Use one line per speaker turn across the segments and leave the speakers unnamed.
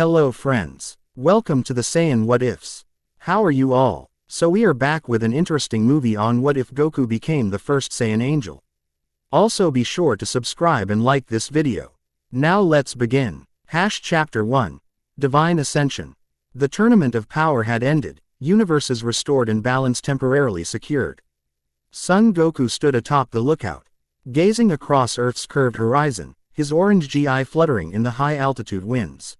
Hello friends. Welcome to the Saiyan What Ifs. How are you all? So we are back with an interesting movie on what if Goku became the first Saiyan angel. Also be sure to subscribe and like this video. Now let's begin. Chapter 1. Divine Ascension. The tournament of power had ended, universes restored and balance temporarily secured. Son Goku stood atop the lookout, gazing across Earth's curved horizon, his orange eye fluttering in the high-altitude winds.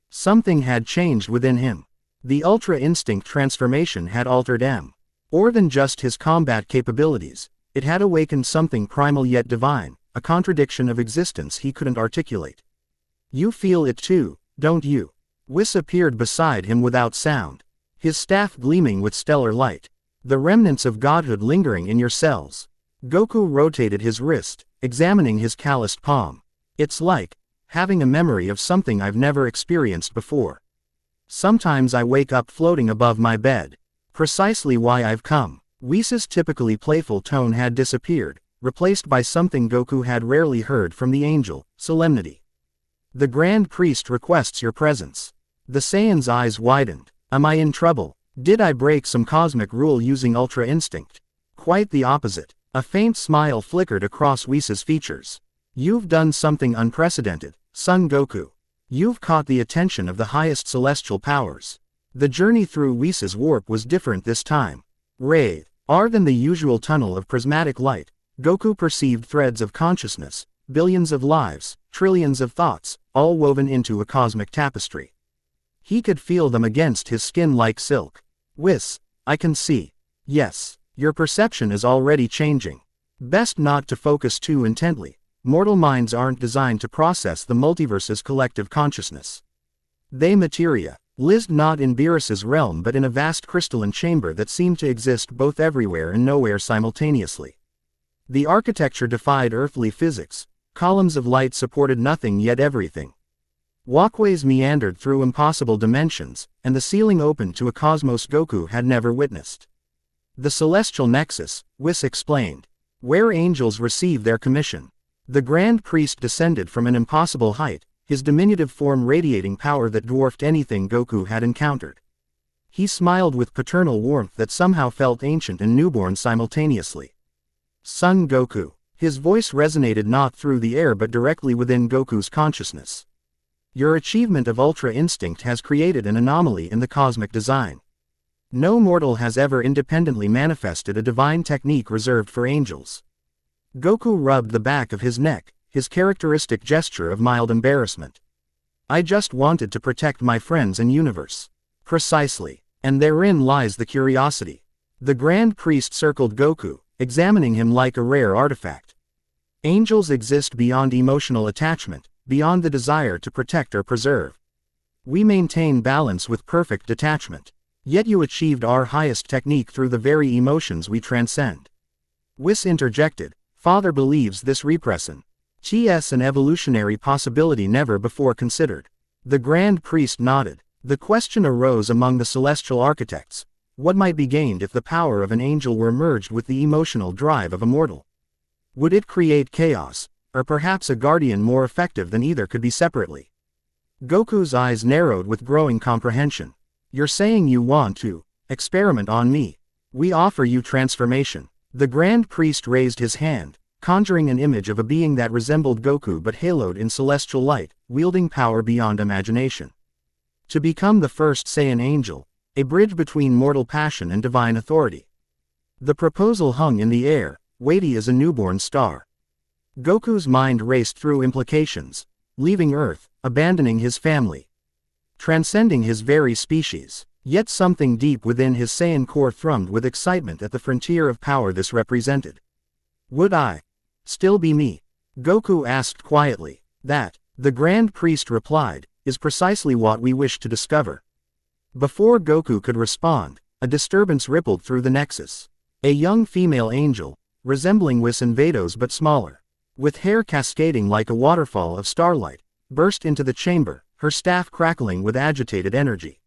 Something had changed within him. The Ultra Instinct transformation had altered more than just his combat capabilities. It had awakened something primal yet divine, a contradiction of existence he couldn't articulate. You feel it too, don't you? Whis appeared beside him without sound, his staff gleaming with stellar light, the remnants of godhood lingering in your cells. Goku rotated his wrist, examining his calloused palm. It's like having a memory of something I've never experienced before. Sometimes I wake up floating above my bed. Precisely why I've come. Whis' typically playful tone had disappeared, replaced by something Goku had rarely heard from the angel: solemnity. The Grand Priest requests your presence. The Saiyan's eyes widened. Am I in trouble? Did I break some cosmic rule using Ultra Instinct? Quite the opposite. A faint smile flickered across Whis' features. You've done something unprecedented, Son Goku. You've caught the attention of the highest celestial powers. The journey through Whis' warp was different this time. Rather than the usual tunnel of prismatic light, Goku perceived threads of consciousness, billions of lives, trillions of thoughts, all woven into a cosmic tapestry. He could feel them against his skin like silk. Whis, I can see. Yes, your perception is already changing. Best not to focus too intently. Mortal minds aren't designed to process the multiverse's collective consciousness. They lived not in Beerus's realm but in a vast crystalline chamber that seemed to exist both everywhere and nowhere simultaneously. The architecture defied earthly physics. Columns of light supported nothing yet everything. Walkways meandered through impossible dimensions, and the ceiling opened to a cosmos Goku had never witnessed. The Celestial Nexus, Whis explained. Where angels receive their commission. The Grand Priest descended from an impossible height, his diminutive form radiating power that dwarfed anything Goku had encountered. He smiled with paternal warmth that somehow felt ancient and newborn simultaneously. Son Goku. His voice resonated not through the air but directly within Goku's consciousness. Your achievement of Ultra Instinct has created an anomaly in the cosmic design. No mortal has ever independently manifested a divine technique reserved for angels. Goku rubbed the back of his neck, his characteristic gesture of mild embarrassment. I just wanted to protect my friends and universe. Precisely. And therein lies the curiosity. The Grand Priest circled Goku, examining him like a rare artifact. Angels exist beyond emotional attachment, beyond the desire to protect or preserve. We maintain balance with perfect detachment. Yet you achieved our highest technique through the very emotions we transcend. Whis interjected. Father believes this repression is an evolutionary possibility never before considered. The Grand Priest nodded. The question arose among the celestial architects. What might be gained if the power of an angel were merged with the emotional drive of a mortal? Would it create chaos, or perhaps a guardian more effective than either could be separately? Goku's eyes narrowed with growing comprehension. You're saying you want to experiment on me? We offer you transformation. The Grand Priest raised his hand, conjuring an image of a being that resembled Goku but haloed in celestial light, wielding power beyond imagination. To become the first Saiyan angel, a bridge between mortal passion and divine authority. The proposal hung in the air, weighty as a newborn star. Goku's mind raced through implications, leaving Earth, abandoning his family, transcending his very species. Yet something deep within his Saiyan core thrummed with excitement at the frontier of power this represented. Would I still be me? Goku asked quietly. That, the Grand Priest replied, is precisely what we wish to discover. Before Goku could respond, a disturbance rippled through the Nexus. A young female angel, resembling Whis and Vados but smaller, with hair cascading like a waterfall of starlight, burst into the chamber, her staff crackling with agitated energy.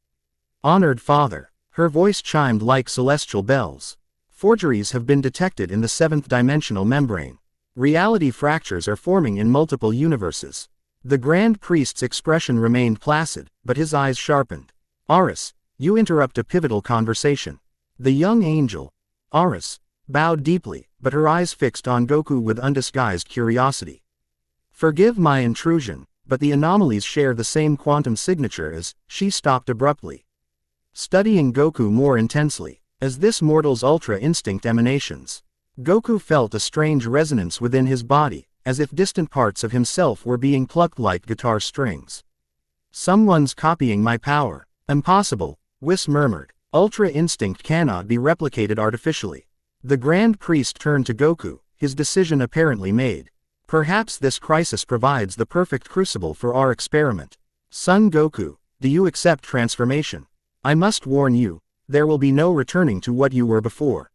Honored Father, her voice chimed like celestial bells. Forgeries have been detected in the seventh dimensional membrane. Reality fractures are forming in multiple universes. The Grand Priest's expression remained placid, but his eyes sharpened. Aris, you interrupt a pivotal conversation. The young angel, Aris, bowed deeply, but her eyes fixed on Goku with undisguised curiosity. Forgive my intrusion, but the anomalies share the same quantum signature as, she stopped abruptly. Studying Goku more intensely, as this mortal's ultra-instinct emanations, Goku felt a strange resonance within his body, as if distant parts of himself were being plucked like guitar strings. Someone's copying my power. Impossible, Whis murmured. Ultra-instinct cannot be replicated artificially. The Grand Priest turned to Goku, his decision apparently made. Perhaps this crisis provides the perfect crucible for our experiment. Son Goku, do you accept transformation? I must warn you, there will be no returning to what you were before.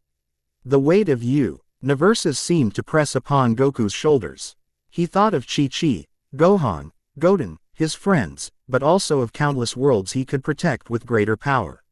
The weight of universes seemed to press upon Goku's shoulders. He thought of Chi-Chi, Gohan, Goten, his friends, but also of countless worlds he could protect with greater power.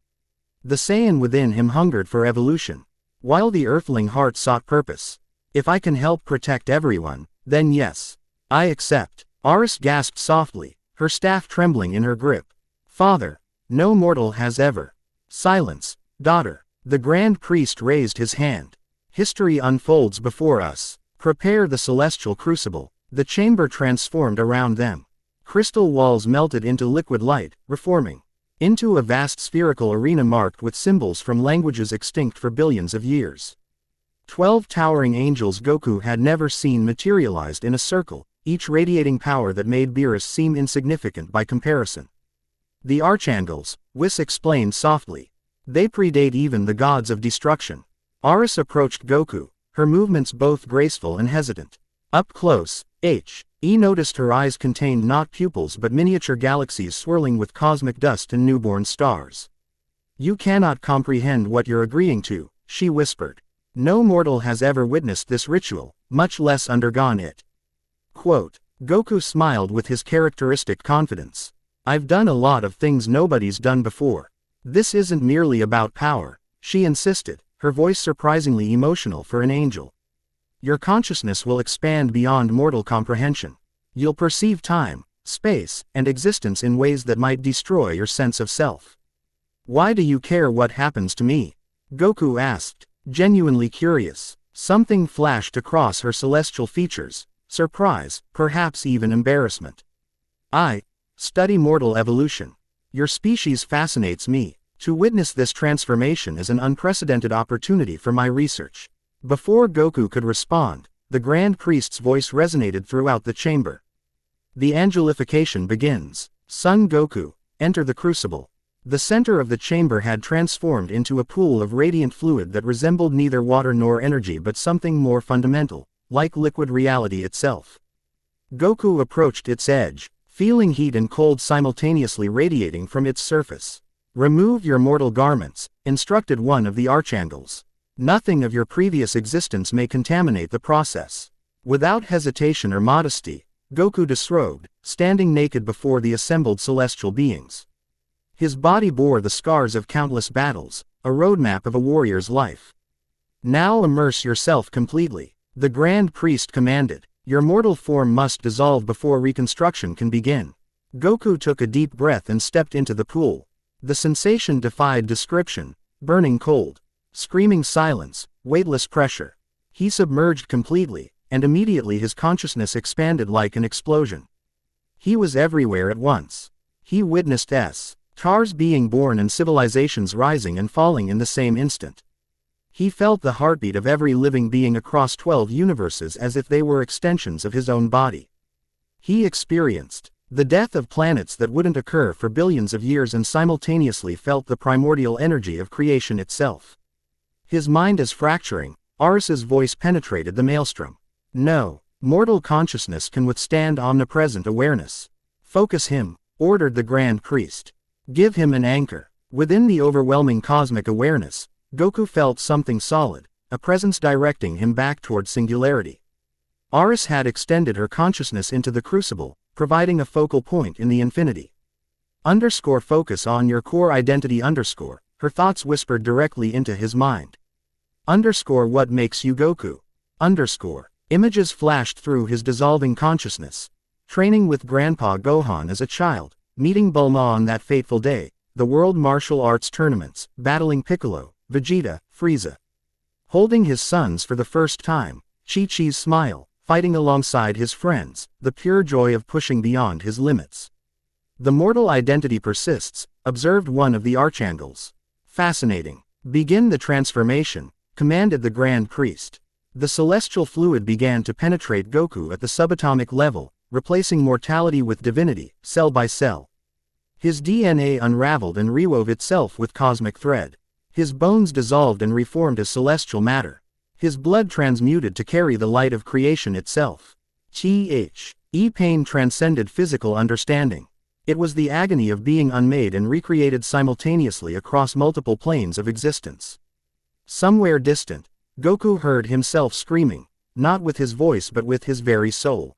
The Saiyan within him hungered for evolution, while the earthling heart sought purpose. If I can help protect everyone, then yes, I accept. Aris gasped softly, her staff trembling in her grip. Father, no mortal has ever. Silence, daughter. The Grand Priest raised his hand. History unfolds before us. Prepare the celestial crucible. The chamber transformed around them. Crystal walls melted into liquid light, reforming into a vast spherical arena marked with symbols from languages extinct for billions of years. 12 towering angels Goku had never seen materialized in a circle, each radiating power that made Beerus seem insignificant by comparison. The Archangels, Whis explained softly. They predate even the gods of destruction. Aris approached Goku, her movements both graceful and hesitant. Up close, He noticed her eyes contained not pupils but miniature galaxies swirling with cosmic dust and newborn stars. You cannot comprehend what you're agreeing to, she whispered. No mortal has ever witnessed this ritual, much less undergone it. Quote, Goku smiled with his characteristic confidence. I've done a lot of things nobody's done before. This isn't merely about power, she insisted, her voice surprisingly emotional for an angel. Your consciousness will expand beyond mortal comprehension. You'll perceive time, space, and existence in ways that might destroy your sense of self. Why do you care what happens to me? Goku asked, genuinely curious. Something flashed across her celestial features, surprise, perhaps even embarrassment. I study mortal evolution. Your species fascinates me. To witness this transformation is an unprecedented opportunity for my research. Before Goku could respond, the Grand Priest's voice resonated throughout the chamber. The angelification begins. Son Goku, enter the crucible. The center of the chamber had transformed into a pool of radiant fluid that resembled neither water nor energy but something more fundamental, like liquid reality itself. Goku approached its edge, feeling heat and cold simultaneously radiating from its surface. Remove your mortal garments, instructed one of the Archangels. Nothing of your previous existence may contaminate the process. Without hesitation or modesty, Goku disrobed, standing naked before the assembled celestial beings. His body bore the scars of countless battles, a roadmap of a warrior's life. Now immerse yourself completely, the Grand Priest commanded. Your mortal form must dissolve before reconstruction can begin. Goku took a deep breath and stepped into the pool. The sensation defied description, burning cold. Screaming silence, weightless pressure. He submerged completely, and immediately his consciousness expanded like an explosion. He was everywhere at once. He witnessed stars being born and civilizations rising and falling in the same instant. He felt the heartbeat of every living being across 12 universes as if they were extensions of his own body. He experienced the death of planets that wouldn't occur for billions of years and simultaneously felt the primordial energy of creation itself. His mind is fracturing, Aris's voice penetrated the maelstrom. No mortal consciousness can withstand omnipresent awareness. Focus him, ordered the Grand Priest. Give him an anchor. Within the overwhelming cosmic awareness, Goku felt something solid, a presence directing him back toward singularity. Aris had extended her consciousness into the crucible, providing a focal point in the infinity. Focus on your core identity her thoughts whispered directly into his mind. What makes you Goku? Images flashed through his dissolving consciousness. training with Grandpa Gohan as a child, meeting Bulma on that fateful day, the World Martial Arts Tournaments, battling Piccolo, Vegeta, Frieza. Holding his sons for the first time, Chi-Chi's smile, fighting alongside his friends, the pure joy of pushing beyond his limits. The mortal identity persists, observed one of the archangels. Fascinating. Begin the transformation, commanded the Grand Priest. The celestial fluid began to penetrate Goku at the subatomic level, replacing mortality with divinity, cell by cell. His DNA unraveled and rewove itself with cosmic thread. His bones dissolved and reformed as celestial matter. His blood transmuted to carry the light of creation itself. Pain transcended physical understanding. It was the agony of being unmade and recreated simultaneously across multiple planes of existence. Somewhere distant, Goku heard himself screaming, not with his voice but with his very soul.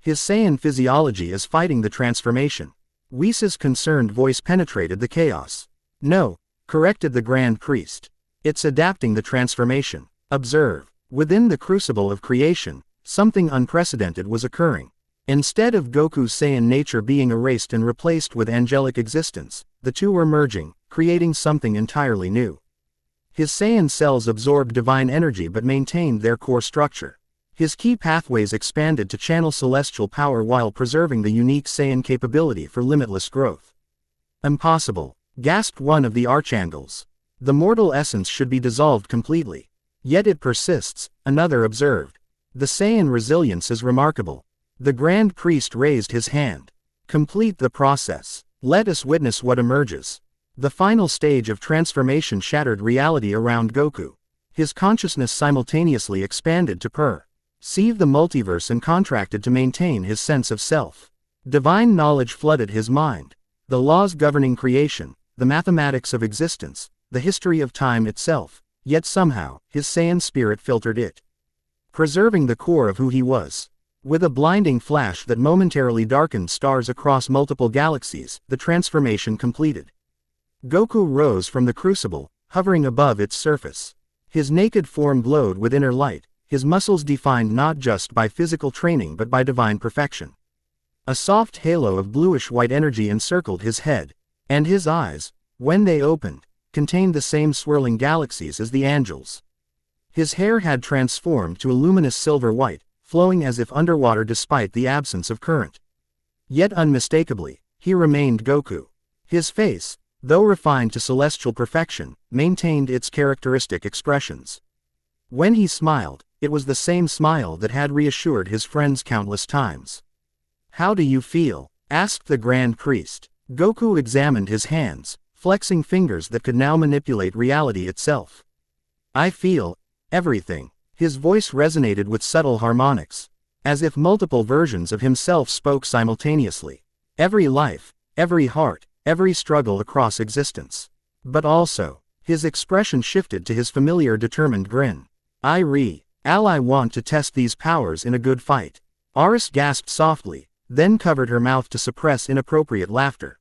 His Saiyan physiology is fighting the transformation. Whis' concerned voice penetrated the chaos. No, corrected the Grand Priest. It's adapting the transformation. Observe. Within the crucible of creation, something unprecedented was occurring. Instead of Goku's Saiyan nature being erased and replaced with angelic existence, the two were merging, creating something entirely new. His Saiyan cells absorbed divine energy but maintained their core structure. His key pathways expanded to channel celestial power while preserving the unique Saiyan capability for limitless growth. Impossible, gasped one of the archangels. The mortal essence should be dissolved completely. Yet it persists, another observed. The Saiyan resilience is remarkable. The Grand Priest raised his hand. Complete the process. Let us witness what emerges. The final stage of transformation shattered reality around Goku. His consciousness simultaneously expanded to perceive the multiverse and contracted to maintain his sense of self. Divine knowledge flooded his mind. The laws governing creation, the mathematics of existence, the history of time itself, yet somehow, his Saiyan spirit filtered it, preserving the core of who he was. With a blinding flash that momentarily darkened stars across multiple galaxies, the transformation completed. Goku rose from the crucible, hovering above its surface. His naked form glowed with inner light, his muscles defined not just by physical training but by divine perfection. A soft halo of bluish-white energy encircled his head, and his eyes, when they opened, contained the same swirling galaxies as the angels. His hair had transformed to a luminous silver white, flowing as if underwater despite the absence of current. Yet unmistakably, he remained Goku. His face, though refined to celestial perfection, maintained its characteristic expressions. When he smiled, it was the same smile that had reassured his friends countless times. "How do you feel?" asked the Grand Priest. Goku examined his hands, flexing fingers that could now manipulate reality itself. "I feel everything." His voice resonated with subtle harmonics, as if multiple versions of himself spoke simultaneously. Every life, every heart, every struggle across existence. But also, his expression shifted to his familiar determined grin. I want to test these powers in a good fight." Aris gasped softly, then covered her mouth to suppress inappropriate laughter.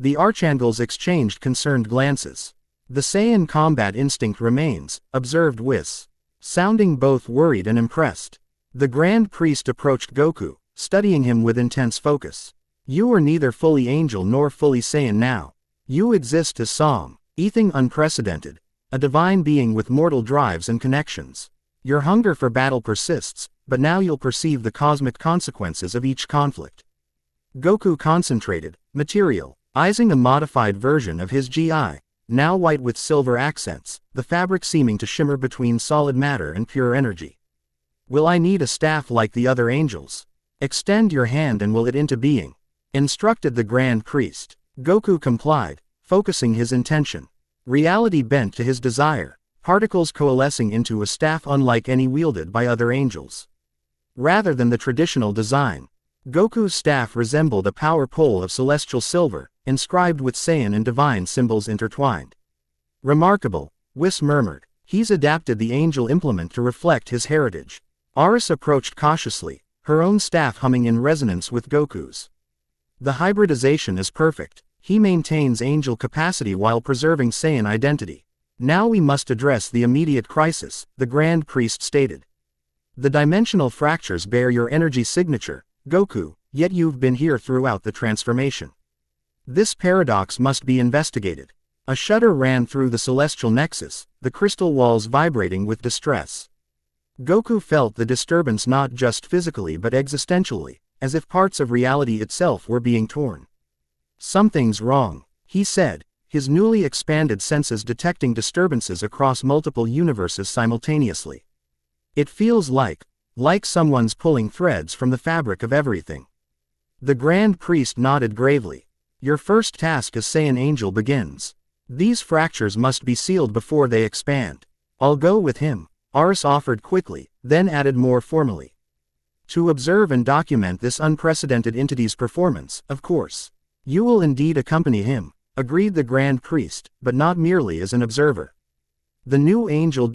The archangels exchanged concerned glances. "The Saiyan combat instinct remains," observed Whis, sounding both worried and impressed. The Grand Priest approached Goku, studying him with intense focus. "You are neither fully angel nor fully Saiyan now. You exist as something unprecedented, a divine being with mortal drives and connections. Your hunger for battle persists, but now you'll perceive the cosmic consequences of each conflict." Goku concentrated, materializing a modified version of his GI, now white with silver accents, the fabric seeming to shimmer between solid matter and pure energy. "Will I need a staff like the other angels? Extend your hand and will it into being," instructed the Grand Priest. Goku complied, focusing his intention. Reality bent to his desire, particles coalescing into a staff unlike any wielded by other angels. Rather than the traditional design, Goku's staff resembled a power pole of celestial silver, inscribed with Saiyan and divine symbols intertwined. "Remarkable," Whis murmured. "He's adapted the angel implement to reflect his heritage." Aris approached cautiously, her own staff humming in resonance with Goku's. "The hybridization is perfect. He maintains angel capacity while preserving Saiyan identity. Now we must address the immediate crisis," the Grand Priest stated. "The dimensional fractures bear your energy signature, Goku. yet you've been here throughout the transformation. This paradox must be investigated. A shudder ran through the celestial nexus, the crystal walls vibrating with distress. Goku felt the disturbance not just physically but existentially, as if parts of reality itself were being torn. "Something's wrong," he said, his newly expanded senses detecting disturbances across multiple universes simultaneously. "It feels like someone's pulling threads from the fabric of everything." The Grand Priest nodded gravely. "Your first task as Saiyan Angel begins. These fractures must be sealed before they expand." "I'll go with him," Aris offered quickly, then added more formally. "To observe and document this unprecedented entity's performance, of course." "You will indeed accompany him," agreed the Grand Priest, "but not merely as an observer. The new Angel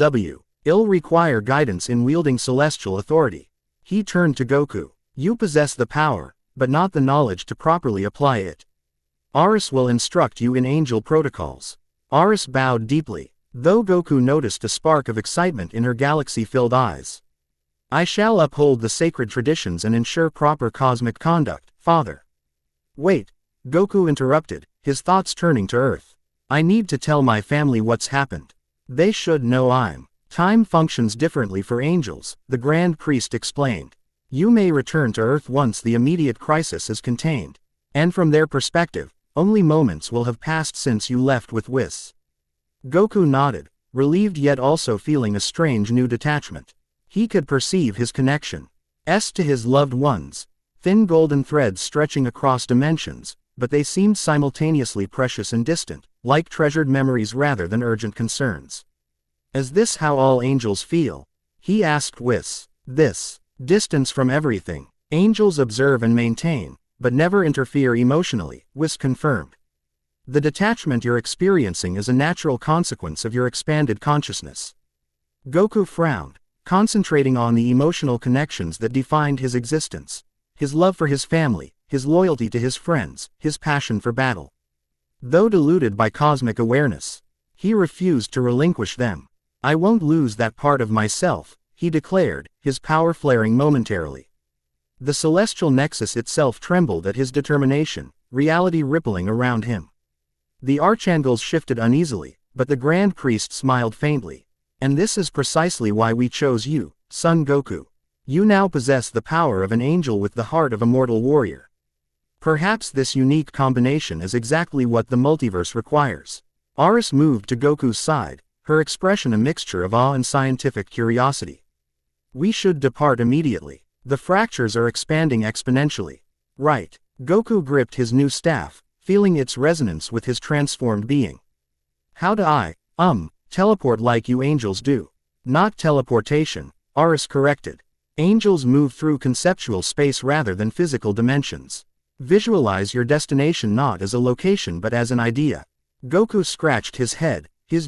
will require guidance in wielding celestial authority." He turned to Goku. "You possess the power, but not the knowledge to properly apply it. Aris will instruct you in angel protocols." Aris bowed deeply, though Goku noticed a spark of excitement in her galaxy-filled eyes. "I shall uphold the sacred traditions and ensure proper cosmic conduct, Father." "Wait," Goku interrupted, his thoughts turning to Earth. "I need to tell my family what's happened. They should know time functions differently for angels," the Grand Priest explained. "You may return to Earth once the immediate crisis is contained. And from their perspective, only moments will have passed since you left with Whis." Goku nodded, relieved yet also feeling a strange new detachment. He could perceive his connection to his loved ones, thin golden threads stretching across dimensions, but they seemed simultaneously precious and distant, like treasured memories rather than urgent concerns. "Is this how all angels feel?" he asked Whis. "This distance from everything. Angels observe and maintain, but never interfere emotionally," Whis confirmed. "The detachment you're experiencing is a natural consequence of your expanded consciousness." Goku frowned, concentrating on the emotional connections that defined his existence. His love for his family, his loyalty to his friends, his passion for battle. Though deluded by cosmic awareness, he refused to relinquish them. "I won't lose that part of myself," he declared, his power flaring momentarily. The celestial nexus itself trembled at his determination, reality rippling around him. The archangels shifted uneasily, but the Grand Priest smiled faintly. "And this is precisely why we chose you, son Goku. You now possess the power of an angel with the heart of a mortal warrior. Perhaps this unique combination is exactly what the multiverse requires." Aris moved to Goku's side, her expression a mixture of awe and scientific curiosity. "We should depart immediately. The fractures are expanding exponentially." "Right." Goku gripped his new staff, feeling its resonance with his transformed being. "How do I teleport like you angels do?" "Not teleportation," Aris corrected. "Angels move through conceptual space rather than physical dimensions. Visualize your destination not as a location but as an idea." Goku scratched his head, his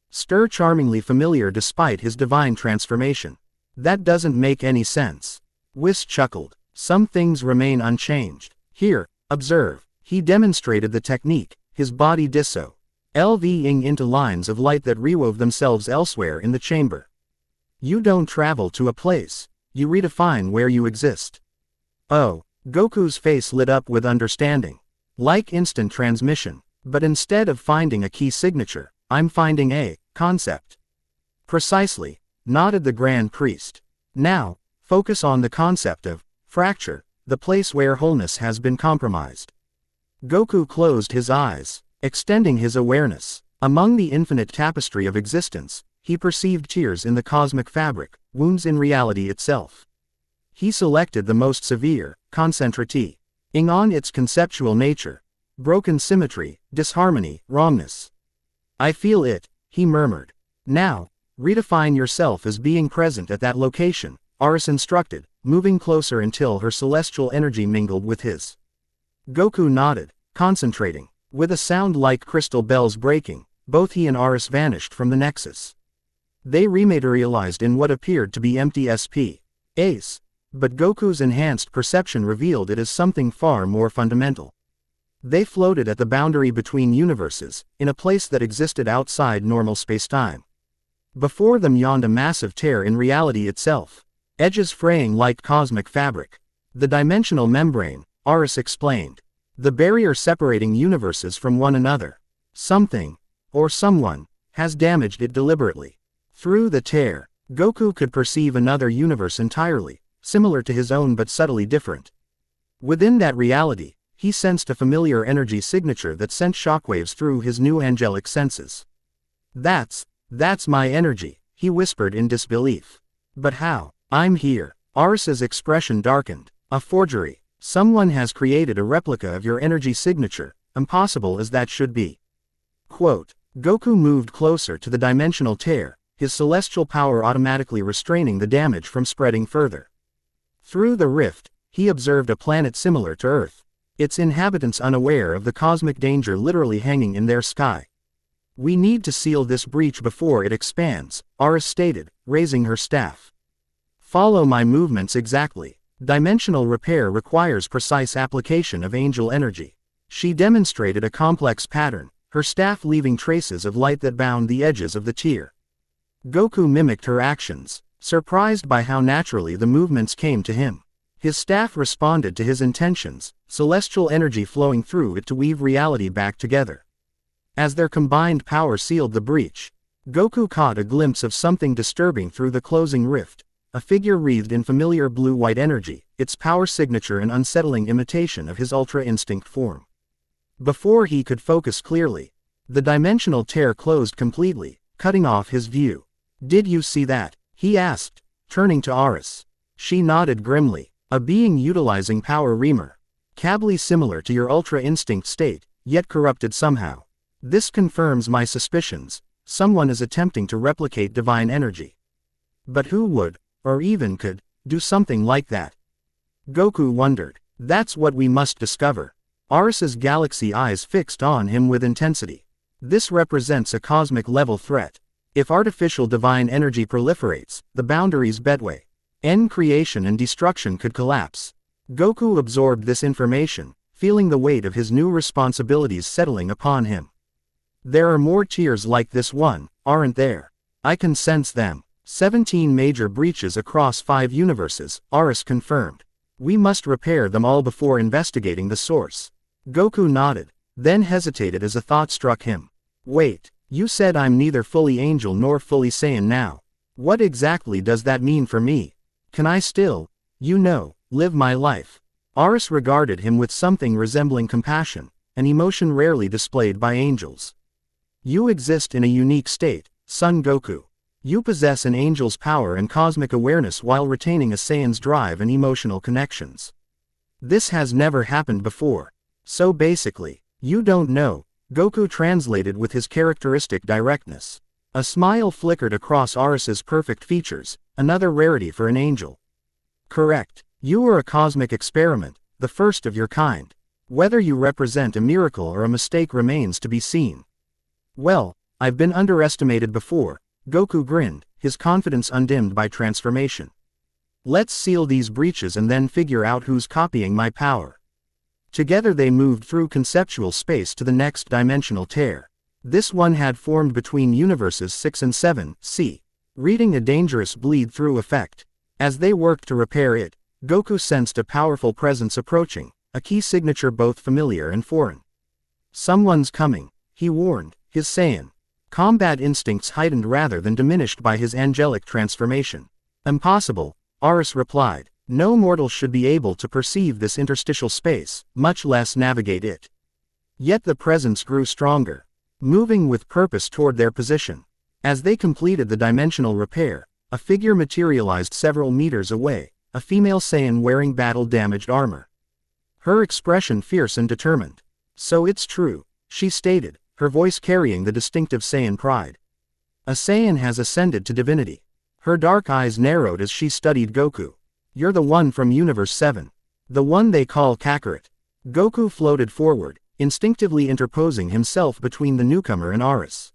stir charmingly familiar despite his divine transformation. "That doesn't make any sense." Whis chuckled. "Some things remain unchanged. Here, observe." He demonstrated the technique, his body dissolving into lines of light that rewove themselves elsewhere in the chamber. "You don't travel to a place, you redefine where you exist." "Oh." Goku's face lit up with understanding. "Like instant transmission. But instead of finding a key signature, I'm finding a concept." "Precisely," nodded the Grand Priest. "Now, focus on the concept of fracture, the place where wholeness has been compromised." Goku closed his eyes, extending his awareness. Among the infinite tapestry of existence, he perceived tears in the cosmic fabric, wounds in reality itself. He selected the most severe, concentrating on its conceptual nature, broken symmetry, disharmony, wrongness. "I feel it," he murmured. "Now, redefine yourself as being present at that location," Aris instructed, moving closer until her celestial energy mingled with his. Goku nodded, concentrating. With a sound like crystal bells breaking, both he and Aris vanished from the nexus. They rematerialized in what appeared to be empty space. But Goku's enhanced perception revealed it as something far more fundamental. They floated at the boundary between universes, in a place that existed outside normal spacetime. Before them yawned a massive tear in reality itself, edges fraying like cosmic fabric. The dimensional membrane, Aris explained. The barrier separating universes from one another. Something, or someone, has damaged it deliberately. Through the tear, Goku could perceive another universe entirely, similar to his own but subtly different. Within that reality, he sensed a familiar energy signature that sent shockwaves through his new angelic senses. That's my energy, he whispered in disbelief. But how? I'm here. Aris's expression darkened. A forgery. Someone has created a replica of your energy signature, impossible as that should be. Quote, Goku moved closer to the dimensional tear, his celestial power automatically restraining the damage from spreading further. Through the rift, he observed a planet similar to Earth, its inhabitants unaware of the cosmic danger literally hanging in their sky. We need to seal this breach before it expands, Aris stated, raising her staff. Follow my movements exactly. Dimensional repair requires precise application of angel energy. She demonstrated a complex pattern, her staff leaving traces of light that bound the edges of the tear. Goku mimicked her actions, surprised by how naturally the movements came to him. His staff responded to his intentions, celestial energy flowing through it to weave reality back together. As their combined power sealed the breach, Goku caught a glimpse of something disturbing through the closing rift, a figure wreathed in familiar blue-white energy, its power signature an unsettling imitation of his Ultra Instinct form. Before he could focus clearly, the dimensional tear closed completely, cutting off his view. Did you see that? He asked, turning to Aris. She nodded grimly. A being utilizing power reamer. Cably similar to your Ultra Instinct state, yet corrupted somehow. This confirms my suspicions. Someone is attempting to replicate divine energy. But who would, or even could, do something like that? Goku wondered. That's what we must discover. Aris's galaxy eyes fixed on him with intensity. This represents a cosmic-level threat. If artificial divine energy proliferates, the boundaries betway. Creation and destruction could collapse. Goku absorbed this information, feeling the weight of his new responsibilities settling upon him. There are more tiers like this one, aren't there? I can sense them. 17 major breaches across 5 universes, Aris confirmed. We must repair them all before investigating the source. Goku nodded, then hesitated as a thought struck him. Wait, you said I'm neither fully angel nor fully Saiyan now. What exactly does that mean for me? Can I still, live my life? Aris regarded him with something resembling compassion, an emotion rarely displayed by angels. You exist in a unique state, Son Goku. You possess an angel's power and cosmic awareness while retaining a Saiyan's drive and emotional connections. This has never happened before. So basically, you don't know, Goku translated with his characteristic directness. A smile flickered across Aris's perfect features, another rarity for an angel. Correct. You are a cosmic experiment, the first of your kind. Whether you represent a miracle or a mistake remains to be seen. Well, I've been underestimated before, Goku grinned, his confidence undimmed by transformation. Let's seal these breaches and then figure out who's copying my power. Together they moved through conceptual space to the next dimensional tear. This one had formed between universes 6 and 7, c. Reading a dangerous bleed-through effect. As they worked to repair it, Goku sensed a powerful presence approaching, a key signature both familiar and foreign. Someone's coming, he warned, his Saiyan. Combat instincts heightened rather than diminished by his angelic transformation. Impossible, Aris replied. No mortal should be able to perceive this interstitial space, much less navigate it. Yet the presence grew stronger, moving with purpose toward their position. As they completed the dimensional repair, a figure materialized several meters away, a female Saiyan wearing battle-damaged armor. Her expression fierce and determined. So it's true, she stated, her voice carrying the distinctive Saiyan pride. A Saiyan has ascended to divinity. Her dark eyes narrowed as she studied Goku. You're the one from Universe 7. The one they call Kakarot. Goku floated forward, instinctively interposing himself between the newcomer and Aris.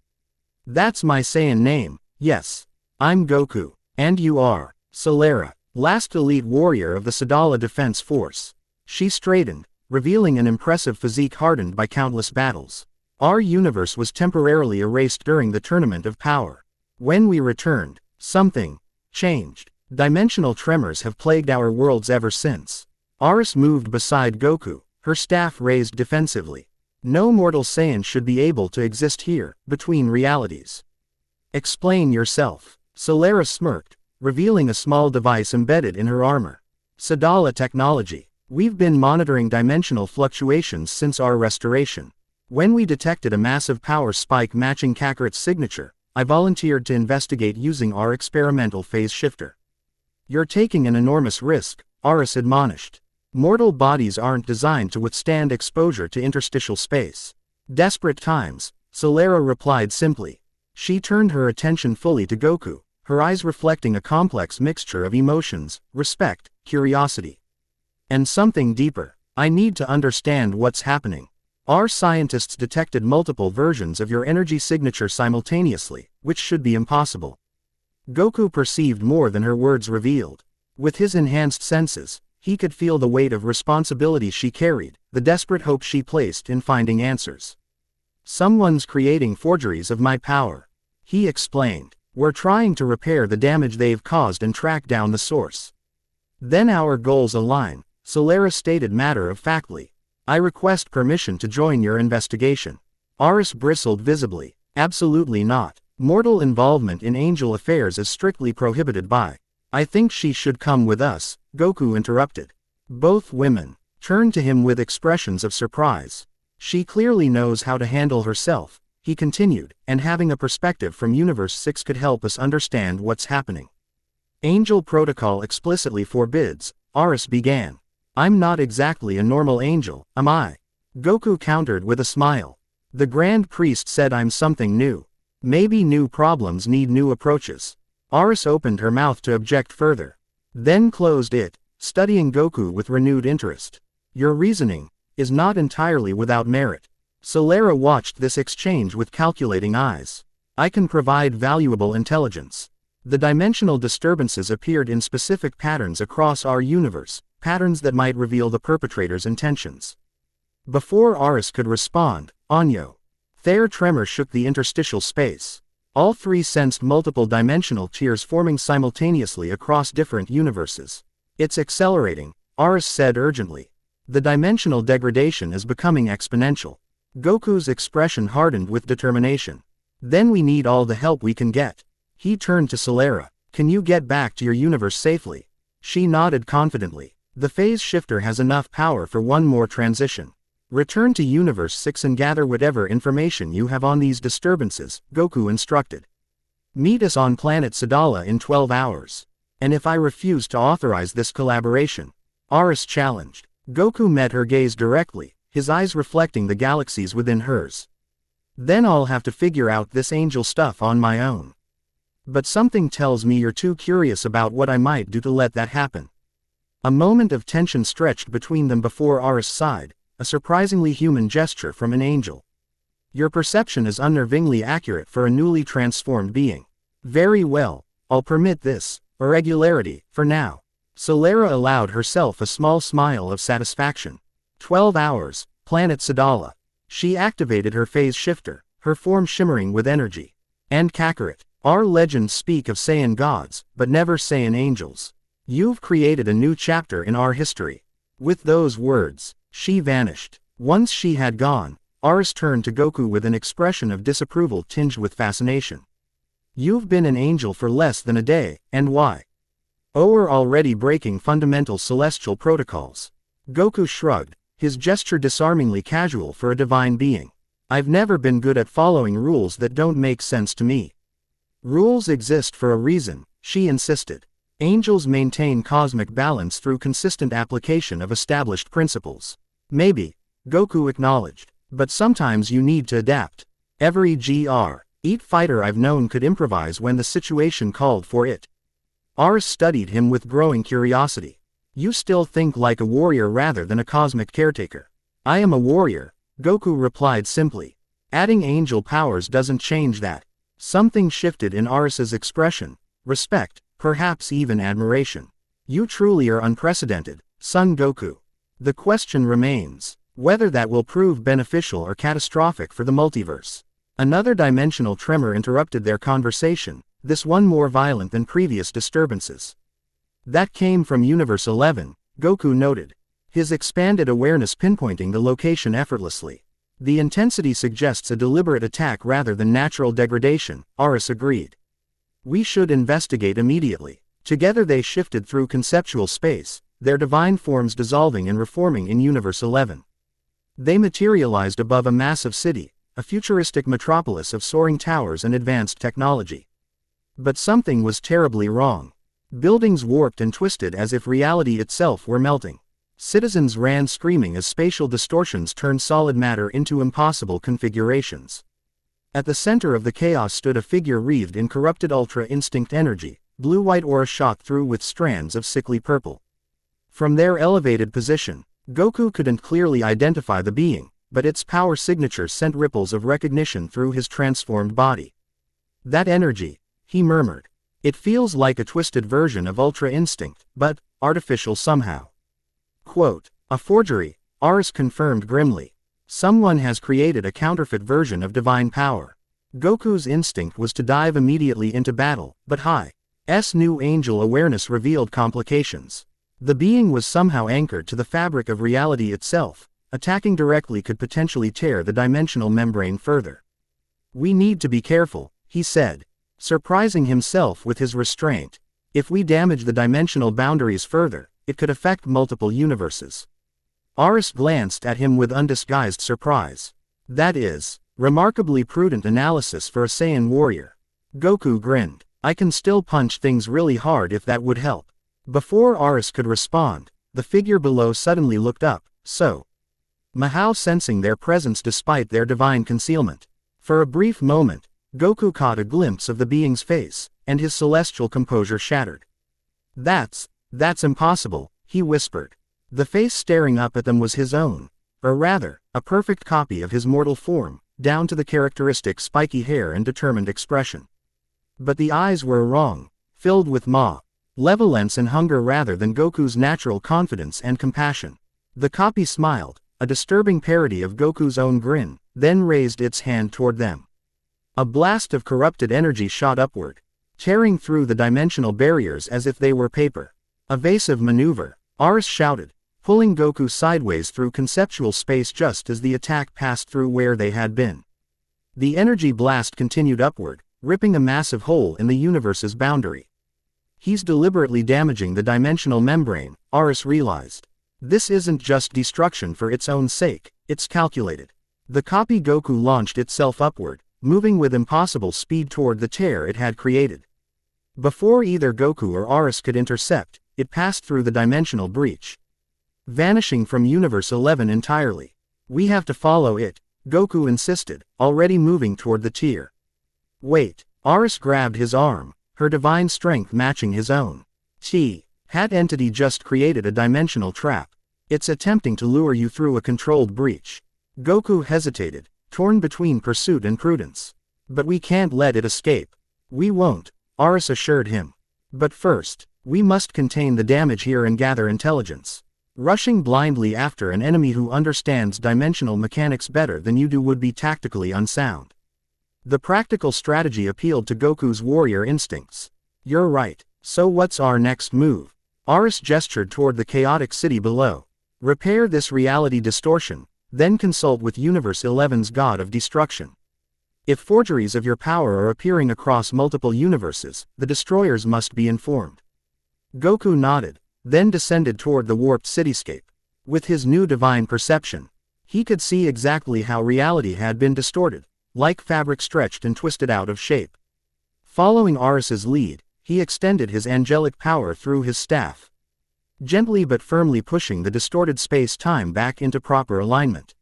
That's my Saiyan name, yes. I'm Goku, and you are, Solera, last elite warrior of the Sadala Defense Force. She straightened, revealing an impressive physique hardened by countless battles. Our universe was temporarily erased during the Tournament of Power. When we returned, something changed. Dimensional tremors have plagued our worlds ever since. Aris moved beside Goku, her staff raised defensively. No mortal Saiyan should be able to exist here, between realities. Explain yourself. Solara smirked, revealing a small device embedded in her armor. Sadala technology. We've been monitoring dimensional fluctuations since our restoration. When we detected a massive power spike matching Kakarot's signature, I volunteered to investigate using our experimental phase shifter. You're taking an enormous risk, Aris admonished. Mortal bodies aren't designed to withstand exposure to interstitial space. Desperate times, Solara replied simply. She turned her attention fully to Goku, her eyes reflecting a complex mixture of emotions, respect, curiosity, and something deeper. I need to understand what's happening. Our scientists detected multiple versions of your energy signature simultaneously, which should be impossible. Goku perceived more than her words revealed. With his enhanced senses, he could feel the weight of responsibility she carried, the desperate hope she placed in finding answers. Someone's creating forgeries of my power, he explained. We're trying to repair the damage they've caused and track down the source. Then our goals align, Solara stated matter-of-factly. I request permission to join your investigation. Aris bristled visibly. Absolutely not. Mortal involvement in angel affairs is strictly prohibited by. I think she should come with us, Goku interrupted. Both women turned to him with expressions of surprise. She clearly knows how to handle herself, he continued, and having a perspective from Universe 6 could help us understand what's happening. Angel protocol explicitly forbids, Aris began. I'm not exactly a normal angel, am I? Goku countered with a smile. The Grand Priest said I'm something new. Maybe new problems need new approaches. Aris opened her mouth to object further, then closed it, studying Goku with renewed interest. Your reasoning is not entirely without merit. Solara watched this exchange with calculating eyes. I can provide valuable intelligence. The dimensional disturbances appeared in specific patterns across our universe, patterns that might reveal the perpetrator's intentions. Before Aris could respond, Anyo. Their tremor shook the interstitial space. All three sensed multiple dimensional tears forming simultaneously across different universes. It's accelerating, Aris said urgently. The dimensional degradation is becoming exponential. Goku's expression hardened with determination. Then we need all the help we can get. He turned to Solara. Can you get back to your universe safely? She nodded confidently. The phase shifter has enough power for one more transition. Return to Universe 6 and gather whatever information you have on these disturbances, Goku instructed. Meet us on planet Sadala in 12 hours. And if I refuse to authorize this collaboration? Aris challenged. Goku met her gaze directly, his eyes reflecting the galaxies within hers. Then I'll have to figure out this angel stuff on my own. But something tells me you're too curious about what I might do to let that happen. A moment of tension stretched between them before Aris sighed, a surprisingly human gesture from an angel. Your perception is unnervingly accurate for a newly transformed being. Very well, I'll permit this irregularity, for now. Solara allowed herself a small smile of satisfaction. 12 hours, planet Sadala. She activated her phase shifter, her form shimmering with energy. And Kakarot. Our legends speak of Saiyan gods, but never Saiyan angels. You've created a new chapter in our history. With those words, she vanished. Once she had gone, Aris turned to Goku with an expression of disapproval tinged with fascination. You've been an angel for less than a day, and why? Oh, we're already breaking fundamental celestial protocols. Goku shrugged, his gesture disarmingly casual for a divine being. I've never been good at following rules that don't make sense to me. Rules exist for a reason, she insisted. Angels maintain cosmic balance through consistent application of established principles. Maybe, Goku acknowledged, but sometimes you need to adapt. Every Eat fighter I've known could improvise when the situation called for it. Aris studied him with growing curiosity. You still think like a warrior rather than a cosmic caretaker. I am a warrior, Goku replied simply. Adding angel powers doesn't change that. Something shifted in Aris's expression. Respect, perhaps even admiration. You truly are unprecedented, Son Goku. The question remains, whether that will prove beneficial or catastrophic for the multiverse. Another dimensional tremor interrupted their conversation, this one more violent than previous disturbances. That came from Universe 11, Goku noted. his expanded awareness pinpointing the location effortlessly. The intensity suggests a deliberate attack rather than natural degradation, Aris agreed. We should investigate immediately. Together they shifted through conceptual space, their divine forms dissolving and reforming in Universe 11. They materialized above a massive city, a futuristic metropolis of soaring towers and advanced technology. But something was terribly wrong. Buildings warped and twisted as if reality itself were melting. Citizens ran screaming as spatial distortions turned solid matter into impossible configurations. At the center of the chaos stood a figure wreathed in corrupted ultra-instinct energy, blue-white aura shot through with strands of sickly purple. From their elevated position, Goku couldn't clearly identify the being, but its power signature sent ripples of recognition through his transformed body. That energy, he murmured. It feels like a twisted version of Ultra Instinct, but artificial somehow. Quote, a forgery, Aris confirmed grimly. Someone has created a counterfeit version of divine power. Goku's instinct was to dive immediately into battle, but Hi's new angel awareness revealed complications. The being was somehow anchored to the fabric of reality itself. Attacking directly could potentially tear the dimensional membrane further. We need to be careful, he said, surprising himself with his restraint. If we damage the dimensional boundaries further, it could affect multiple universes. Aris glanced at him with undisguised surprise. That is, remarkably prudent analysis for a Saiyan warrior. Goku grinned. I can still punch things really hard if that would help. Before Aris could respond, the figure below suddenly looked up, somehow sensing their presence despite their divine concealment. For a brief moment, Goku caught a glimpse of the being's face, and his celestial composure shattered. That's impossible, he whispered. The face staring up at them was his own, or rather, a perfect copy of his mortal form, down to the characteristic spiky hair and determined expression. But the eyes were wrong, filled with malevolence and hunger rather than Goku's natural confidence and compassion. The copy smiled, a disturbing parody of Goku's own grin, then raised its hand toward them. A blast of corrupted energy shot upward, tearing through the dimensional barriers as if they were paper. Evasive maneuver, Aris shouted, pulling Goku sideways through conceptual space just as the attack passed through where they had been. The energy blast continued upward, ripping a massive hole in the universe's boundary. He's deliberately damaging the dimensional membrane, Aris realized. This isn't just destruction for its own sake, it's calculated. The copy Goku launched itself upward, moving with impossible speed toward the tear it had created. Before either Goku or Aris could intercept, it passed through the dimensional breach, vanishing from Universe 11 entirely. We have to follow it, Goku insisted, already moving toward the tear. Wait, Aris grabbed his arm, her divine strength matching his own. That entity just created a dimensional trap. It's attempting to lure you through a controlled breach. Goku hesitated, torn between pursuit and prudence. But we can't let it escape. We won't, Aris assured him. But first, we must contain the damage here and gather intelligence. Rushing blindly after an enemy who understands dimensional mechanics better than you do would be tactically unsound. The practical strategy appealed to Goku's warrior instincts. You're right, so what's our next move? Aris gestured toward the chaotic city below. Repair this reality distortion, then consult with Universe 11's God of Destruction. If forgeries of your power are appearing across multiple universes, the destroyers must be informed. Goku nodded, then descended toward the warped cityscape. With his new divine perception, he could see exactly how reality had been distorted, like fabric stretched and twisted out of shape. Following Aris's lead, he extended his angelic power through his staff, gently but firmly pushing the distorted space-time back into proper alignment.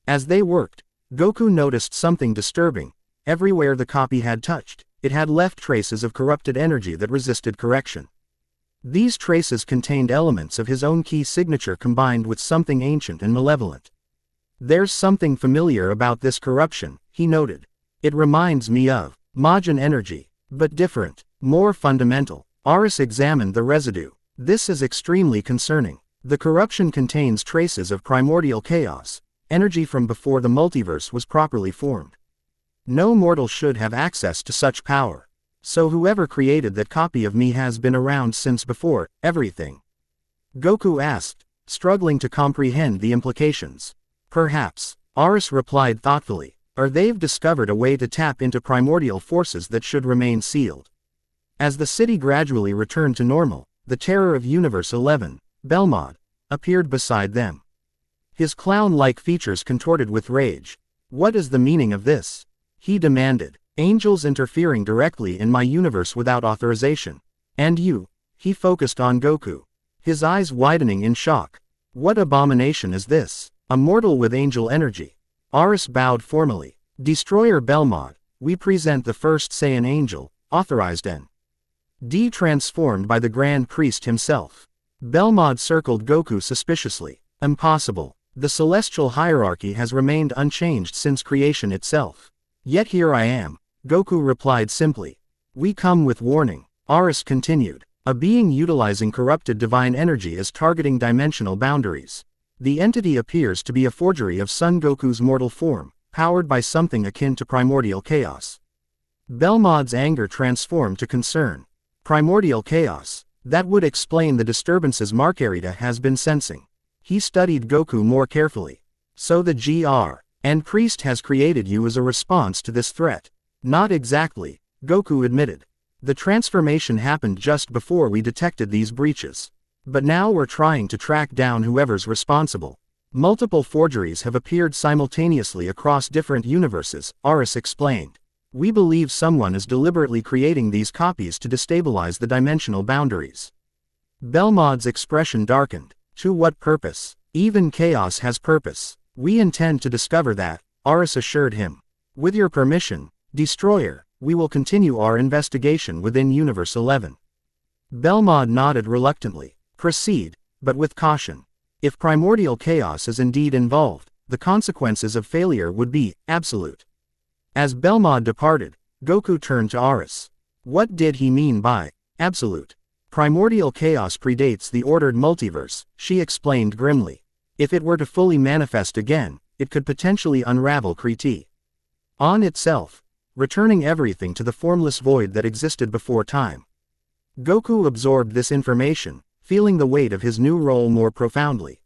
As they worked, Goku noticed something disturbing. Everywhere the copy had touched, it had left traces of corrupted energy that resisted correction. These traces contained elements of his own key signature combined with something ancient and malevolent. There's something familiar about this corruption, he noted. It reminds me of Majin energy, but different, more fundamental. Aris examined the residue. This is extremely concerning. The corruption contains traces of primordial chaos, energy from before the multiverse was properly formed. No mortal should have access to such power. So whoever created that copy of me has been around since before everything. Goku asked, struggling to comprehend the implications. Perhaps, Aris replied thoughtfully, or they've discovered a way to tap into primordial forces that should remain sealed. As the city gradually returned to normal, the terror of Universe 11, Belmod, appeared beside them. His clown-like features contorted with rage. What is the meaning of this? He demanded. Angels interfering directly in my universe without authorization. And you? He focused on Goku, his eyes widening in shock. What abomination is this? A mortal with angel energy. Aris bowed formally. Destroyer Belmod, we present the first Saiyan angel, authorized N.D. transformed by the Grand Priest himself. Belmod circled Goku suspiciously. Impossible. The celestial hierarchy has remained unchanged since creation itself. Yet here I am, Goku replied simply. We come with warning, Aris continued. A being utilizing corrupted divine energy is targeting dimensional boundaries. The entity appears to be a forgery of Son Goku's mortal form, powered by something akin to primordial chaos. Belmod's anger transformed to concern. Primordial chaos. That would explain the disturbances Margarita has been sensing. He studied Goku more carefully. So the Grand Priest has created you as a response to this threat. Not exactly, Goku admitted. The transformation happened just before we detected these breaches. But now we're trying to track down whoever's responsible. Multiple forgeries have appeared simultaneously across different universes, Aris explained. We believe someone is deliberately creating these copies to destabilize the dimensional boundaries. Belmod's expression darkened. To what purpose? Even chaos has purpose. We intend to discover that, Aris assured him. With your permission, Destroyer, we will continue our investigation within Universe 11. Belmod nodded reluctantly. Proceed, but with caution. If primordial chaos is indeed involved, the consequences of failure would be absolute. As Belmod departed, Goku turned to Aris. What did he mean by absolute? Primordial chaos predates the ordered multiverse, she explained grimly. If it were to fully manifest again, it could potentially unravel Kree on itself, returning everything to the formless void that existed before time. Goku absorbed this information, feeling the weight of his new role more profoundly.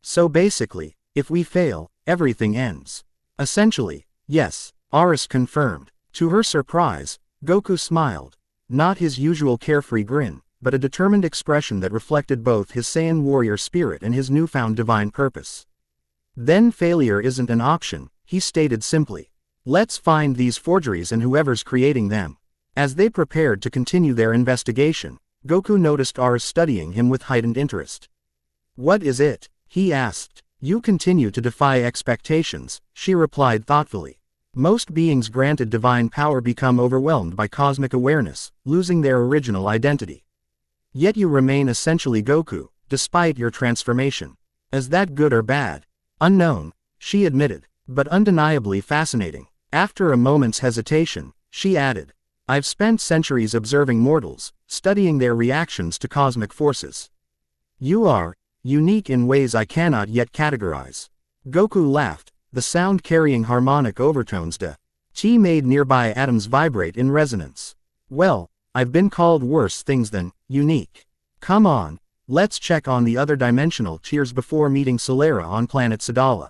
So basically, if we fail, everything ends. Essentially, yes, Aris confirmed. To her surprise, Goku smiled. Not his usual carefree grin, but a determined expression that reflected both his Saiyan warrior spirit and his newfound divine purpose. Then failure isn't an option, he stated simply. Let's find these forgeries and whoever's creating them. As they prepared to continue their investigation, Goku noticed Aris studying him with heightened interest. What is it? He asked. You continue to defy expectations, she replied thoughtfully. Most beings granted divine power become overwhelmed by cosmic awareness, losing their original identity. Yet you remain essentially Goku, despite your transformation. Is that good or bad? Unknown, she admitted, but undeniably fascinating. After a moment's hesitation, she added, I've spent centuries observing mortals, studying their reactions to cosmic forces. You are unique in ways I cannot yet categorize. Goku laughed, the sound carrying harmonic overtones T made nearby atoms vibrate in resonance. Well, I've been called worse things than unique. Come on, let's check on the other dimensional tiers before meeting Solera on planet Sadala.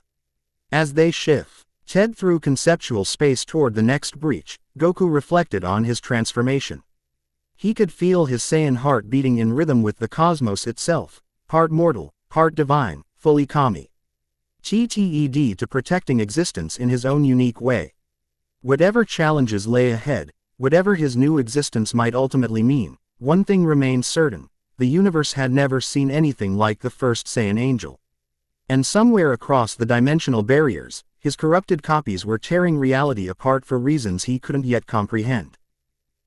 As they shifted through conceptual space toward the next breach, Goku reflected on his transformation. He could feel his Saiyan heart beating in rhythm with the cosmos itself, part mortal, part divine, fully kami. TTED to protecting existence in his own unique way. Whatever challenges lay ahead, whatever his new existence might ultimately mean, one thing remained certain, the universe had never seen anything like the first Saiyan angel. And somewhere across the dimensional barriers, his corrupted copies were tearing reality apart for reasons he couldn't yet comprehend.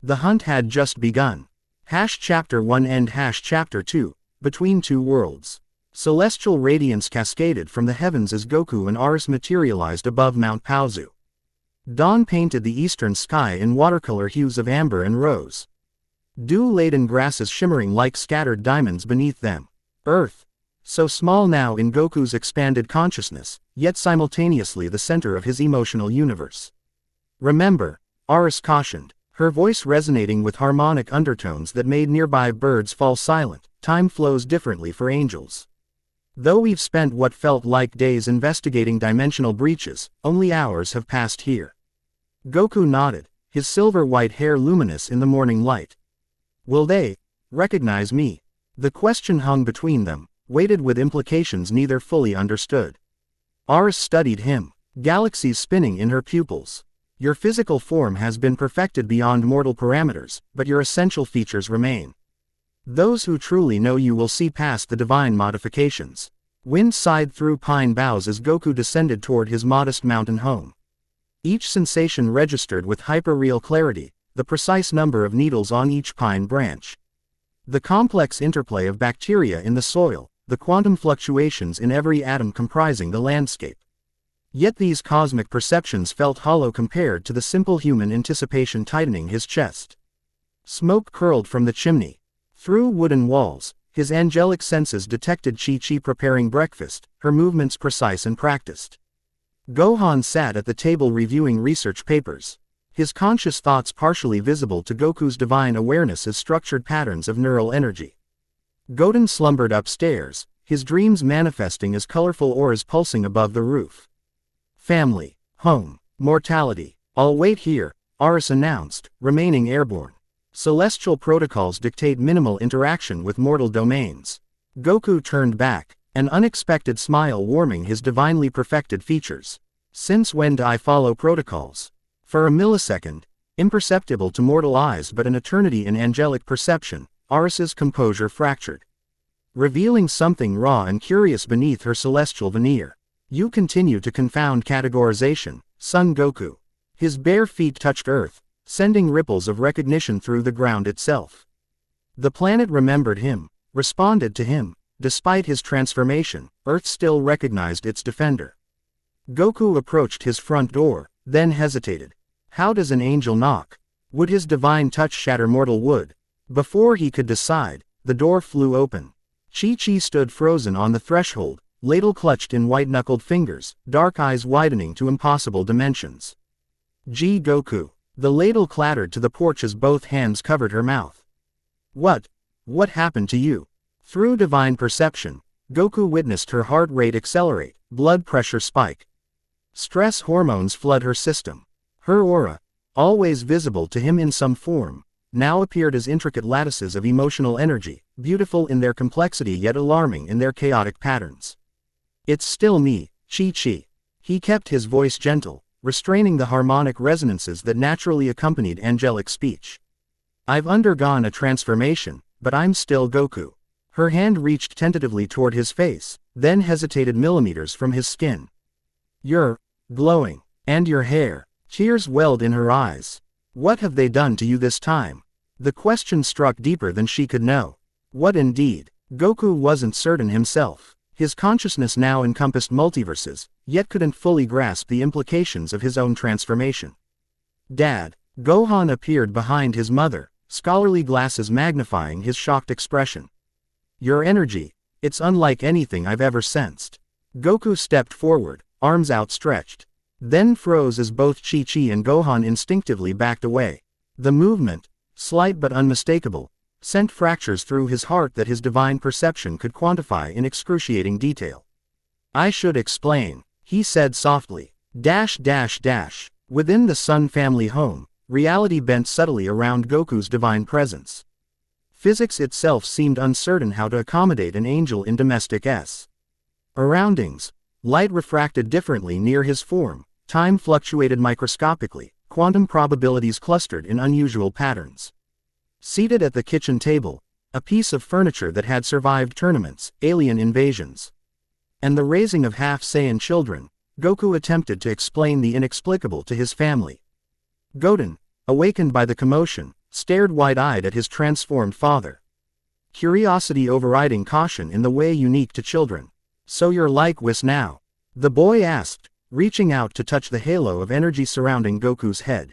The hunt had just begun. Chapter 1 and Chapter 2, Between Two Worlds. Celestial radiance cascaded from the heavens as Goku and Aris materialized above Mount Paozu. Dawn painted the eastern sky in watercolor hues of amber and rose. Dew-laden grasses shimmering like scattered diamonds beneath them. Earth, so small now in Goku's expanded consciousness, yet simultaneously the center of his emotional universe. Remember, Aris cautioned, her voice resonating with harmonic undertones that made nearby birds fall silent, time flows differently for angels. Though we've spent what felt like days investigating dimensional breaches, only hours have passed here. Goku nodded, his silver-white hair luminous in the morning light. Will they recognize me? The question hung between them, weighted with implications neither fully understood. Aris studied him, galaxies spinning in her pupils. Your physical form has been perfected beyond mortal parameters, but your essential features remain. Those who truly know you will see past the divine modifications. Wind sighed through pine boughs as Goku descended toward his modest mountain home. Each sensation registered with hyper-real clarity, the precise number of needles on each pine branch. The complex interplay of bacteria in the soil, the quantum fluctuations in every atom comprising the landscape. Yet these cosmic perceptions felt hollow compared to the simple human anticipation tightening his chest. Smoke curled from the chimney. Through wooden walls, his angelic senses detected Chi-Chi preparing breakfast, her movements precise and practiced. Gohan sat at the table reviewing research papers. His conscious thoughts partially visible to Goku's divine awareness as structured patterns of neural energy. Goten slumbered upstairs, his dreams manifesting as colorful auras pulsing above the roof. Family, home, mortality, all wait here, Aris announced, remaining airborne. Celestial protocols dictate minimal interaction with mortal domains. Goku turned back, an unexpected smile warming his divinely perfected features. Since when do I follow protocols? For a millisecond, imperceptible to mortal eyes but an eternity in angelic perception, Aris's composure fractured, revealing something raw and curious beneath her celestial veneer. You continue to confound categorization, Son Goku. His bare feet touched earth, sending ripples of recognition through the ground itself. The planet remembered him, responded to him. Despite his transformation, Earth still recognized its defender. Goku approached his front door, then hesitated. How does an angel knock? Would his divine touch shatter mortal wood? Before he could decide, the door flew open. Chi-Chi stood frozen on the threshold, ladle clutched in white-knuckled fingers, dark eyes widening to impossible dimensions. Gee Goku. The ladle clattered to the porch as both hands covered her mouth. What happened to you? Through divine perception, Goku witnessed her heart rate accelerate, blood pressure spike. Stress hormones flood her system. Her aura, always visible to him in some form, now appeared as intricate lattices of emotional energy, beautiful in their complexity yet alarming in their chaotic patterns. It's still me, Chi-Chi. He kept his voice gentle, restraining the harmonic resonances that naturally accompanied angelic speech. I've undergone a transformation, but I'm still Goku. Her hand reached tentatively toward his face, then hesitated millimeters from his skin. You're glowing. And your hair. Tears welled in her eyes. What have they done to you this time? The question struck deeper than she could know. What indeed? Goku wasn't certain himself. His consciousness now encompassed multiverses, yet couldn't fully grasp the implications of his own transformation. Dad. Gohan appeared behind his mother, scholarly glasses magnifying his shocked expression. Your energy, it's unlike anything I've ever sensed. Goku stepped forward, arms outstretched. Then froze as both Chi-Chi and Gohan instinctively backed away. The movement, slight but unmistakable, sent fractures through his heart that his divine perception could quantify in excruciating detail. I should explain, he said softly. Within the Sun family home, reality bent subtly around Goku's divine presence. Physics itself seemed uncertain how to accommodate an angel in domestic surroundings. Light refracted differently near his form, time fluctuated microscopically, quantum probabilities clustered in unusual patterns. Seated at the kitchen table, a piece of furniture that had survived tournaments, alien invasions, and the raising of half-Saiyan children, Goku attempted to explain the inexplicable to his family. Goten, awakened by the commotion, stared wide-eyed at his transformed father. Curiosity overriding caution in the way unique to children. So you're like Whis now? The boy asked, reaching out to touch the halo of energy surrounding Goku's head.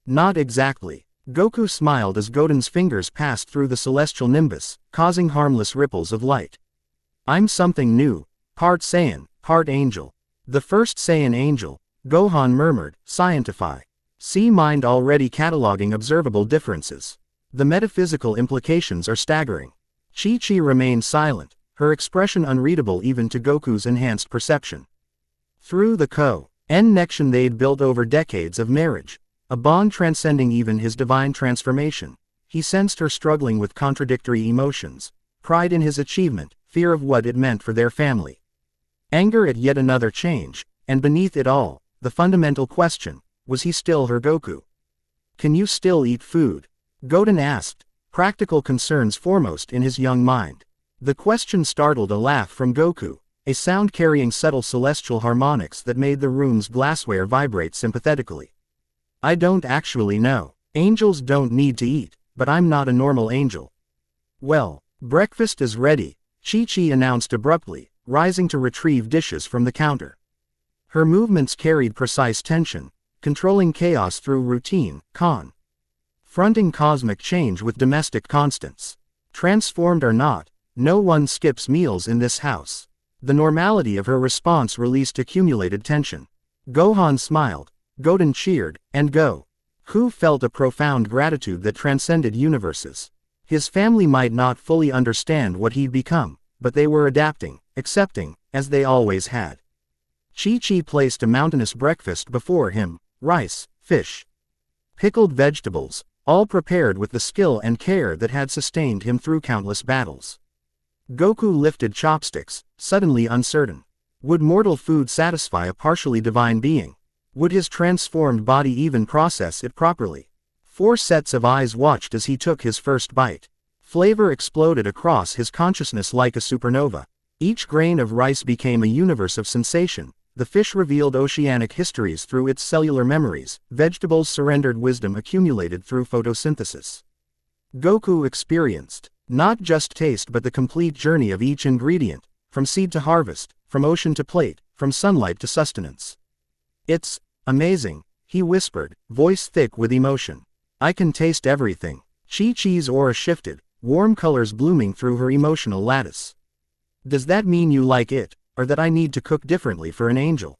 Not exactly. Goku smiled as Goten's fingers passed through the celestial nimbus, causing harmless ripples of light. I'm something new, part Saiyan, part angel. The first Saiyan angel, Gohan murmured, scientify. See mind already cataloging observable differences. The metaphysical implications are staggering. Chi-Chi remained silent, her expression unreadable even to Goku's enhanced perception. Through the connection they'd built over decades of marriage, a bond transcending even his divine transformation, he sensed her struggling with contradictory emotions, pride in his achievement, fear of what it meant for their family. Anger at yet another change, and beneath it all, the fundamental question, was he still her Goku? Can you still eat food? Goten asked, practical concerns foremost in his young mind. The question startled a laugh from Goku, a sound carrying subtle celestial harmonics that made the room's glassware vibrate sympathetically. I don't actually know. Angels don't need to eat, but I'm not a normal angel. Well, breakfast is ready, Chi-Chi announced abruptly, rising to retrieve dishes from the counter. Her movements carried precise tension, controlling chaos through routine, fronting cosmic change with domestic constants. Transformed or not, no one skips meals in this house. The normality of her response released accumulated tension. Gohan smiled, Goten cheered, and Goku felt a profound gratitude that transcended universes. His family might not fully understand what he'd become, but they were adapting, accepting, as they always had. Chi-Chi placed a mountainous breakfast before him, rice, fish, pickled vegetables, all prepared with the skill and care that had sustained him through countless battles. Goku lifted chopsticks, suddenly uncertain. Would mortal food satisfy a partially divine being? Would his transformed body even process it properly? 4 sets of eyes watched as he took his first bite. Flavor exploded across his consciousness like a supernova. Each grain of rice became a universe of sensation. The fish revealed oceanic histories through its cellular memories, vegetables surrendered wisdom accumulated through photosynthesis. Goku experienced not just taste but the complete journey of each ingredient, from seed to harvest, from ocean to plate, from sunlight to sustenance. It's amazing, he whispered, voice thick with emotion. I can taste everything. Chi-Chi's aura shifted, warm colors blooming through her emotional lattice. Does that mean you like it, or that I need to cook differently for an angel?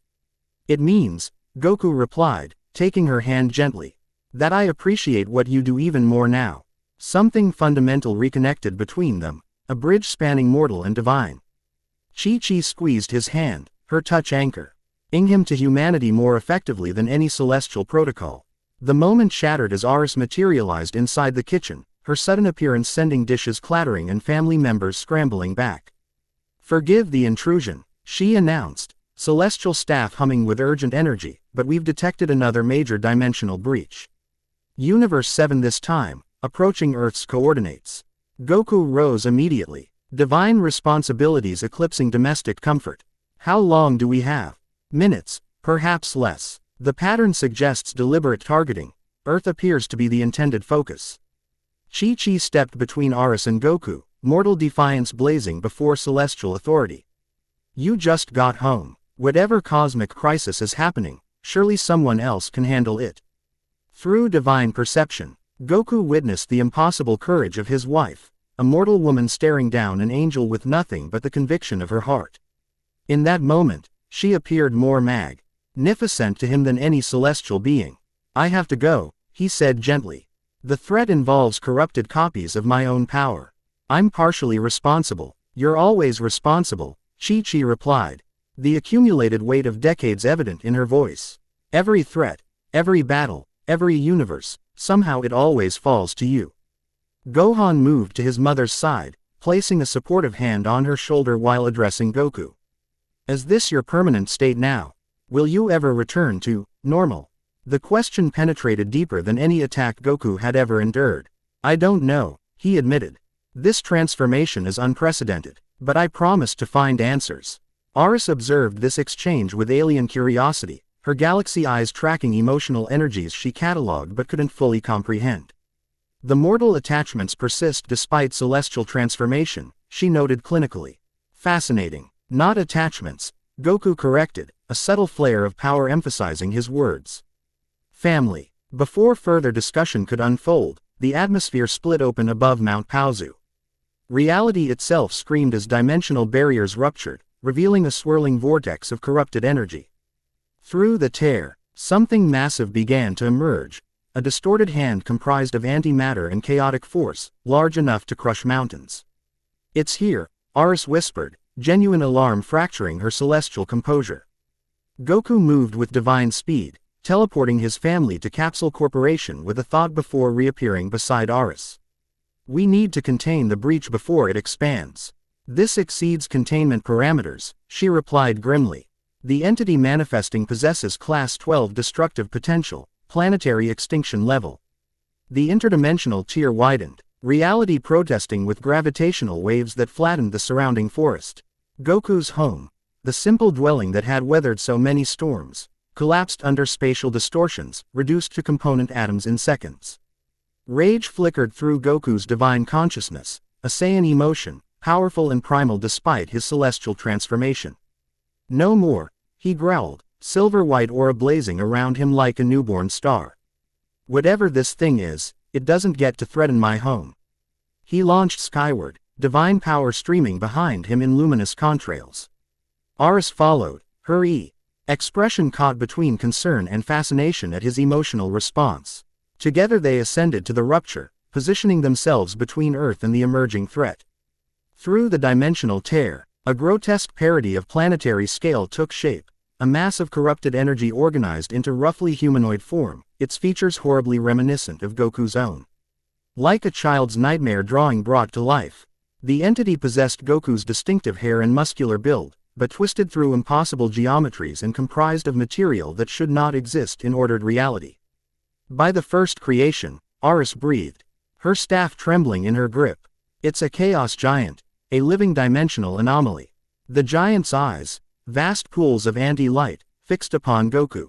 It means, Goku replied, taking her hand gently, that I appreciate what you do even more now. Something fundamental reconnected between them, a bridge spanning mortal and divine. Chi-Chi squeezed his hand, her touch anchoring him to humanity more effectively than any celestial protocol. The moment shattered as Aris materialized inside the kitchen, her sudden appearance sending dishes clattering and family members scrambling back. Forgive the intrusion, she announced, celestial staff humming with urgent energy, but we've detected another major dimensional breach. Universe 7 this time, approaching Earth's coordinates. Goku rose immediately, divine responsibilities eclipsing domestic comfort. How long do we have? Minutes, perhaps less. The pattern suggests deliberate targeting. Earth appears to be the intended focus. Chi-Chi stepped between Aris and Goku, mortal defiance blazing before celestial authority. You just got home. Whatever cosmic crisis is happening, surely someone else can handle it. Through divine perception, Goku witnessed the impossible courage of his wife, a mortal woman staring down an angel with nothing but the conviction of her heart. In that moment, she appeared more magnificent to him than any celestial being. I have to go, he said gently. The threat involves corrupted copies of my own power. I'm partially responsible. You're always responsible, Chi-Chi replied, the accumulated weight of decades evident in her voice. Every threat, every battle, every universe, somehow it always falls to you. Gohan moved to his mother's side, placing a supportive hand on her shoulder while addressing Goku. Is this your permanent state now? Will you ever return to normal? The question penetrated deeper than any attack Goku had ever endured. I don't know, he admitted. This transformation is unprecedented, but I promise to find answers. Aris observed this exchange with alien curiosity, her galaxy eyes tracking emotional energies she catalogued but couldn't fully comprehend. The mortal attachments persist despite celestial transformation, she noted clinically. Fascinating. Not attachments, Goku corrected, a subtle flare of power emphasizing his words. Family. Before further discussion could unfold, the atmosphere split open above Mount Paozu. Reality itself screamed as dimensional barriers ruptured, revealing a swirling vortex of corrupted energy. Through the tear, something massive began to emerge, a distorted hand comprised of antimatter and chaotic force, large enough to crush mountains. It's here, Aris whispered, genuine alarm fracturing her celestial composure. Goku moved with divine speed, teleporting his family to Capsule Corporation with a thought before reappearing beside Aris. We need to contain the breach before it expands. This exceeds containment parameters, she replied grimly. The entity manifesting possesses Class 12 destructive potential, planetary extinction level. The interdimensional tier widened, reality protesting with gravitational waves that flattened the surrounding forest. Goku's home, the simple dwelling that had weathered so many storms, collapsed under spatial distortions, reduced to component atoms in seconds. Rage flickered through Goku's divine consciousness, a Saiyan emotion, powerful and primal despite his celestial transformation. No more, he growled, silver-white aura blazing around him like a newborn star. Whatever this thing is, it doesn't get to threaten my home. He launched skyward, divine power streaming behind him in luminous contrails. Aris followed, her expression caught between concern and fascination at his emotional response. Together they ascended to the rupture, positioning themselves between Earth and the emerging threat. Through the dimensional tear, a grotesque parody of planetary scale took shape, a mass of corrupted energy organized into roughly humanoid form, its features horribly reminiscent of Goku's own. Like a child's nightmare drawing brought to life, the entity possessed Goku's distinctive hair and muscular build, but twisted through impossible geometries and comprised of material that should not exist in ordered reality. By the first creation, Aris breathed, her staff trembling in her grip. It's a chaos giant, a living dimensional anomaly. The giant's eyes, vast pools of anti-light, fixed upon Goku.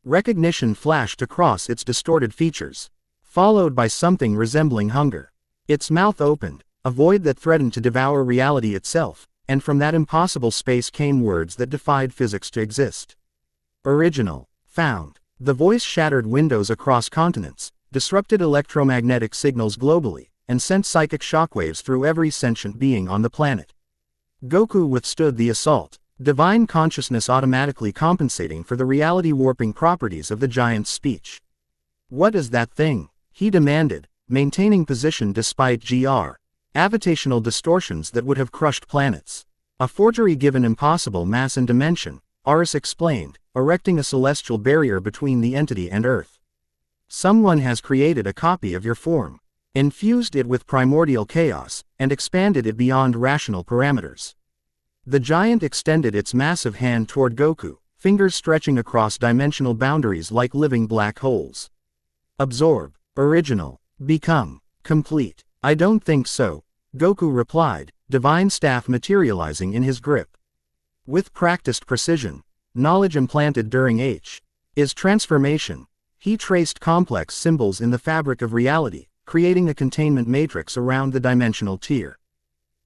Recognition flashed across its distorted features, followed by something resembling hunger. Its mouth opened, a void that threatened to devour reality itself, and from that impossible space came words that defied physics to exist. Original. Found. The voice shattered windows across continents, disrupted electromagnetic signals globally, and sent psychic shockwaves through every sentient being on the planet. Goku withstood the assault, divine consciousness automatically compensating for the reality-warping properties of the giant's speech. What is that thing? He demanded, maintaining position despite gravitational distortions that would have crushed planets. A forgery given impossible mass and dimension, Aris explained, erecting a celestial barrier between the entity and Earth. Someone has created a copy of your form, infused it with primordial chaos, and expanded it beyond rational parameters. The giant extended its massive hand toward Goku, fingers stretching across dimensional boundaries like living black holes. Absorb. Original. Become. Complete. I don't think so, Goku replied, divine staff materializing in his grip. With practiced precision, knowledge implanted during his transformation, he traced complex symbols in the fabric of reality, creating a containment matrix around the dimensional tier.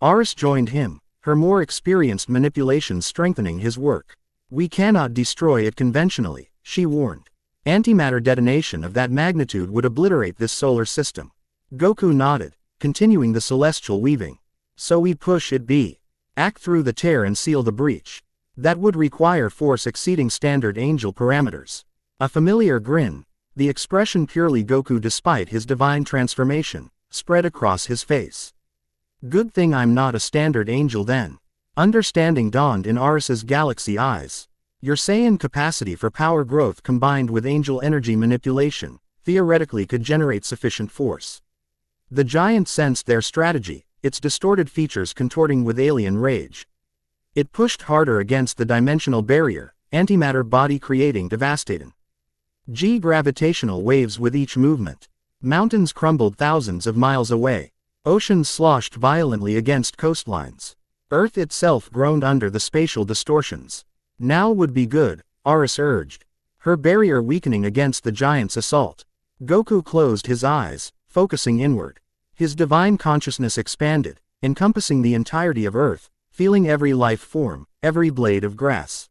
Aris joined him, her more experienced manipulations strengthening his work. We cannot destroy it conventionally, she warned. Antimatter detonation of that magnitude would obliterate this solar system. Goku nodded, continuing the celestial weaving. So we push it act through the tear and seal the breach. That would require force exceeding standard angel parameters. A familiar grin, the expression purely Goku despite his divine transformation, spread across his face. Good thing I'm not a standard angel then. Understanding dawned in Aris's galaxy eyes. Your Saiyan capacity for power growth combined with angel energy manipulation, theoretically could generate sufficient force. The giant sensed their strategy, its distorted features contorting with alien rage. It pushed harder against the dimensional barrier, antimatter body creating devastating gravitational waves with each movement. Mountains crumbled thousands of miles away. Oceans sloshed violently against coastlines. Earth itself groaned under the spatial distortions. Now would be good, Aris urged, her barrier weakening against the giant's assault. Goku closed his eyes, focusing inward. His divine consciousness expanded, encompassing the entirety of Earth, feeling every life form, every blade of grass,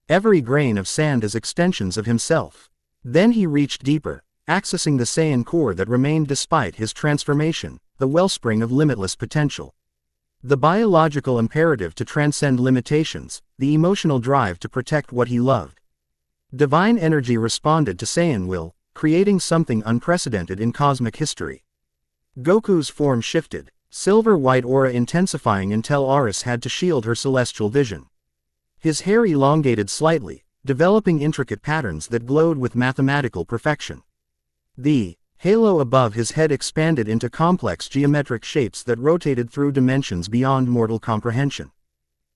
every grain of sand as extensions of himself. Then he reached deeper, accessing the Saiyan core that remained despite his transformation, the wellspring of limitless potential. The biological imperative to transcend limitations, the emotional drive to protect what he loved. Divine energy responded to Saiyan will, creating something unprecedented in cosmic history. Goku's form shifted, silver-white aura intensifying until Aris had to shield her celestial vision. His hair elongated slightly, developing intricate patterns that glowed with mathematical perfection. The halo above his head expanded into complex geometric shapes that rotated through dimensions beyond mortal comprehension.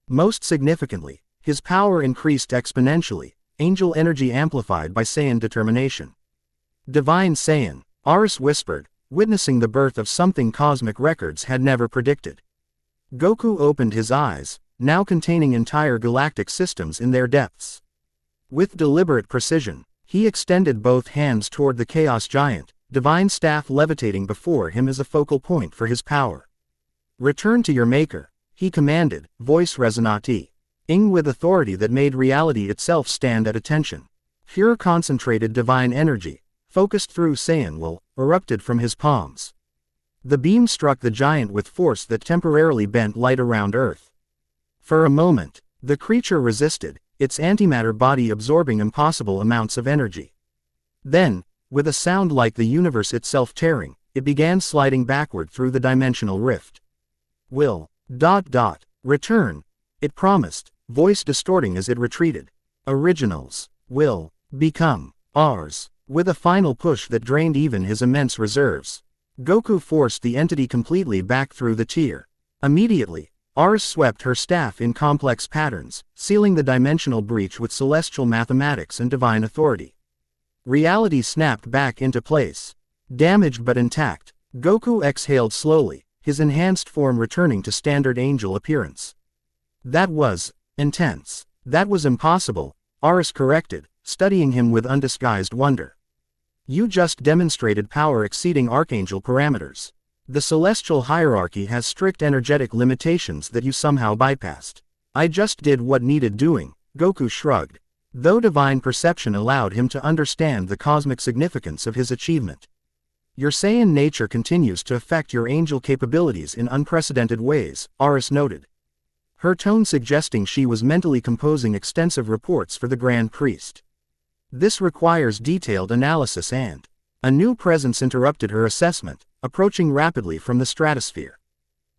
Most significantly, his power increased exponentially, angel energy amplified by Saiyan determination. Divine Saiyan, Aris whispered, witnessing the birth of something cosmic records had never predicted. Goku opened his eyes, now containing entire galactic systems in their depths. With deliberate precision, he extended both hands toward the Chaos Giant, divine staff levitating before him as a focal point for his power. "Return to your maker," he commanded, voice resonant-ing with authority that made reality itself stand at attention. Pure concentrated divine energy, focused through Saiyan will, erupted from his palms. The beam struck the giant with force that temporarily bent light around Earth. For a moment, the creature resisted, its antimatter body absorbing impossible amounts of energy. Then, with a sound like the universe itself tearing, it began sliding backward through the dimensional rift. Return, it promised, voice distorting as it retreated. Originals will become ours. With a final push that drained even his immense reserves, Goku forced the entity completely back through the tier. Immediately, Aris swept her staff in complex patterns, sealing the dimensional breach with celestial mathematics and divine authority. Reality snapped back into place. Damaged but intact, Goku exhaled slowly, his enhanced form returning to standard angel appearance. "That was intense. That was impossible," Aris corrected, studying him with undisguised wonder. "You just demonstrated power exceeding archangel parameters. The celestial hierarchy has strict energetic limitations that you somehow bypassed." "I just did what needed doing," Goku shrugged, though divine perception allowed him to understand the cosmic significance of his achievement. "Your Saiyan nature continues to affect your angel capabilities in unprecedented ways," Aris noted, her tone suggesting she was mentally composing extensive reports for the Grand Priest. "This requires detailed analysis and—" A new presence interrupted her assessment, approaching rapidly from the stratosphere.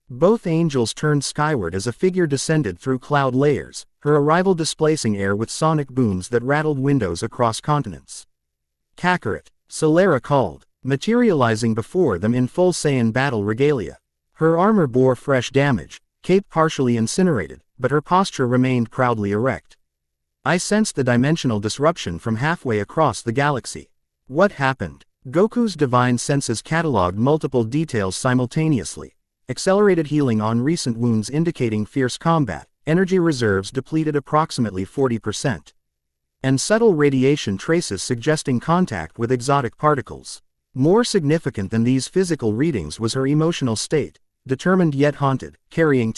Both angels turned skyward as a figure descended through cloud layers, her arrival displacing air with sonic booms that rattled windows across continents. "Kakarot," Solara called, materializing before them in full Saiyan battle regalia. Her armor bore fresh damage, cape partially incinerated, but her posture remained proudly erect. "I sensed the dimensional disruption from halfway across the galaxy." "What happened?" Goku's divine senses cataloged multiple details simultaneously. Accelerated healing on recent wounds indicating fierce combat, energy reserves depleted approximately 40%. And subtle radiation traces suggesting contact with exotic particles. More significant than these physical readings was her emotional state, determined yet haunted, carrying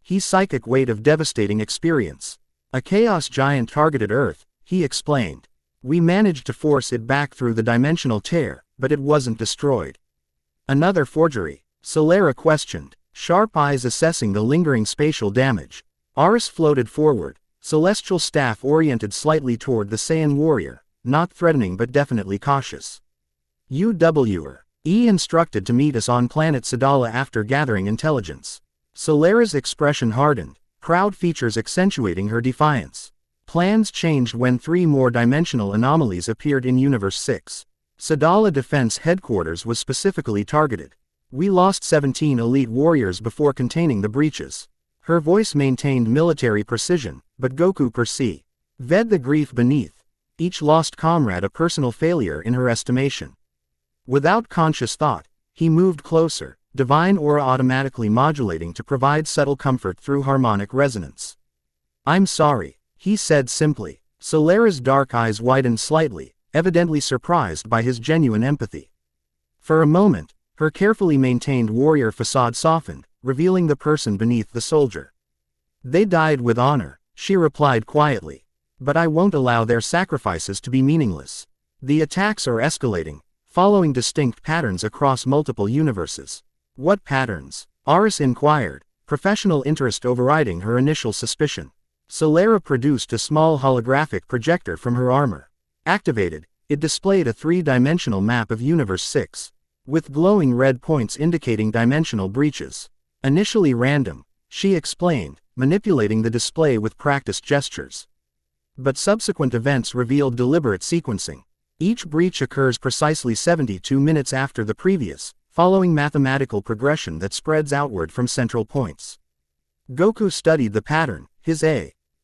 He's psychic weight of devastating experience. "A chaos giant targeted Earth," he explained. "We managed to force it back through the dimensional tear, but it wasn't destroyed." "Another forgery?" Solara questioned, sharp eyes assessing the lingering spatial damage. Aris floated forward, celestial staff oriented slightly toward the Saiyan warrior, not threatening but definitely cautious. "UWE instructed to meet us on planet Sadala after gathering intelligence." Solara's expression hardened, proud features accentuating her defiance. Plans changed when 3 more dimensional anomalies appeared in Universe 6. Sadala Defense Headquarters was specifically targeted. "We lost 17 elite warriors before containing the breaches." Her voice maintained military precision, but Goku perceived the grief beneath. Each lost comrade a personal failure in her estimation. Without conscious thought, he moved closer, divine aura automatically modulating to provide subtle comfort through harmonic resonance. "I'm sorry," he said simply. Solara's dark eyes widened slightly, evidently surprised by his genuine empathy. For a moment, her carefully maintained warrior facade softened, revealing the person beneath the soldier. "They died with honor," she replied quietly. "But I won't allow their sacrifices to be meaningless. The attacks are escalating, following distinct patterns across multiple universes." "What patterns?" Aris inquired, professional interest overriding her initial suspicion. Solara produced a small holographic projector from her armor. Activated, it displayed a 3-dimensional map of Universe 6. with glowing red points indicating dimensional breaches. Initially random, she explained, manipulating the display with practiced gestures. But subsequent events revealed deliberate sequencing. Each breach occurs precisely 72 minutes after the previous, following mathematical progression that spreads outward from central points. Goku studied the pattern, his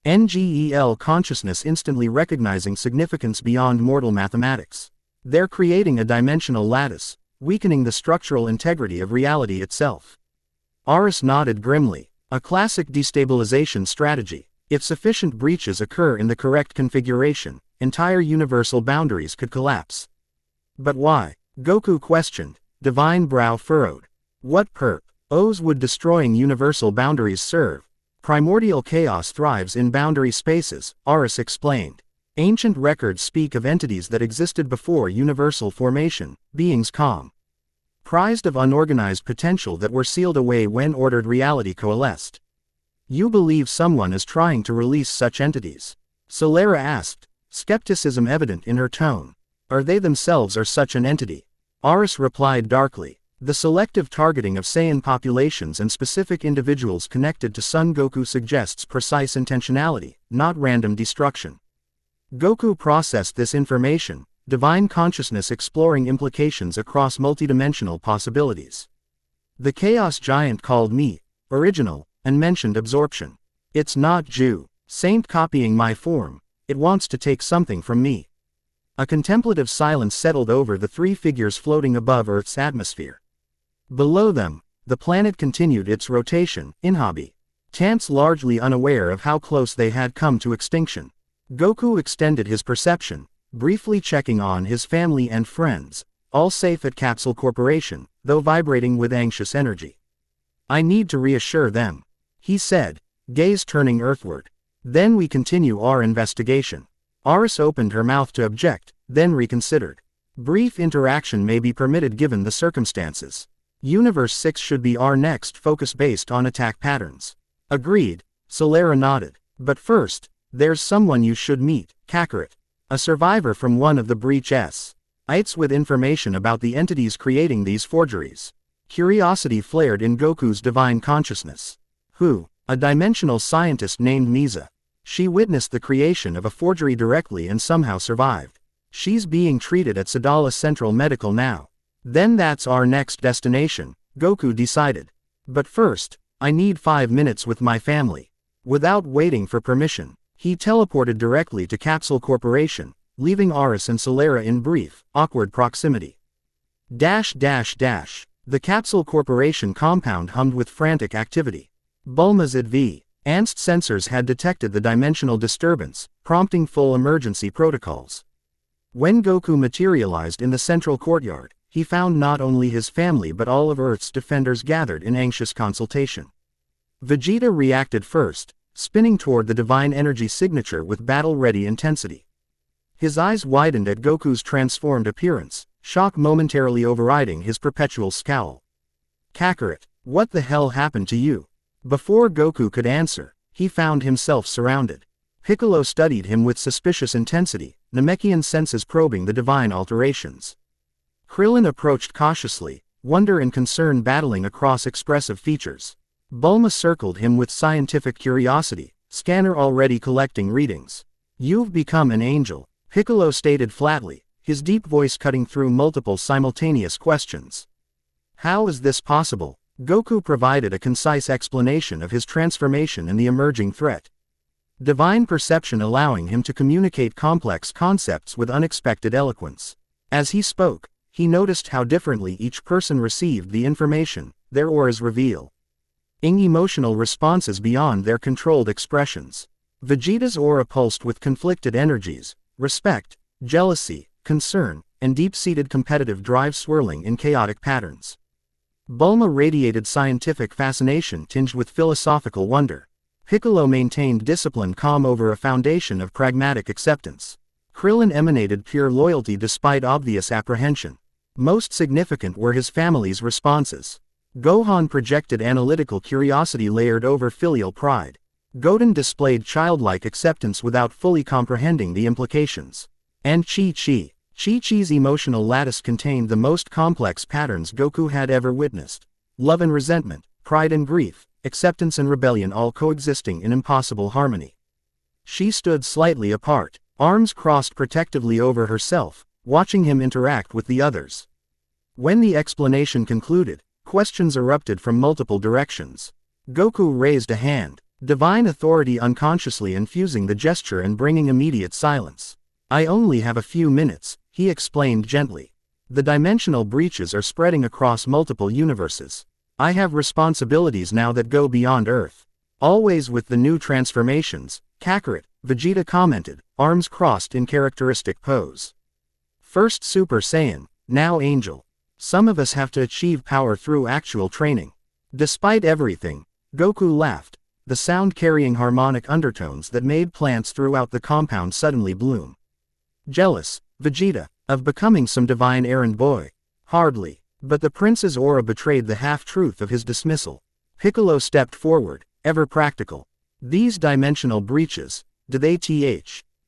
Angel consciousness instantly recognizing significance beyond mortal mathematics. They're creating a dimensional lattice, weakening the structural integrity of reality itself. Aris nodded grimly. A classic destabilization strategy. If sufficient breaches occur in the correct configuration, entire universal boundaries could collapse. But why? Goku questioned, divine brow furrowed. What purpose would destroying universal boundaries serve? Primordial chaos thrives in boundary spaces, Aris explained. Ancient records speak of entities that existed before universal formation, beings comprised of unorganized potential that were sealed away when ordered reality coalesced. You believe someone is trying to release such entities? Solera asked, skepticism evident in her tone. Are they themselves or such an entity? Aris replied darkly. The selective targeting of Saiyan populations and specific individuals connected to Son Goku suggests precise intentionality, not random destruction. Goku processed this information, divine consciousness exploring implications across multidimensional possibilities. The chaos giant called me original, and mentioned absorption. It's not Jew Saint copying my form, it wants to take something from me. A contemplative silence settled over the three figures floating above Earth's atmosphere. Below them, the planet continued its rotation, inhabitants largely unaware of how close they had come to extinction. Goku extended his perception, briefly checking on his family and friends, all safe at Capsule Corporation, though vibrating with anxious energy. I need to reassure them, he said, gaze turning earthward. Then we continue our investigation. Aris opened her mouth to object, then reconsidered. Brief interaction may be permitted given the circumstances. Universe 6 should be our next focus based on attack patterns. Agreed, Solera nodded. But first, there's someone you should meet, Kakarot. A survivor from one of the breach's sites with information about the entities creating these forgeries. Curiosity flared in Goku's divine consciousness. Who? A dimensional scientist named Misa. She witnessed the creation of a forgery directly and somehow survived. She's being treated at Sadala Central Medical now. Then that's our next destination, Goku decided. But first, I need 5 minutes with my family. Without waiting for permission, he teleported directly to Capsule Corporation, leaving Aris and Solera in brief, awkward proximity. The Capsule Corporation compound hummed with frantic activity. Bulma's advanced sensors had detected the dimensional disturbance, prompting full emergency protocols. When Goku materialized in the central courtyard, he found not only his family but all of Earth's defenders gathered in anxious consultation. Vegeta reacted first, spinning toward the divine energy signature with battle-ready intensity. His eyes widened at Goku's transformed appearance, shock momentarily overriding his perpetual scowl. Kakarot, what the hell happened to you? Before Goku could answer, he found himself surrounded. Piccolo studied him with suspicious intensity, Namekian senses probing the divine alterations. Krillin approached cautiously, wonder and concern battling across expressive features. Bulma circled him with scientific curiosity, scanner already collecting readings. You've become an angel, Piccolo stated flatly, his deep voice cutting through multiple simultaneous questions. How is this possible? Goku provided a concise explanation of his transformation and the emerging threat. Divine perception allowing him to communicate complex concepts with unexpected eloquence. As he spoke, he noticed how differently each person received the information, their auras revealing emotional responses beyond their controlled expressions. Vegeta's aura pulsed with conflicted energies, respect, jealousy, concern, and deep-seated competitive drive swirling in chaotic patterns. Bulma radiated scientific fascination tinged with philosophical wonder. Piccolo maintained disciplined calm over a foundation of pragmatic acceptance. Krillin emanated pure loyalty despite obvious apprehension. Most significant were his family's responses. Gohan projected analytical curiosity layered over filial pride. Goten displayed childlike acceptance without fully comprehending the implications. And Chi-Chi, Chi-Chi's emotional lattice contained the most complex patterns Goku had ever witnessed. Love and resentment, pride and grief, acceptance and rebellion all coexisting in impossible harmony. She stood slightly apart, arms crossed protectively over herself, watching him interact with the others. When the explanation concluded, questions erupted from multiple directions. Goku raised a hand, divine authority unconsciously infusing the gesture and bringing immediate silence. I only have a few minutes, he explained gently. The dimensional breaches are spreading across multiple universes. I have responsibilities now that go beyond Earth. Always with the new transformations, Kakarot, Vegeta commented, arms crossed in characteristic pose. First Super Saiyan, now Angel. Some of us have to achieve power through actual training. Despite everything, Goku laughed, the sound carrying harmonic undertones that made plants throughout the compound suddenly bloom. Jealous, Vegeta, of becoming some divine errand boy? Hardly. But the prince's aura betrayed the half-truth of his dismissal. Piccolo stepped forward, ever practical. These dimensional breaches, do they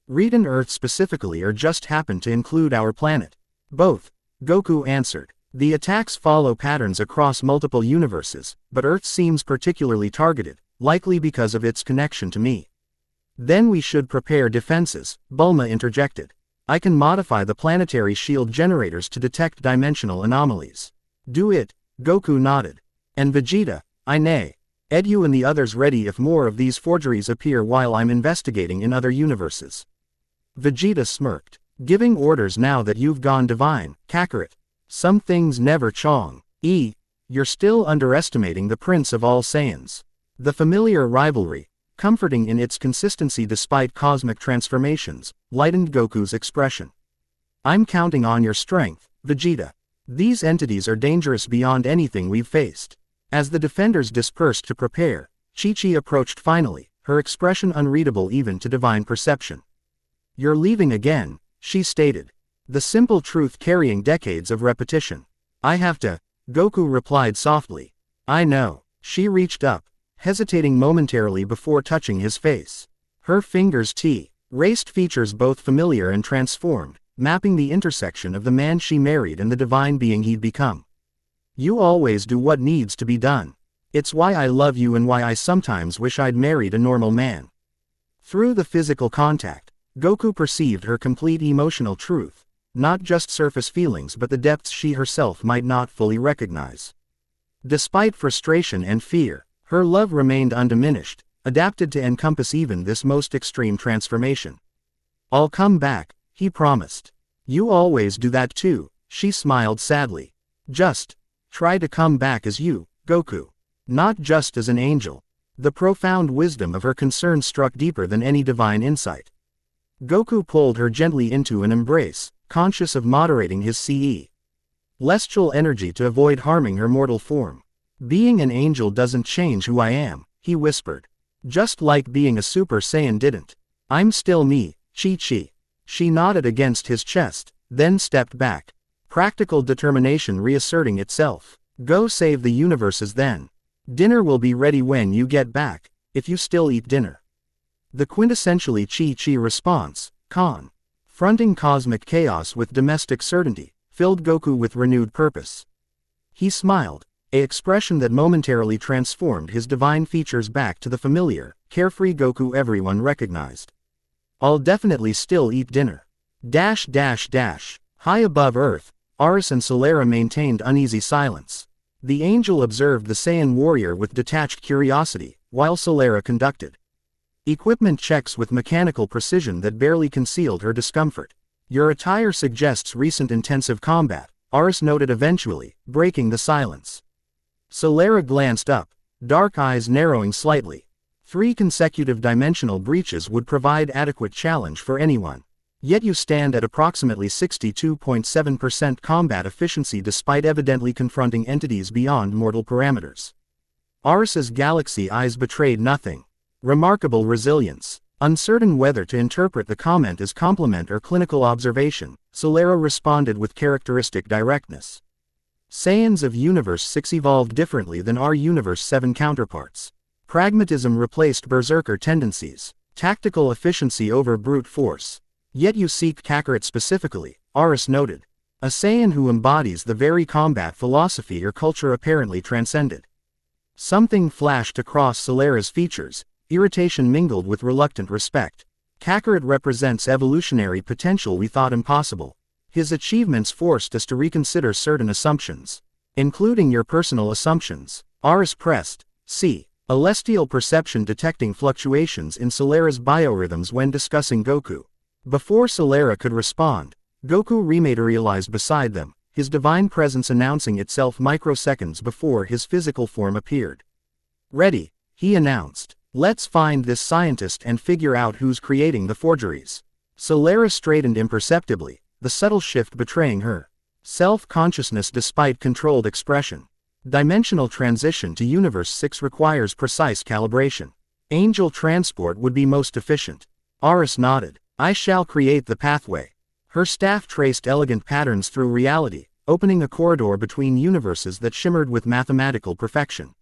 read an Earth specifically or just happen to include our planet? Both, Goku answered. The attacks follow patterns across multiple universes, but Earth seems particularly targeted, likely because of its connection to me. Then we should prepare defenses, Bulma interjected. I can modify the planetary shield generators to detect dimensional anomalies. Do it, Goku nodded. And Vegeta, I nay. You and the others ready if more of these forgeries appear while I'm investigating in other universes. Vegeta smirked. Giving orders now that you've gone divine, Kakarot. Some things never chong. You're still underestimating the Prince of all Saiyans. The familiar rivalry, comforting in its consistency despite cosmic transformations, lightened Goku's expression. I'm counting on your strength, Vegeta. These entities are dangerous beyond anything we've faced. As the defenders dispersed to prepare, Chi-Chi approached finally, her expression unreadable even to divine perception. You're leaving again, she stated. The simple truth carrying decades of repetition. I have to, Goku replied softly. I know. She reached up, hesitating momentarily before touching his face. Her fingers raced features both familiar and transformed, mapping the intersection of the man she married and the divine being he'd become. You always do what needs to be done. It's why I love you and why I sometimes wish I'd married a normal man. Through the physical contact, Goku perceived her complete emotional truth, not just surface feelings but the depths she herself might not fully recognize. Despite frustration and fear, her love remained undiminished, adapted to encompass even this most extreme transformation. I'll come back, he promised. You always do that too, she smiled sadly. Just try to come back as you, Goku. Not just as an angel. The profound wisdom of her concern struck deeper than any divine insight. Goku pulled her gently into an embrace, conscious of moderating his celestial energy to avoid harming her mortal form. Being an angel doesn't change who I am, he whispered. Just like being a Super Saiyan didn't. I'm still me, Chi-Chi. She nodded against his chest, then stepped back. Practical determination reasserting itself. Go save the universes then. Dinner will be ready when you get back, if you still eat dinner. The quintessentially Chi-Chi response, fronting cosmic chaos with domestic certainty, filled Goku with renewed purpose. He smiled, an expression that momentarily transformed his divine features back to the familiar, carefree Goku everyone recognized. I'll definitely still eat dinner. High above Earth, Aris and Solara maintained uneasy silence. The angel observed the Saiyan warrior with detached curiosity, while Solara conducted equipment checks with mechanical precision that barely concealed her discomfort. Your attire suggests recent intensive combat, Aris noted eventually, breaking the silence. Solara glanced up, dark eyes narrowing slightly. 3 consecutive dimensional breaches would provide adequate challenge for anyone. Yet you stand at approximately 62.7% combat efficiency despite evidently confronting entities beyond mortal parameters. Aris's galaxy eyes betrayed nothing. Remarkable resilience. Uncertain whether to interpret the comment as compliment or clinical observation, Solara responded with characteristic directness. Saiyans of Universe 6 evolved differently than our Universe 7 counterparts. Pragmatism replaced berserker tendencies, tactical efficiency over brute force. Yet you seek Kakarot specifically, Aris noted. A Saiyan who embodies the very combat philosophy your culture apparently transcended. Something flashed across Solera's features, irritation mingled with reluctant respect. Kakarot represents evolutionary potential we thought impossible. His achievements forced us to reconsider certain assumptions. Including your personal assumptions. Aris pressed. C. Celestial perception detecting fluctuations in Solera's biorhythms when discussing Goku. Before Solera could respond, Goku rematerialized beside them, his divine presence announcing itself microseconds before his physical form appeared. Ready, he announced. Let's find this scientist and figure out who's creating the forgeries. Solera straightened imperceptibly, the subtle shift betraying her self-consciousness despite controlled expression. Dimensional transition to Universe 6 requires precise calibration. Angel transport would be most efficient. Aris nodded. I shall create the pathway. Her staff traced elegant patterns through reality, opening a corridor between universes that shimmered with mathematical perfection.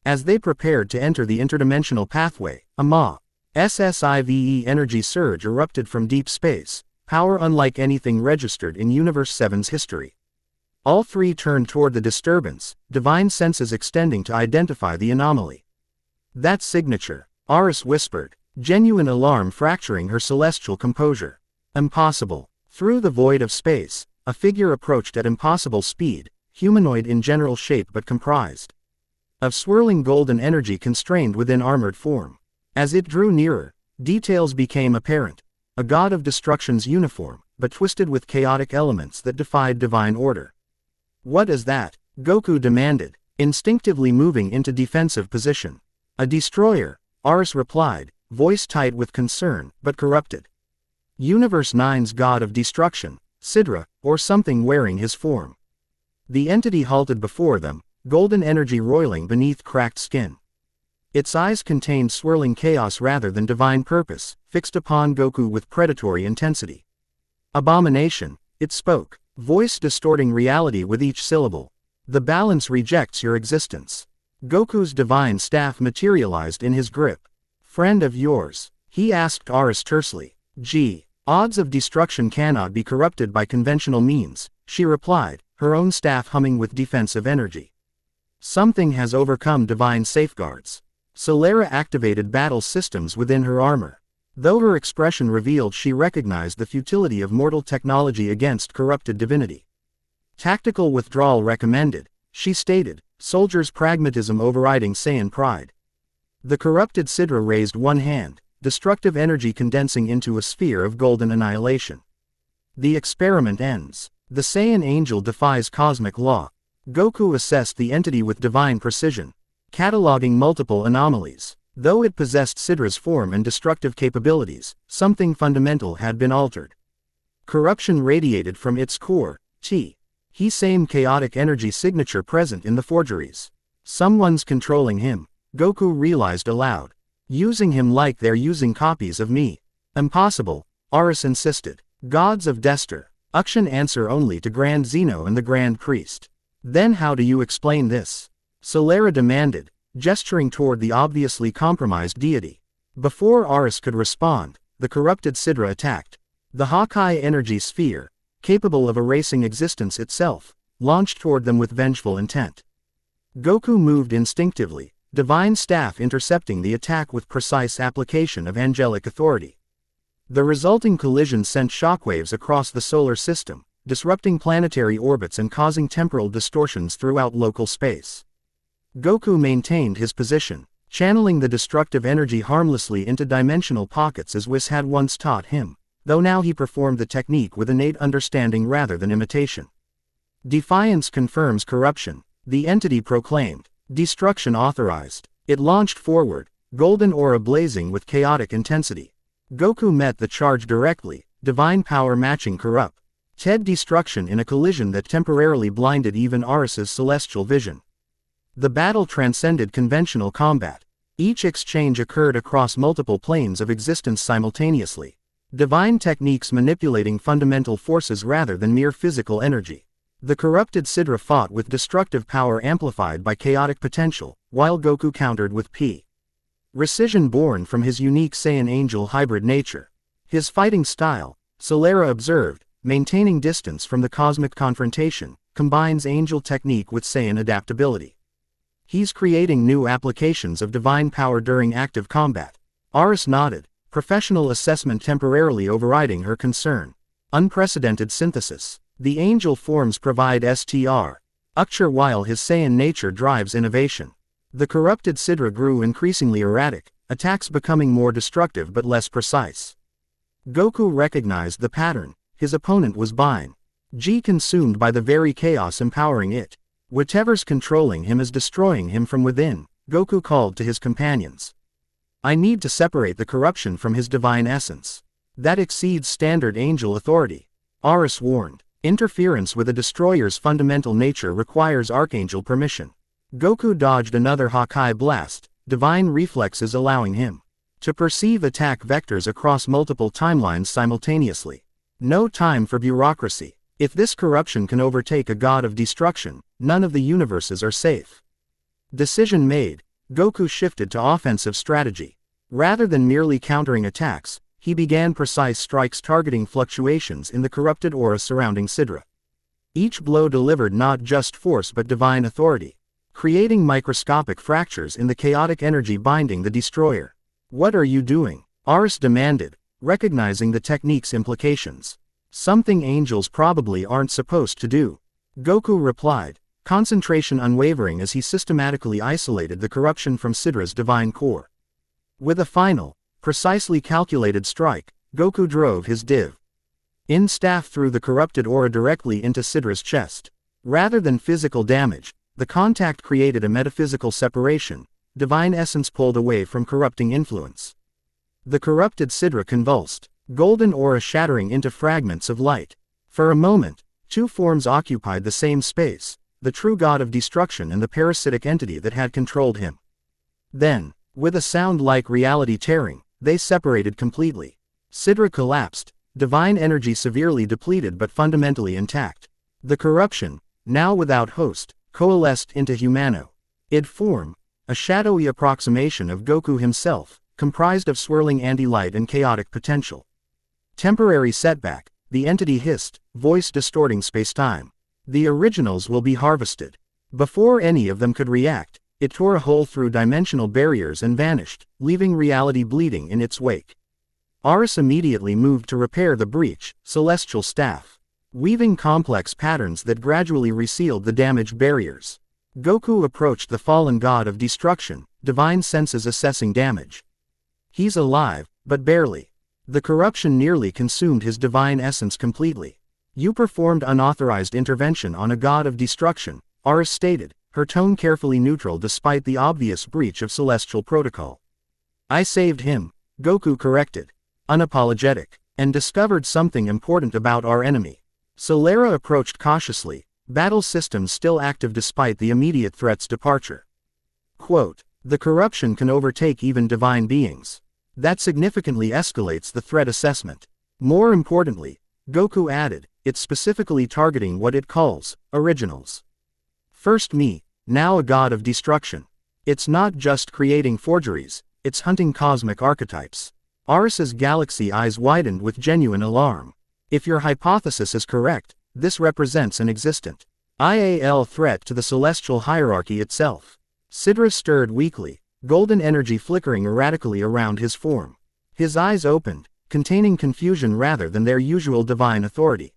As they prepared to enter the interdimensional pathway, a SSIVE energy surge erupted from deep space, power unlike anything registered in Universe 7's history. All three turned toward the disturbance, divine senses extending to identify the anomaly. That signature, Aris whispered, genuine alarm fracturing her celestial composure. Impossible. Through the void of space, a figure approached at impossible speed, humanoid in general shape but comprised of swirling golden energy constrained within armored form. As it drew nearer, details became apparent. A god of destruction's uniform, but twisted with chaotic elements that defied divine order. What is that? Goku demanded, instinctively moving into defensive position. A destroyer, Aris replied, voice tight with concern, but corrupted. Universe 9's god of destruction, Sidra, or something wearing his form. The entity halted before them, golden energy roiling beneath cracked skin. Its eyes contained swirling chaos rather than divine purpose, fixed upon Goku with predatory intensity. Abomination, it spoke, voice distorting reality with each syllable. The balance rejects your existence. Goku's divine staff materialized in his grip. Friend of yours? He asked Aris tersely. Odds of destruction cannot be corrupted by conventional means, she replied, her own staff humming with defensive energy. Something has overcome divine safeguards. Solera activated battle systems within her armor. Though her expression revealed she recognized the futility of mortal technology against corrupted divinity. Tactical withdrawal recommended, she stated, soldiers' pragmatism overriding Saiyan pride. The corrupted Sidra raised one hand, destructive energy condensing into a sphere of golden annihilation. The experiment ends. The Saiyan angel defies cosmic law. Goku assessed the entity with divine precision, cataloging multiple anomalies. Though it possessed Sidra's form and destructive capabilities, something fundamental had been altered. Corruption radiated from its core, same chaotic energy signature present in the forgeries. Someone's controlling him, Goku realized aloud. Using him like they're using copies of me. Impossible, Aris insisted. Gods of Dester. Ukshan answer only to Grand Zeno and the Grand Priest. Then how do you explain this? Solera demanded, gesturing toward the obviously compromised deity. Before Aris could respond, the corrupted Sidra attacked. The Hawkeye energy sphere, capable of erasing existence itself, launched toward them with vengeful intent. Goku moved instinctively, divine staff intercepting the attack with precise application of angelic authority. The resulting collision sent shockwaves across the solar system, disrupting planetary orbits and causing temporal distortions throughout local space. Goku maintained his position, channeling the destructive energy harmlessly into dimensional pockets as Whis had once taught him, though now he performed the technique with innate understanding rather than imitation. Defiance confirms corruption, the entity proclaimed. Destruction authorized. It launched forward, golden aura blazing with chaotic intensity. Goku met the charge directly, divine power matching corrupt destruction in a collision that temporarily blinded even Aris's celestial vision. The battle transcended conventional combat. Each exchange occurred across multiple planes of existence simultaneously. Divine techniques manipulating fundamental forces rather than mere physical energy. The corrupted Sidra fought with destructive power amplified by chaotic potential, while Goku countered with precision born from his unique Saiyan angel hybrid nature. His fighting style, Solera observed, maintaining distance from the cosmic confrontation, combines angel technique with Saiyan adaptability. He's creating new applications of divine power during active combat. Aris nodded, professional assessment temporarily overriding her concern. Unprecedented synthesis. The angel forms provide Str. Uktur while his Saiyan nature drives innovation. The corrupted Sidra grew increasingly erratic, attacks becoming more destructive but less precise. Goku recognized the pattern. His opponent was Bin. G consumed by the very chaos empowering it. Whatever's controlling him is destroying him from within, Goku called to his companions. I need to separate the corruption from his divine essence. That exceeds standard angel authority. Aris warned. Interference with a destroyer's fundamental nature requires archangel permission. Goku dodged another Hawkeye blast, divine reflexes allowing him to perceive attack vectors across multiple timelines simultaneously. No time for bureaucracy. If this corruption can overtake a god of destruction, none of the universes are safe. Decision made, Goku shifted to offensive strategy. Rather than merely countering attacks, he began precise strikes targeting fluctuations in the corrupted aura surrounding Sidra. Each blow delivered not just force but divine authority, creating microscopic fractures in the chaotic energy binding the destroyer. What are you doing? Aris demanded, recognizing the technique's implications. Something angels probably aren't supposed to do. Goku replied, concentration unwavering as he systematically isolated the corruption from Sidra's divine core. With a final, precisely calculated strike, Goku drove his Div-In staff through the corrupted aura directly into Sidra's chest. Rather than physical damage, the contact created a metaphysical separation, divine essence pulled away from corrupting influence. The corrupted Sidra convulsed, golden aura shattering into fragments of light. For a moment, two forms occupied the same space, the true god of destruction and the parasitic entity that had controlled him. Then, with a sound like reality tearing, they separated completely. Sidra collapsed, divine energy severely depleted but fundamentally intact. The corruption, now without host, coalesced into humanoid form, a shadowy approximation of Goku himself, comprised of swirling anti-light and chaotic potential. Temporary setback, the entity hissed, voice distorting spacetime. The originals will be harvested. Before any of them could react, it tore a hole through dimensional barriers and vanished, leaving reality bleeding in its wake. Aris immediately moved to repair the breach, celestial staff, weaving complex patterns that gradually resealed the damaged barriers. Goku approached the fallen god of destruction, divine senses assessing damage. He's alive, but barely. The corruption nearly consumed his divine essence completely. You performed unauthorized intervention on a god of destruction, Aris stated, her tone carefully neutral despite the obvious breach of celestial protocol. I saved him, Goku corrected, unapologetic, and discovered something important about our enemy. Solera approached cautiously, battle systems still active despite the immediate threat's departure. Quote, the corruption can overtake even divine beings. That significantly escalates the threat assessment. More importantly, Goku added, it's specifically targeting what it calls originals. First me, now a god of destruction. It's not just creating forgeries, it's hunting cosmic archetypes. Aris's galaxy eyes widened with genuine alarm. If your hypothesis is correct, this represents an existent IAL threat to the celestial hierarchy itself. Sidra stirred weakly, golden energy flickering erratically around his form. His eyes opened, containing confusion rather than their usual divine authority.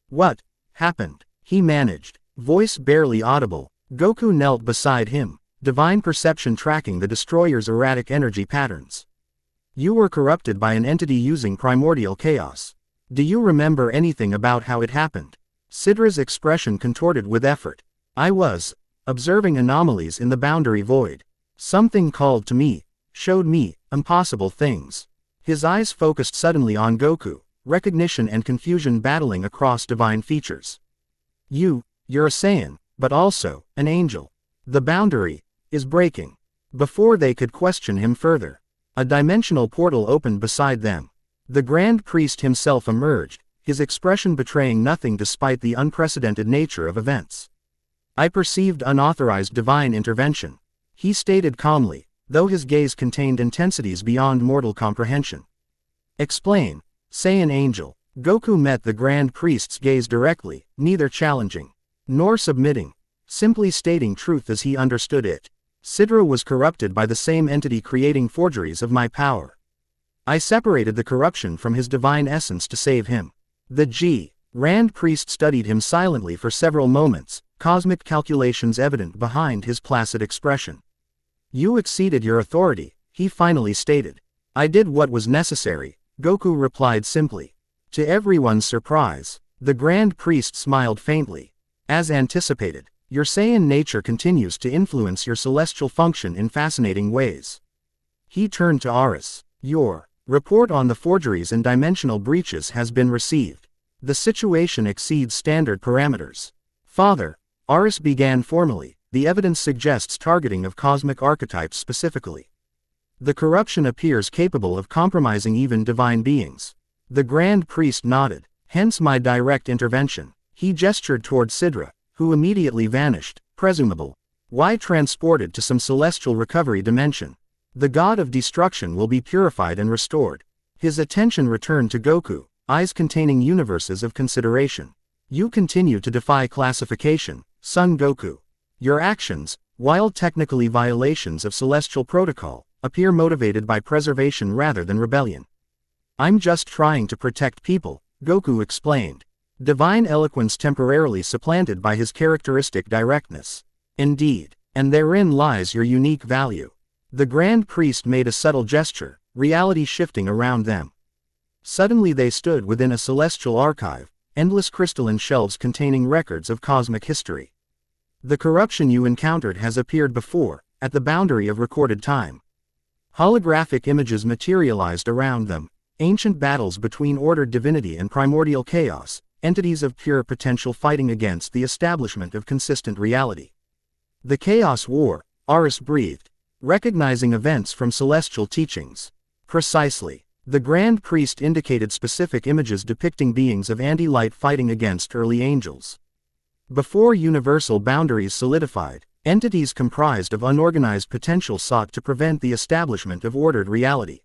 What happened? He managed, voice barely audible. Goku knelt beside him, divine perception tracking the destroyer's erratic energy patterns. You were corrupted by an entity using primordial chaos. Do you remember anything about how it happened? Sidra's expression contorted with effort. I was observing anomalies in the boundary void. Something called to me, showed me impossible things. His eyes focused suddenly on Goku, recognition and confusion battling across divine features. You're a Saiyan, but also an angel. The boundary is breaking. Before they could question him further, a dimensional portal opened beside them. The Grand Priest himself emerged, his expression betraying nothing despite the unprecedented nature of events. I perceived unauthorized divine intervention, he stated calmly, though his gaze contained intensities beyond mortal comprehension. Explain, Saiyan Angel. Goku met the Grand Priest's gaze directly, neither challenging nor submitting, simply stating truth as he understood it. Sidra was corrupted by the same entity creating forgeries of my power. I separated the corruption from his divine essence to save him. The Grand Priest studied him silently for several moments, cosmic calculations evident behind his placid expression. You exceeded your authority, he finally stated. I did what was necessary, Goku replied simply. To everyone's surprise, the Grand Priest smiled faintly. As anticipated, your Saiyan nature continues to influence your celestial function in fascinating ways. He turned to Aris. Your report on the forgeries and dimensional breaches has been received. The situation exceeds standard parameters. Father, Aris began formally, the evidence suggests targeting of cosmic archetypes specifically. The corruption appears capable of compromising even divine beings. The Grand Priest nodded, hence my direct intervention. He gestured toward Sidra, who immediately vanished, presumable. Why transported to some celestial recovery dimension? The god of destruction will be purified and restored. His attention returned to Goku, eyes containing universes of consideration. You continue to defy classification, Son Goku. Your actions, while technically violations of celestial protocol, appear motivated by preservation rather than rebellion. I'm just trying to protect people, Goku explained. Divine eloquence temporarily supplanted by his characteristic directness. Indeed, and therein lies your unique value. The Grand Priest made a subtle gesture, reality shifting around them. Suddenly they stood within a celestial archive, endless crystalline shelves containing records of cosmic history. The corruption you encountered has appeared before, at the boundary of recorded time. Holographic images materialized around them, ancient battles between ordered divinity and primordial chaos, entities of pure potential fighting against the establishment of consistent reality. The Chaos War, Aris breathed, recognizing events from celestial teachings. Precisely. The Grand Priest indicated specific images depicting beings of anti-light fighting against early angels. Before universal boundaries solidified, entities comprised of unorganized potential sought to prevent the establishment of ordered reality.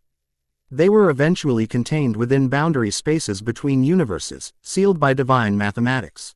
They were eventually contained within boundary spaces between universes, sealed by divine mathematics.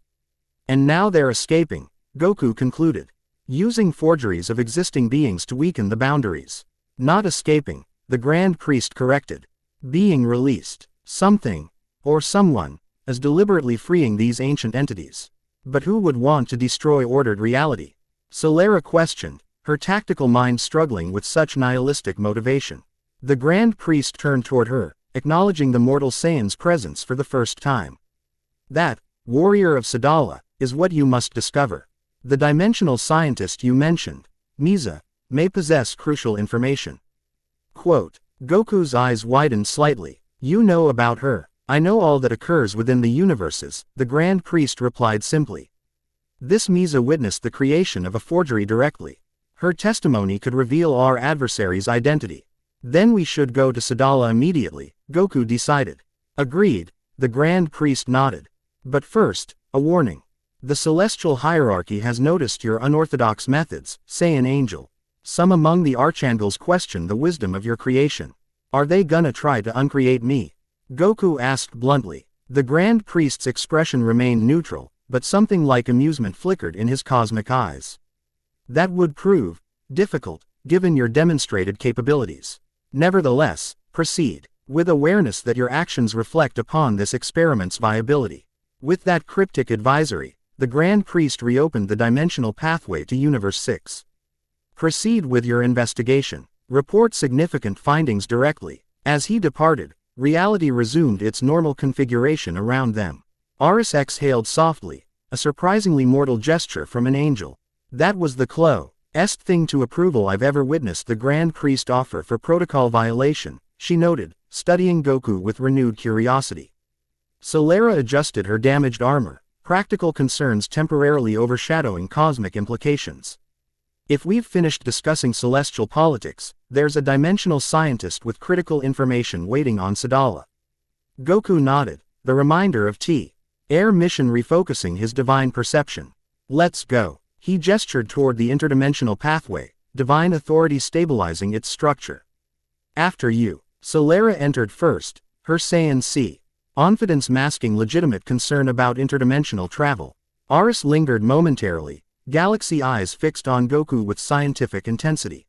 And now they're escaping, Goku concluded. Using forgeries of existing beings to weaken the boundaries. Not escaping, the Grand Priest corrected. Being released. Something, or someone, is deliberately freeing these ancient entities. But who would want to destroy ordered reality? Solera questioned, her tactical mind struggling with such nihilistic motivation. The Grand Priest turned toward her, acknowledging the mortal Saiyan's presence for the first time. That, warrior of Sadala, is what you must discover. The dimensional scientist you mentioned, Misa, may possess crucial information. Quote, Goku's eyes widened slightly. You know about her. I know all that occurs within the universes, the Grand Priest replied simply. This Misa witnessed the creation of a forgery directly. Her testimony could reveal our adversary's identity. Then we should go to Sadala immediately, Goku decided. Agreed, the Grand Priest nodded. But first, a warning. The celestial hierarchy has noticed your unorthodox methods, Saiyan Angel. Some among the archangels question the wisdom of your creation. Are they gonna try to uncreate me? Goku asked bluntly. The Grand Priest's expression remained neutral, but something like amusement flickered in his cosmic eyes. That would prove difficult, given your demonstrated capabilities. Nevertheless, proceed, with awareness that your actions reflect upon this experiment's viability. With that cryptic advisory, the Grand Priest reopened the dimensional pathway to Universe 6. Proceed with your investigation. Report significant findings directly. As he departed, reality resumed its normal configuration around them. Aris exhaled softly, a surprisingly mortal gesture from an angel. That was the closest thing to approval I've ever witnessed. The Grand Priest offer for protocol violation, she noted, studying Goku with renewed curiosity. Solera adjusted her damaged armor, practical concerns temporarily overshadowing cosmic implications. If we've finished discussing celestial politics, there's a dimensional scientist with critical information waiting on Sadala. Goku nodded, the reminder of Air mission refocusing his divine perception. Let's go. He gestured toward the interdimensional pathway, divine authority stabilizing its structure. After you. Solera entered first, her Saiyan confidence masking legitimate concern about interdimensional travel. Aris lingered momentarily, galaxy eyes fixed on Goku with scientific intensity.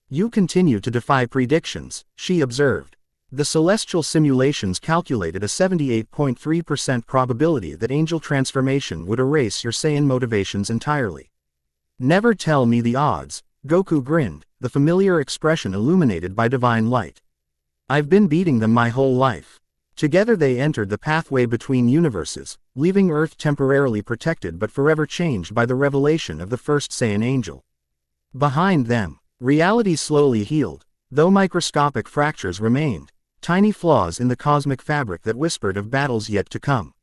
You continue to defy predictions, she observed. The celestial simulations calculated a 78.3% probability that angel transformation would erase your Saiyan motivations entirely. Never tell me the odds, Goku grinned, the familiar expression illuminated by divine light. I've been beating them my whole life. Together they entered the pathway between universes, leaving Earth temporarily protected but forever changed by the revelation of the first Saiyan angel. Behind them, reality slowly healed, though microscopic fractures remained, tiny flaws in the cosmic fabric that whispered of battles yet to come.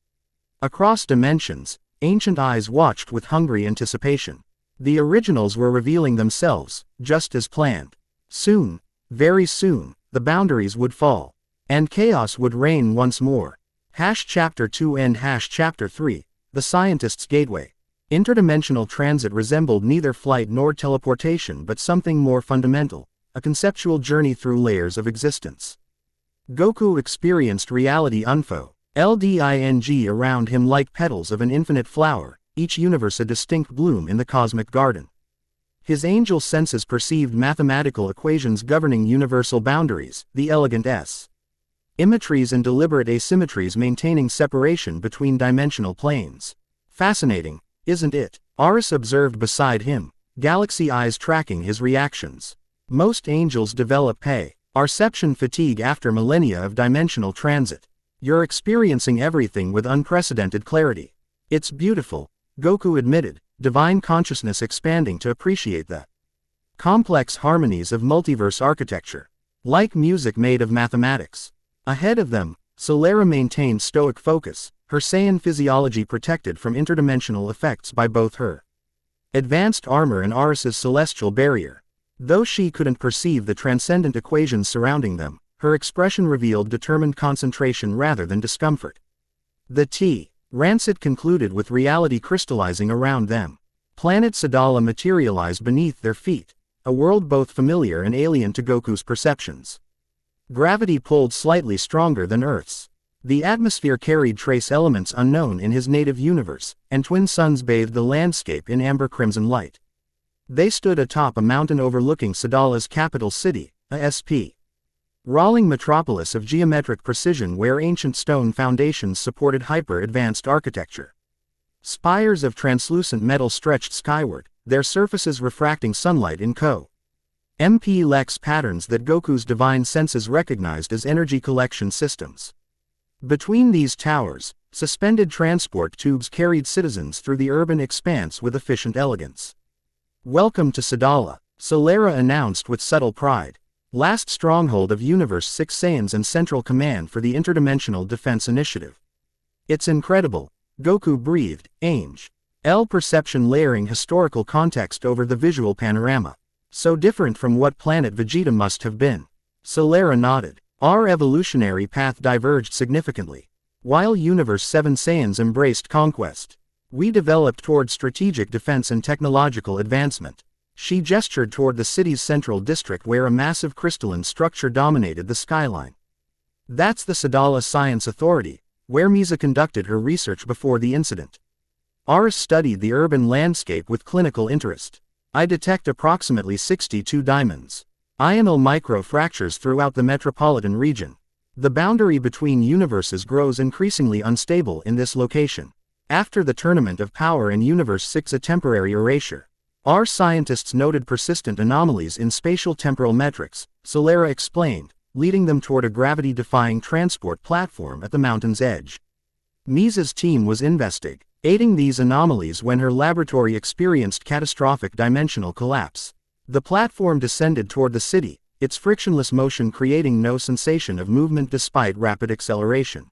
Across dimensions, ancient eyes watched with hungry anticipation. The originals were revealing themselves, just as planned. Soon, very soon, the boundaries would fall, and chaos would reign once more. Chapter 2 and Chapter 3, The Scientist's Gateway. Interdimensional transit resembled neither flight nor teleportation but something more fundamental, a conceptual journey through layers of existence. Goku experienced reality unfolding around him like petals of an infinite flower, each universe a distinct bloom in the cosmic garden. His angel senses perceived mathematical equations governing universal boundaries, the elegant symmetries and deliberate asymmetries maintaining separation between dimensional planes. Fascinating, isn't it? Aris observed beside him, galaxy eyes tracking his reactions. Most angels develop perception fatigue after millennia of dimensional transit. You're experiencing everything with unprecedented clarity. It's beautiful, Goku admitted, divine consciousness expanding to appreciate the complex harmonies of multiverse architecture. Like music made of mathematics. Ahead of them, Solera maintained stoic focus, her Saiyan physiology protected from interdimensional effects by both her advanced armor and Aris's celestial barrier. Though she couldn't perceive the transcendent equations surrounding them, her expression revealed determined concentration rather than discomfort. The Rancid concluded with reality crystallizing around them. Planet Sadala materialized beneath their feet, a world both familiar and alien to Goku's perceptions. Gravity pulled slightly stronger than Earth's. The atmosphere carried trace elements unknown in his native universe, and twin suns bathed the landscape in amber-crimson light. They stood atop a mountain overlooking Sadala's capital city, a sprawling metropolis of geometric precision where ancient stone foundations supported hyper-advanced architecture. Spires of translucent metal stretched skyward, their surfaces refracting sunlight in complex patterns that Goku's divine senses recognized as energy collection systems. Between these towers, suspended transport tubes carried citizens through the urban expanse with efficient elegance. Welcome to Sadala, Solera announced with subtle pride. Last stronghold of Universe 6 Saiyans and central command for the Interdimensional Defense Initiative. It's incredible, Goku breathed, perception layering historical context over the visual panorama. So different from what planet Vegeta must have been. Solera nodded. Our evolutionary path diverged significantly. While Universe 7 Saiyans embraced conquest, we developed toward strategic defense and technological advancement. She gestured toward the city's central district where a massive crystalline structure dominated the skyline. That's the Sadala Science Authority, where Misa conducted her research before the incident. Aris studied the urban landscape with clinical interest. I detect approximately 62 diamonds. Ional micro-fractures throughout the metropolitan region. The boundary between universes grows increasingly unstable in this location. After the Tournament of Power in Universe 6 a temporary erasure. Our scientists noted persistent anomalies in spatial temporal metrics, Solera explained, leading them toward a gravity-defying transport platform at the mountain's edge. Misa's team was investigating these anomalies when her laboratory experienced catastrophic dimensional collapse. The platform descended toward the city, its frictionless motion creating no sensation of movement despite rapid acceleration.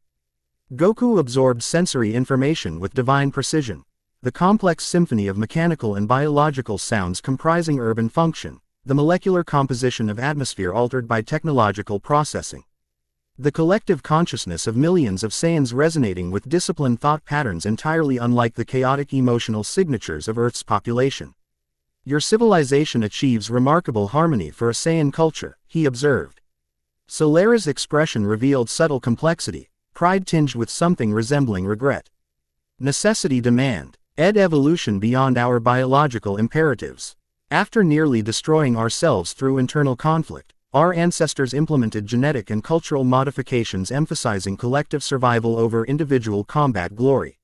Goku absorbed sensory information with divine precision. The complex symphony of mechanical and biological sounds comprising urban function, the molecular composition of atmosphere altered by technological processing. The collective consciousness of millions of Saiyans resonating with disciplined thought patterns entirely unlike the chaotic emotional signatures of Earth's population. Your civilization achieves remarkable harmony for a Saiyan culture, he observed. Solera's expression revealed subtle complexity. pride tinged with something resembling regret. Necessity demand. Evolution beyond our biological imperatives. After nearly destroying ourselves through internal conflict, our ancestors implemented genetic and cultural modifications emphasizing collective survival over individual combat glory.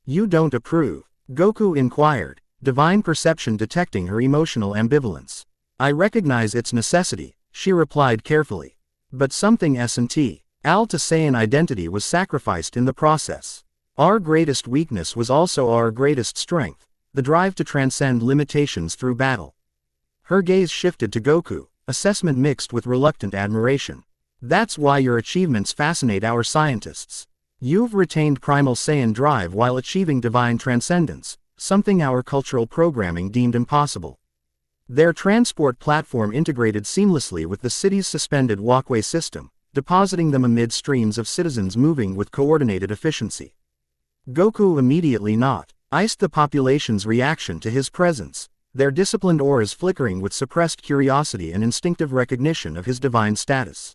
You don't approve? Goku inquired, divine perception detecting her emotional ambivalence. I recognize its necessity, she replied carefully. But something S&T. Alta Saiyan identity was sacrificed in the process. Our greatest weakness was also our greatest strength, the drive to transcend limitations through battle. Her gaze shifted to Goku, assessment mixed with reluctant admiration. That's why your achievements fascinate our scientists. You've retained primal Saiyan drive while achieving divine transcendence, something our cultural programming deemed impossible. Their transport platform integrated seamlessly with the city's suspended walkway system, depositing them amid streams of citizens moving with coordinated efficiency. Goku immediately iced the population's reaction to his presence, their disciplined auras flickering with suppressed curiosity and instinctive recognition of his divine status.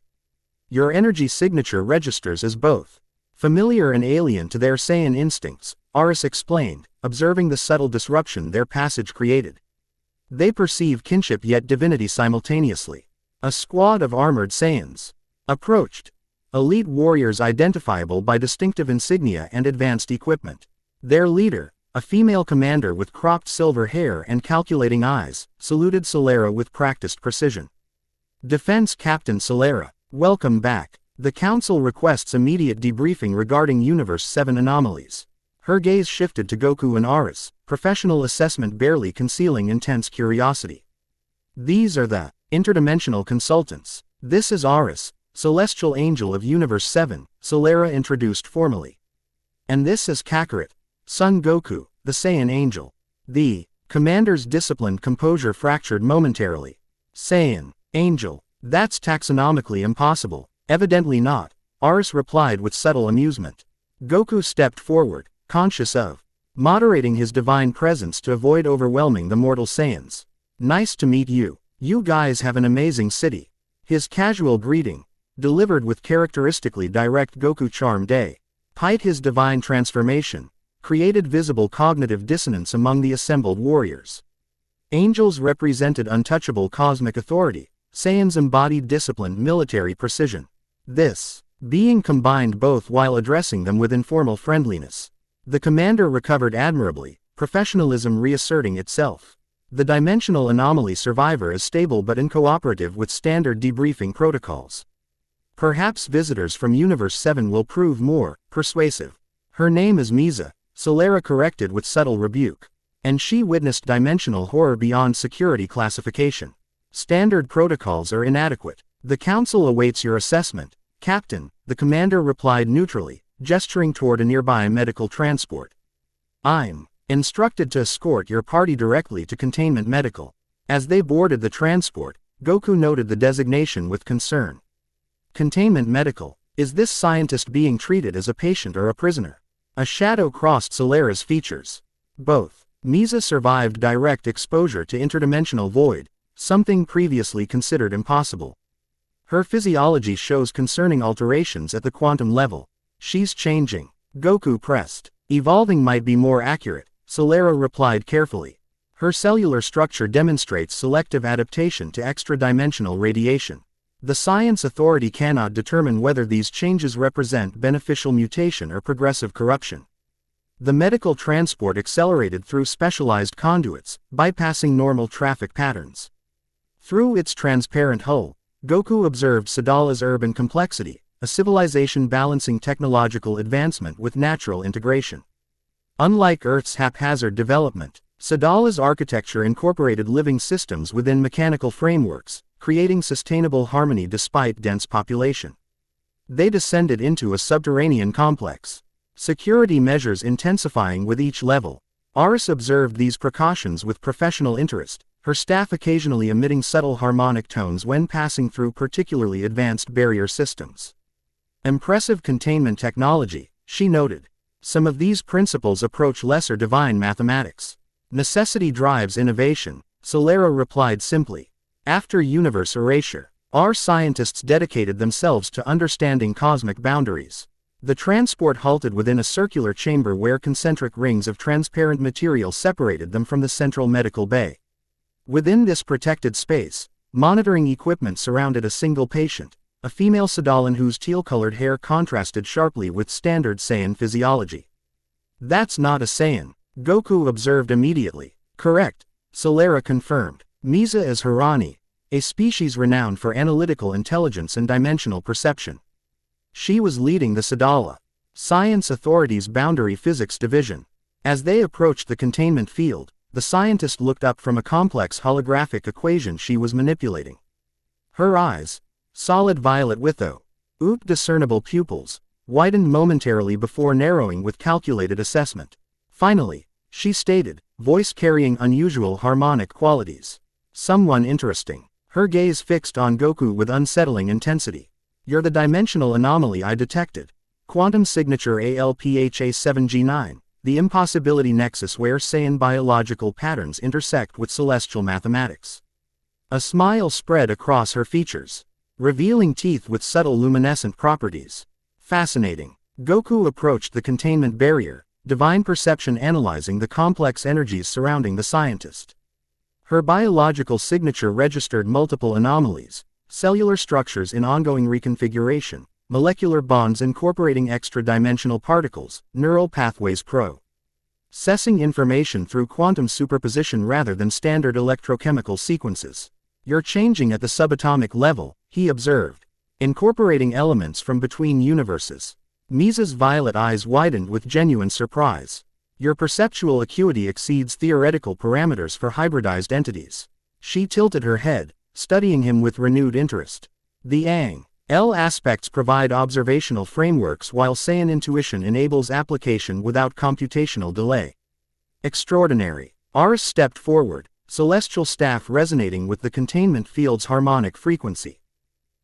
Your energy signature registers as both familiar and alien to their Saiyan instincts, Aris explained, observing the subtle disruption their passage created. They perceive kinship yet divinity simultaneously. A squad of armored Saiyans approached. Elite warriors identifiable by distinctive insignia and advanced equipment. Their leader, a female commander with cropped silver hair and calculating eyes, saluted Solera with practiced precision. Defense Captain Solera, welcome back. The Council requests immediate debriefing regarding Universe 7 anomalies. Her gaze shifted to Goku and Aris, professional assessment barely concealing intense curiosity. These are the interdimensional consultants. This is Aris, celestial angel of Universe 7, Solera introduced formally. And this is Kakarot, Son Goku, the Saiyan angel. The commander's disciplined composure fractured momentarily. Saiyan, angel, that's taxonomically impossible. Evidently not, Aris replied with subtle amusement. Goku stepped forward, conscious of moderating his divine presence to avoid overwhelming the mortal Saiyans. Nice to meet you. You guys have an amazing city. His casual greeting, delivered with characteristically direct Goku charm despite his divine transformation, created visible cognitive dissonance among the assembled warriors. Angels represented untouchable cosmic authority, Saiyans embodied disciplined military precision. This being combined both while addressing them with informal friendliness. The commander recovered admirably, professionalism reasserting itself. The dimensional anomaly survivor is stable but uncooperative with standard debriefing protocols. Perhaps visitors from Universe 7 will prove more persuasive. Her name is Misa, Solera corrected with subtle rebuke. And she witnessed dimensional horror beyond security classification. Standard protocols are inadequate. The Council awaits your assessment, Captain, the commander replied neutrally, gesturing toward a nearby medical transport. I'm instructed to escort your party directly to Containment Medical. As they boarded the transport, Goku noted the designation with concern. Containment Medical, is this scientist being treated as a patient or a prisoner? A shadow crossed Solera's features. Both. Misa survived direct exposure to interdimensional void, something previously considered impossible. Her physiology shows concerning alterations at the quantum level. She's changing. Goku pressed. Evolving might be more accurate, Solera replied carefully. Her cellular structure demonstrates selective adaptation to extra-dimensional radiation. The science authority cannot determine whether these changes represent beneficial mutation or progressive corruption. The medical transport accelerated through specialized conduits, bypassing normal traffic patterns. Through its transparent hull, Goku observed Sadala's urban complexity, a civilization balancing technological advancement with natural integration. Unlike Earth's haphazard development, Sadala's architecture incorporated living systems within mechanical frameworks, creating sustainable harmony despite dense population. They descended into a subterranean complex, security measures intensifying with each level. Aris observed these precautions with professional interest, her staff occasionally emitting subtle harmonic tones when passing through particularly advanced barrier systems. Impressive containment technology, she noted. Some of these principles approach lesser divine mathematics. Necessity drives innovation, Solera replied simply. After universe erasure, our scientists dedicated themselves to understanding cosmic boundaries. The transport halted within a circular chamber where concentric rings of transparent material separated them from the central medical bay. Within this protected space, monitoring equipment surrounded a single patient, a female Saiyan whose teal-colored hair contrasted sharply with standard Saiyan physiology. "That's not a Saiyan," Goku observed immediately. "Correct," Solera confirmed. Misa is Harani, a species renowned for analytical intelligence and dimensional perception. She was leading the Sadala Science Authority's Boundary Physics Division. As they approached the containment field, the scientist looked up from a complex holographic equation she was manipulating. Her eyes, solid violet with discernible pupils, widened momentarily before narrowing with calculated assessment. Finally, she stated, voice carrying unusual harmonic qualities. "Someone interesting." Her gaze fixed on Goku with unsettling intensity. "You're the dimensional anomaly I detected. Quantum signature ALPHA7G9, the impossibility nexus where Saiyan biological patterns intersect with celestial mathematics." A smile spread across her features, revealing teeth with subtle luminescent properties. "Fascinating." Goku approached the containment barrier, divine perception analyzing the complex energies surrounding the scientist. Her biological signature registered multiple anomalies, cellular structures in ongoing reconfiguration, molecular bonds incorporating extra-dimensional particles, neural pathways processing information through quantum superposition rather than standard electrochemical sequences. "You're changing at the subatomic level," he observed, incorporating elements from between universes. Misa's violet eyes widened with genuine surprise. "Your perceptual acuity exceeds theoretical parameters for hybridized entities." She tilted her head, studying him with renewed interest. "The Ang-L aspects provide observational frameworks while Saiyan intuition enables application without computational delay." "Extraordinary." Ars stepped forward, celestial staff resonating with the containment field's harmonic frequency.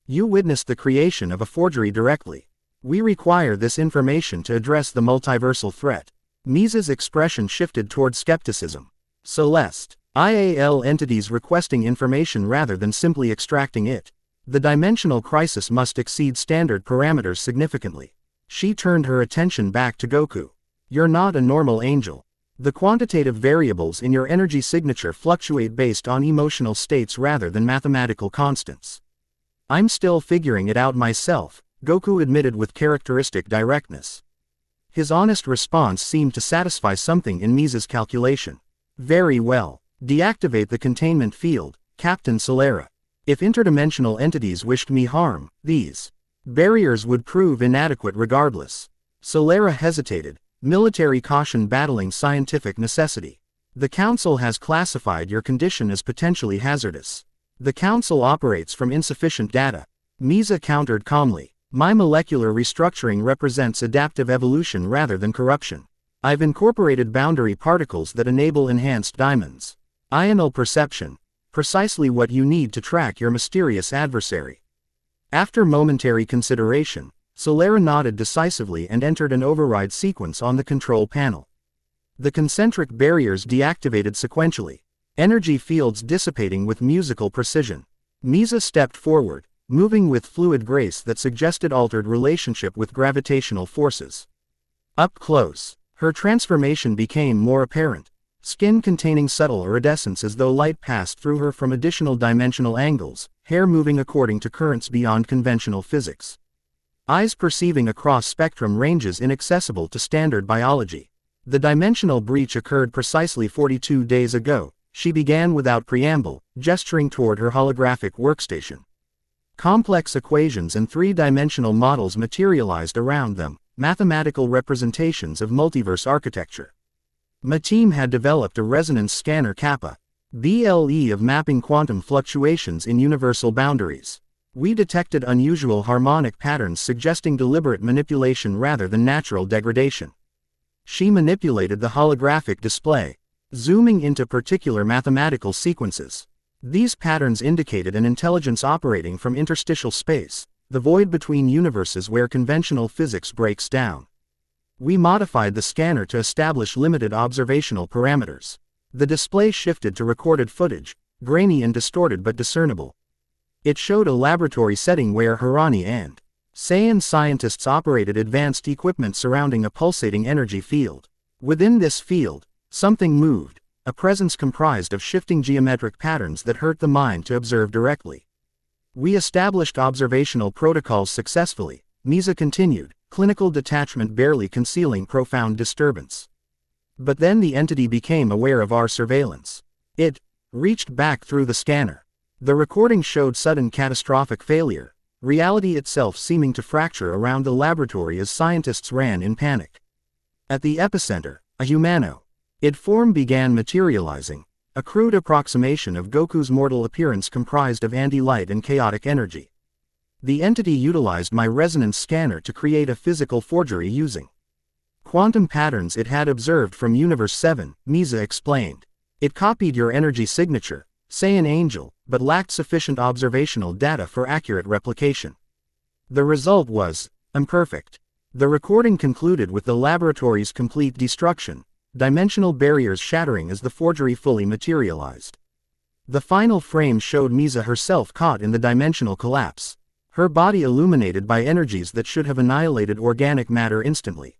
"You witnessed the creation of a forgery directly. We require this information to address the multiversal threat." Misa's expression shifted toward skepticism. "Celeste, IAL entities requesting information rather than simply extracting it. The dimensional crisis must exceed standard parameters significantly." She turned her attention back to Goku. "You're not a normal angel. The quantitative variables in your energy signature fluctuate based on emotional states rather than mathematical constants." "I'm still figuring it out myself," Goku admitted with characteristic directness. His honest response seemed to satisfy something in Misa's calculation. "Very well. Deactivate the containment field, Captain Solera. If interdimensional entities wished me harm, these barriers would prove inadequate regardless." Solera hesitated, military caution battling scientific necessity. "The Council has classified your condition as potentially hazardous." "The Council operates from insufficient data," Misa countered calmly. "My molecular restructuring represents adaptive evolution rather than corruption. I've incorporated boundary particles that enable enhanced diamonds. Ional perception, precisely what you need to track your mysterious adversary." After momentary consideration, Solera nodded decisively and entered an override sequence on the control panel. The concentric barriers deactivated sequentially, energy fields dissipating with musical precision. Misa stepped forward, moving with fluid grace that suggested altered relationship with gravitational forces. Up close, her transformation became more apparent, skin containing subtle iridescence as though light passed through her from additional dimensional angles, hair moving according to currents beyond conventional physics. Eyes perceiving across spectrum ranges inaccessible to standard biology. The dimensional breach occurred precisely 42 days ago, she began without preamble, gesturing toward her holographic workstation. Complex equations and three-dimensional models materialized around them, mathematical representations of multiverse architecture. My team had developed a resonance scanner kappa BLE of mapping quantum fluctuations in universal boundaries. We detected unusual harmonic patterns suggesting deliberate manipulation rather than natural degradation. She manipulated the holographic display, zooming into particular mathematical sequences. These patterns indicated an intelligence operating from interstitial space, the void between universes where conventional physics breaks down. We modified the scanner to establish limited observational parameters. The display shifted to recorded footage, grainy and distorted but discernible. It showed a laboratory setting where Harani and Saiyan scientists operated advanced equipment surrounding a pulsating energy field. Within this field, something moved, a presence comprised of shifting geometric patterns that hurt the mind to observe directly. We established observational protocols successfully, Misa continued, clinical detachment barely concealing profound disturbance. But then the entity became aware of our surveillance. It reached back through the scanner. The recording showed sudden catastrophic failure, reality itself seeming to fracture around the laboratory as scientists ran in panic. At the epicenter, a humanoid form began materializing, a crude approximation of Goku's mortal appearance comprised of anti-light and chaotic energy. The entity utilized my resonance scanner to create a physical forgery using quantum patterns it had observed from Universe 7, Misa explained. It copied your energy signature, Saiyan Angel, but lacked sufficient observational data for accurate replication. The result was imperfect. The recording concluded with the laboratory's complete destruction, dimensional barriers shattering as the forgery fully materialized. The final frame showed Misa herself caught in the dimensional collapse, her body illuminated by energies that should have annihilated organic matter instantly.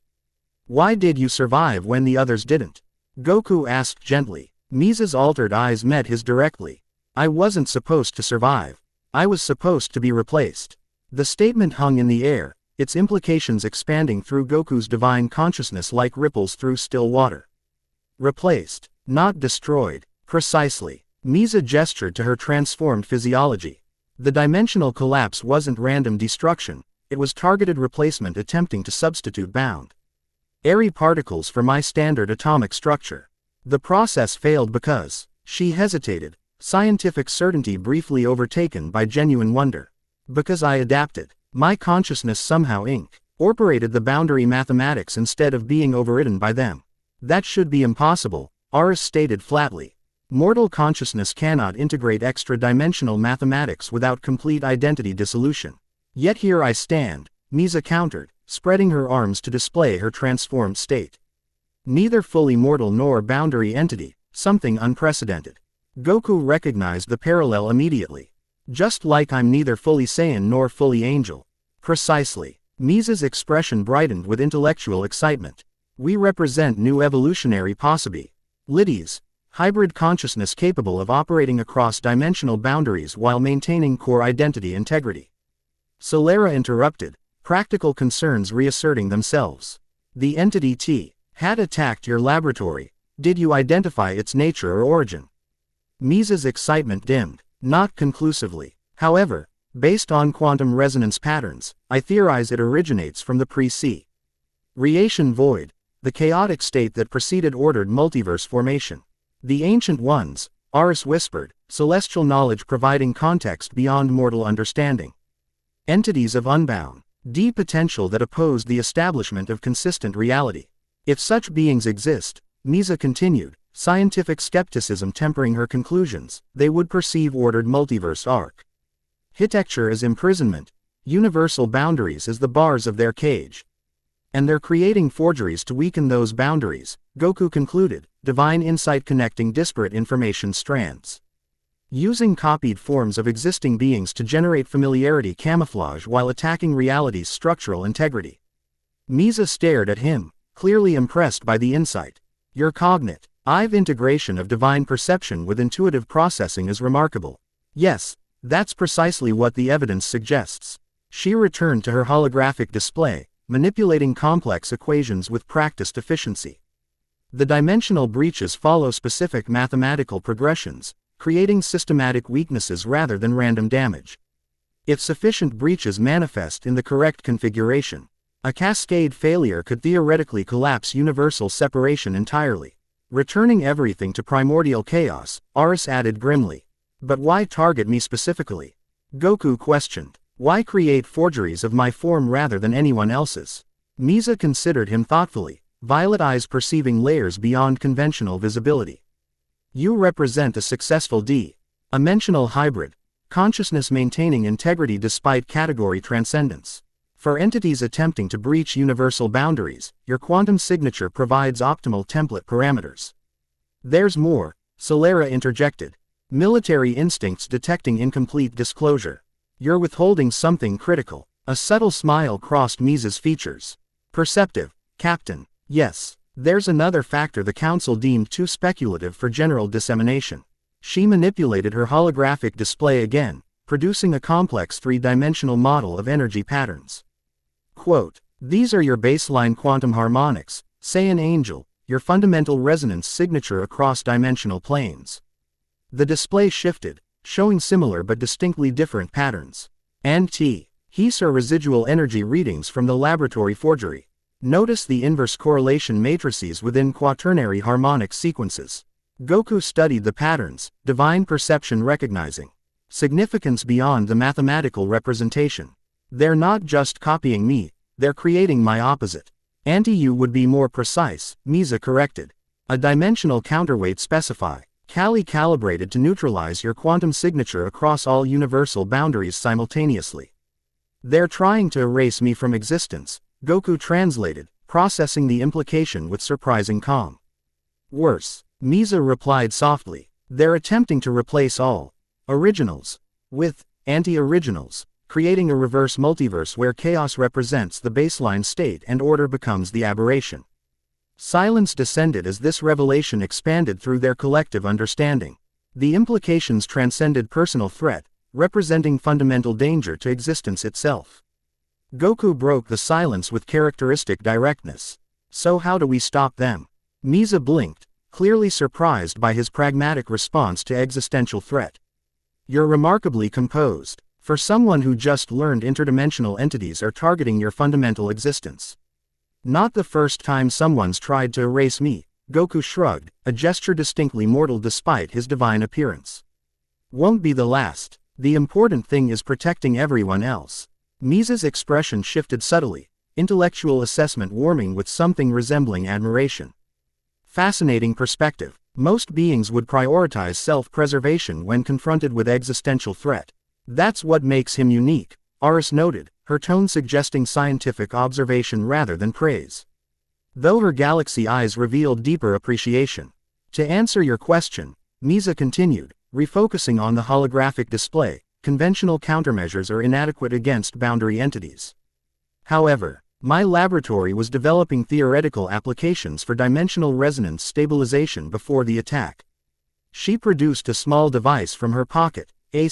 Why did you survive when the others didn't? Goku asked gently. Misa's altered eyes met his directly. I wasn't supposed to survive. I was supposed to be replaced. The statement hung in the air, its implications expanding through Goku's divine consciousness like ripples through still water. Replaced, not destroyed. Precisely. Misa gestured to her transformed physiology. The dimensional collapse wasn't random destruction, it was targeted replacement attempting to substitute bound airy particles for my standard atomic structure. The process failed because she hesitated, scientific certainty briefly overtaken by genuine wonder. Because I adapted. My consciousness somehow incorporated the boundary mathematics instead of being overridden by them. That should be impossible, Aris stated flatly. Mortal consciousness cannot integrate extra-dimensional mathematics without complete identity dissolution. Yet here I stand, Misa countered, spreading her arms to display her transformed state. Neither fully mortal nor boundary entity, something unprecedented. Goku recognized the parallel immediately. Just like I'm neither fully Saiyan nor fully angel. Precisely. Misa's expression brightened with intellectual excitement. We represent new evolutionary possibilities. Hybrid consciousness capable of operating across dimensional boundaries while maintaining core identity integrity. Solera interrupted, practical concerns reasserting themselves. The entity T had attacked your laboratory. Did you identify its nature or origin? Misa's excitement dimmed, not conclusively. However, based on quantum resonance patterns, I theorize it originates from the pre-creation void, the chaotic state that preceded ordered multiverse formation. The Ancient Ones, Aris whispered, celestial knowledge providing context beyond mortal understanding. Entities of unbound, deep potential that oppose the establishment of consistent reality. If such beings exist, Misa continued, scientific skepticism tempering her conclusions, they would perceive ordered multiverse architecture as imprisonment, universal boundaries as the bars of their cage. And they're creating forgeries to weaken those boundaries, Goku concluded, divine insight connecting disparate information strands. Using copied forms of existing beings to generate familiarity camouflage while attacking reality's structural integrity. Misa stared at him, clearly impressed by the insight. Your cognitive integration of divine perception with intuitive processing is remarkable. Yes, that's precisely what the evidence suggests. She returned to her holographic display, manipulating complex equations with practiced efficiency. The dimensional breaches follow specific mathematical progressions, creating systematic weaknesses rather than random damage. If sufficient breaches manifest in the correct configuration, a cascade failure could theoretically collapse universal separation entirely, returning everything to primordial chaos, Aris added grimly. But why target me specifically? Goku questioned. Why create forgeries of my form rather than anyone else's? Misa considered him thoughtfully, violet eyes perceiving layers beyond conventional visibility. You represent a successful dimensional hybrid, consciousness maintaining integrity despite category transcendence. For entities attempting to breach universal boundaries, your quantum signature provides optimal template parameters. There's more, Solera interjected. Military instincts detecting incomplete disclosure. You're withholding something critical. A subtle smile crossed Misa's features. Perceptive, Captain. Yes. There's another factor the Council deemed too speculative for general dissemination. She manipulated her holographic display again, producing a complex three-dimensional model of energy patterns. Quote, "These are your baseline quantum harmonics, Saiyan Angel, your fundamental resonance signature across dimensional planes." The display shifted, showing similar but distinctly different patterns. And These are residual energy readings from the laboratory forgery. Notice the inverse correlation matrices within quaternary harmonic sequences. Goku studied the patterns, divine perception recognizing significance beyond the mathematical representation. They're not just copying me, they're creating my opposite. Anti-you would be more precise, Misa corrected. A dimensional counterweight specify, calibrated to neutralize your quantum signature across all universal boundaries simultaneously. They're trying to erase me from existence, Goku translated, processing the implication with surprising calm. Worse, Misa replied softly, they're attempting to replace all originals with anti-originals, creating a reverse multiverse where chaos represents the baseline state and order becomes the aberration. Silence descended as this revelation expanded through their collective understanding. The implications transcended personal threat, representing fundamental danger to existence itself. Goku broke the silence with characteristic directness. So how do we stop them? Misa blinked, clearly surprised by his pragmatic response to existential threat. You're remarkably composed, for someone who just learned interdimensional entities are targeting your fundamental existence. Not the first time someone's tried to erase me, Goku shrugged, a gesture distinctly mortal despite his divine appearance. Won't be the last. The important thing is protecting everyone else. Misa's expression shifted subtly, intellectual assessment warming with something resembling admiration. Fascinating perspective. Most beings would prioritize self-preservation when confronted with existential threat. That's what makes him unique, Aris noted, her tone suggesting scientific observation rather than praise. Though her galaxy eyes revealed deeper appreciation. To answer your question, Misa continued, refocusing on the holographic display, conventional countermeasures are inadequate against boundary entities. However, my laboratory was developing theoretical applications for dimensional resonance stabilization before the attack. She produced a small device from her pocket, a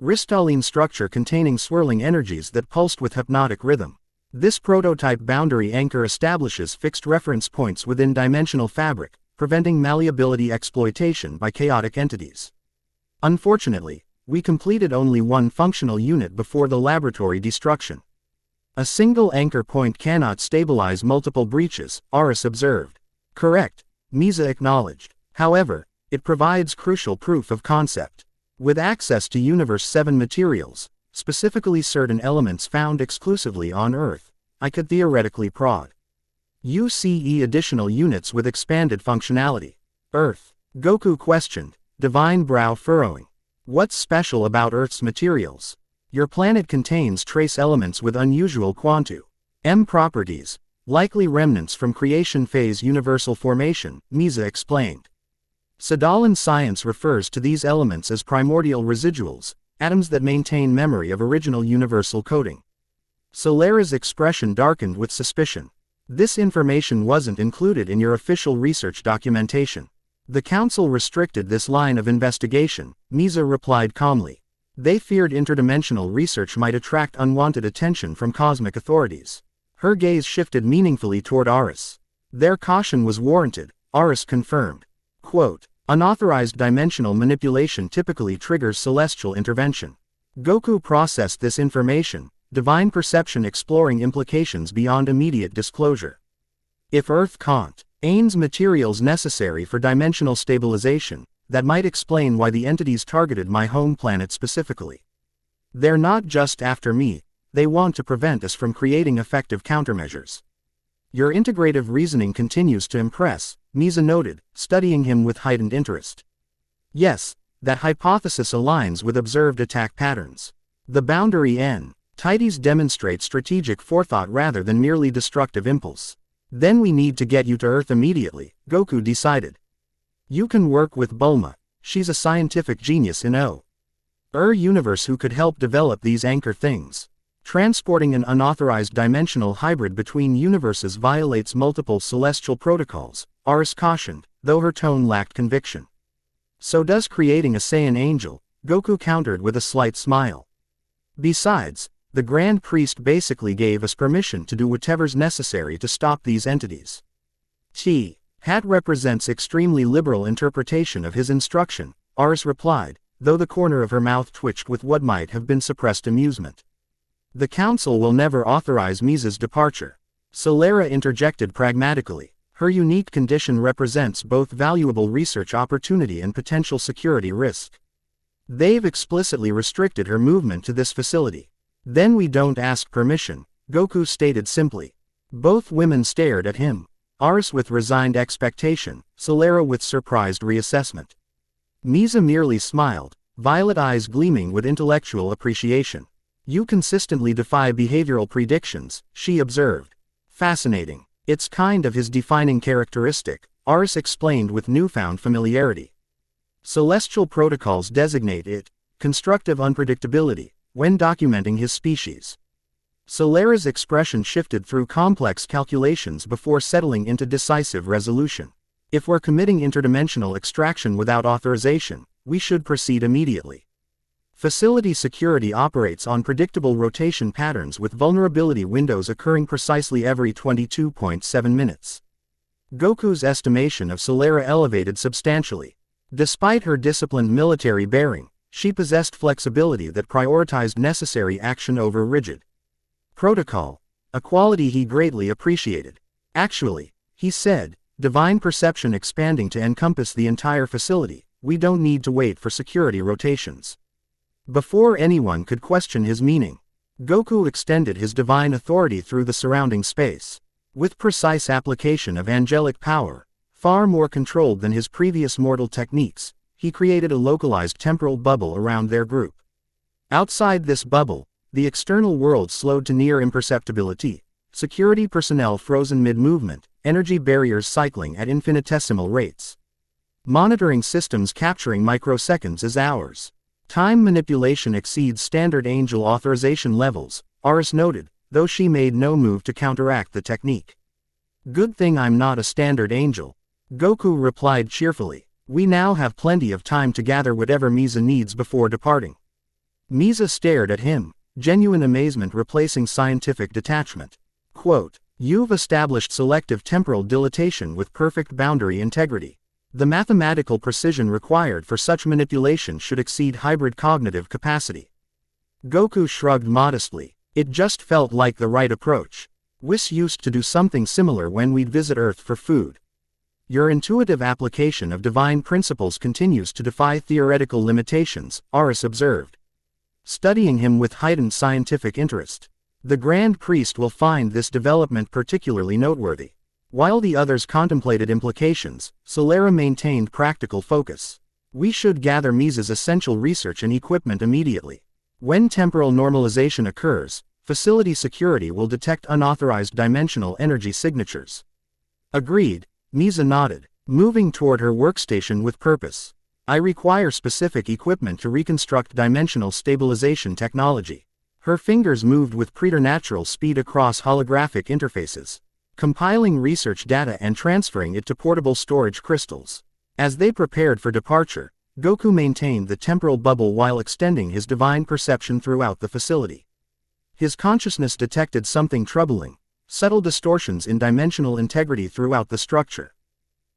crystalline structure containing swirling energies that pulsed with hypnotic rhythm. This prototype boundary anchor establishes fixed reference points within dimensional fabric, preventing malleability exploitation by chaotic entities. Unfortunately, we completed only one functional unit before the laboratory destruction. A single anchor point cannot stabilize multiple breaches, Aris observed. Correct, Misa acknowledged. However, it provides crucial proof of concept. With access to Universe 7 materials, specifically certain elements found exclusively on Earth, I could theoretically prod UCE additional units with expanded functionality. Earth, Goku questioned, divine brow furrowing. What's special about Earth's materials? Your planet contains trace elements with unusual quantum properties, likely remnants from creation phase universal formation, Misa explained. Sadalan science refers to these elements as primordial residuals, atoms that maintain memory of original universal coding. Solera's expression darkened with suspicion. This information wasn't included in your official research documentation. The Council restricted this line of investigation, Misa replied calmly. They feared interdimensional research might attract unwanted attention from cosmic authorities. Her gaze shifted meaningfully toward Aris. Their caution was warranted, Aris confirmed. Quote, unauthorized dimensional manipulation typically triggers celestial intervention. Goku processed this information, divine perception exploring implications beyond immediate disclosure. If Earth contains materials necessary for dimensional stabilization, that might explain why the entities targeted my home planet specifically. They're not just after me, they want to prevent us from creating effective countermeasures. Your integrative reasoning continues to impress, Misa noted, studying him with heightened interest. Yes, that hypothesis aligns with observed attack patterns. The boundary entities demonstrate strategic forethought rather than merely destructive impulse. Then we need to get you to Earth immediately, Goku decided. You can work with Bulma, she's a scientific genius in O. universe who could help develop these anchor things. Transporting an unauthorized dimensional hybrid between universes violates multiple celestial protocols, Aris cautioned, though her tone lacked conviction. So does creating a Saiyan angel, Goku countered with a slight smile. Besides, the Grand Priest basically gave us permission to do whatever's necessary to stop these entities. Hat represents extremely liberal interpretation of his instruction, Aris replied, though the corner of her mouth twitched with what might have been suppressed amusement. The Council will never authorize Misa's departure. Solera interjected pragmatically. Her unique condition represents both valuable research opportunity and potential security risk. They've explicitly restricted her movement to this facility. Then we don't ask permission, Goku stated simply. Both women stared at him. Aris with resigned expectation, Solera with surprised reassessment. Misa merely smiled, violet eyes gleaming with intellectual appreciation. You consistently defy behavioral predictions, she observed. Fascinating. It's kind of his defining characteristic, Aris explained with newfound familiarity. Celestial protocols designate it, constructive unpredictability, when documenting his species. Solera's expression shifted through complex calculations before settling into decisive resolution. If we're committing interdimensional extraction without authorization, we should proceed immediately. Facility security operates on predictable rotation patterns with vulnerability windows occurring precisely every 22.7 minutes. Goku's estimation of Solera elevated substantially. Despite her disciplined military bearing, she possessed flexibility that prioritized necessary action over rigid protocol, a quality he greatly appreciated. Actually, he said, divine perception expanding to encompass the entire facility, we don't need to wait for security rotations. Before anyone could question his meaning, Goku extended his divine authority through the surrounding space. With precise application of angelic power, far more controlled than his previous mortal techniques, he created a localized temporal bubble around their group. Outside this bubble, the external world slowed to near imperceptibility, security personnel frozen mid-movement, energy barriers cycling at infinitesimal rates. Monitoring systems capturing microseconds as hours. Time manipulation exceeds standard angel authorization levels, Aris noted, though she made no move to counteract the technique. Good thing I'm not a standard angel, Goku replied cheerfully. We now have plenty of time to gather whatever Misa needs before departing. Misa stared at him, genuine amazement replacing scientific detachment. Quote, You've established selective temporal dilatation with perfect boundary integrity. The mathematical precision required for such manipulation should exceed hybrid cognitive capacity. Goku shrugged modestly. It just felt like the right approach. Whis used to do something similar when we'd visit Earth for food. Your intuitive application of divine principles continues to defy theoretical limitations, Aris observed, studying him with heightened scientific interest. The Grand Priest will find this development particularly noteworthy. While the others contemplated implications, Solera maintained practical focus. We should gather Misa's essential research and equipment immediately. When temporal normalization occurs, facility security will detect unauthorized dimensional energy signatures. Agreed, Misa nodded, moving toward her workstation with purpose. I require specific equipment to reconstruct dimensional stabilization technology. Her fingers moved with preternatural speed across holographic interfaces, compiling research data and transferring it to portable storage crystals. As they prepared for departure, Goku maintained the temporal bubble while extending his divine perception throughout the facility. His consciousness detected something troubling, subtle distortions in dimensional integrity throughout the structure.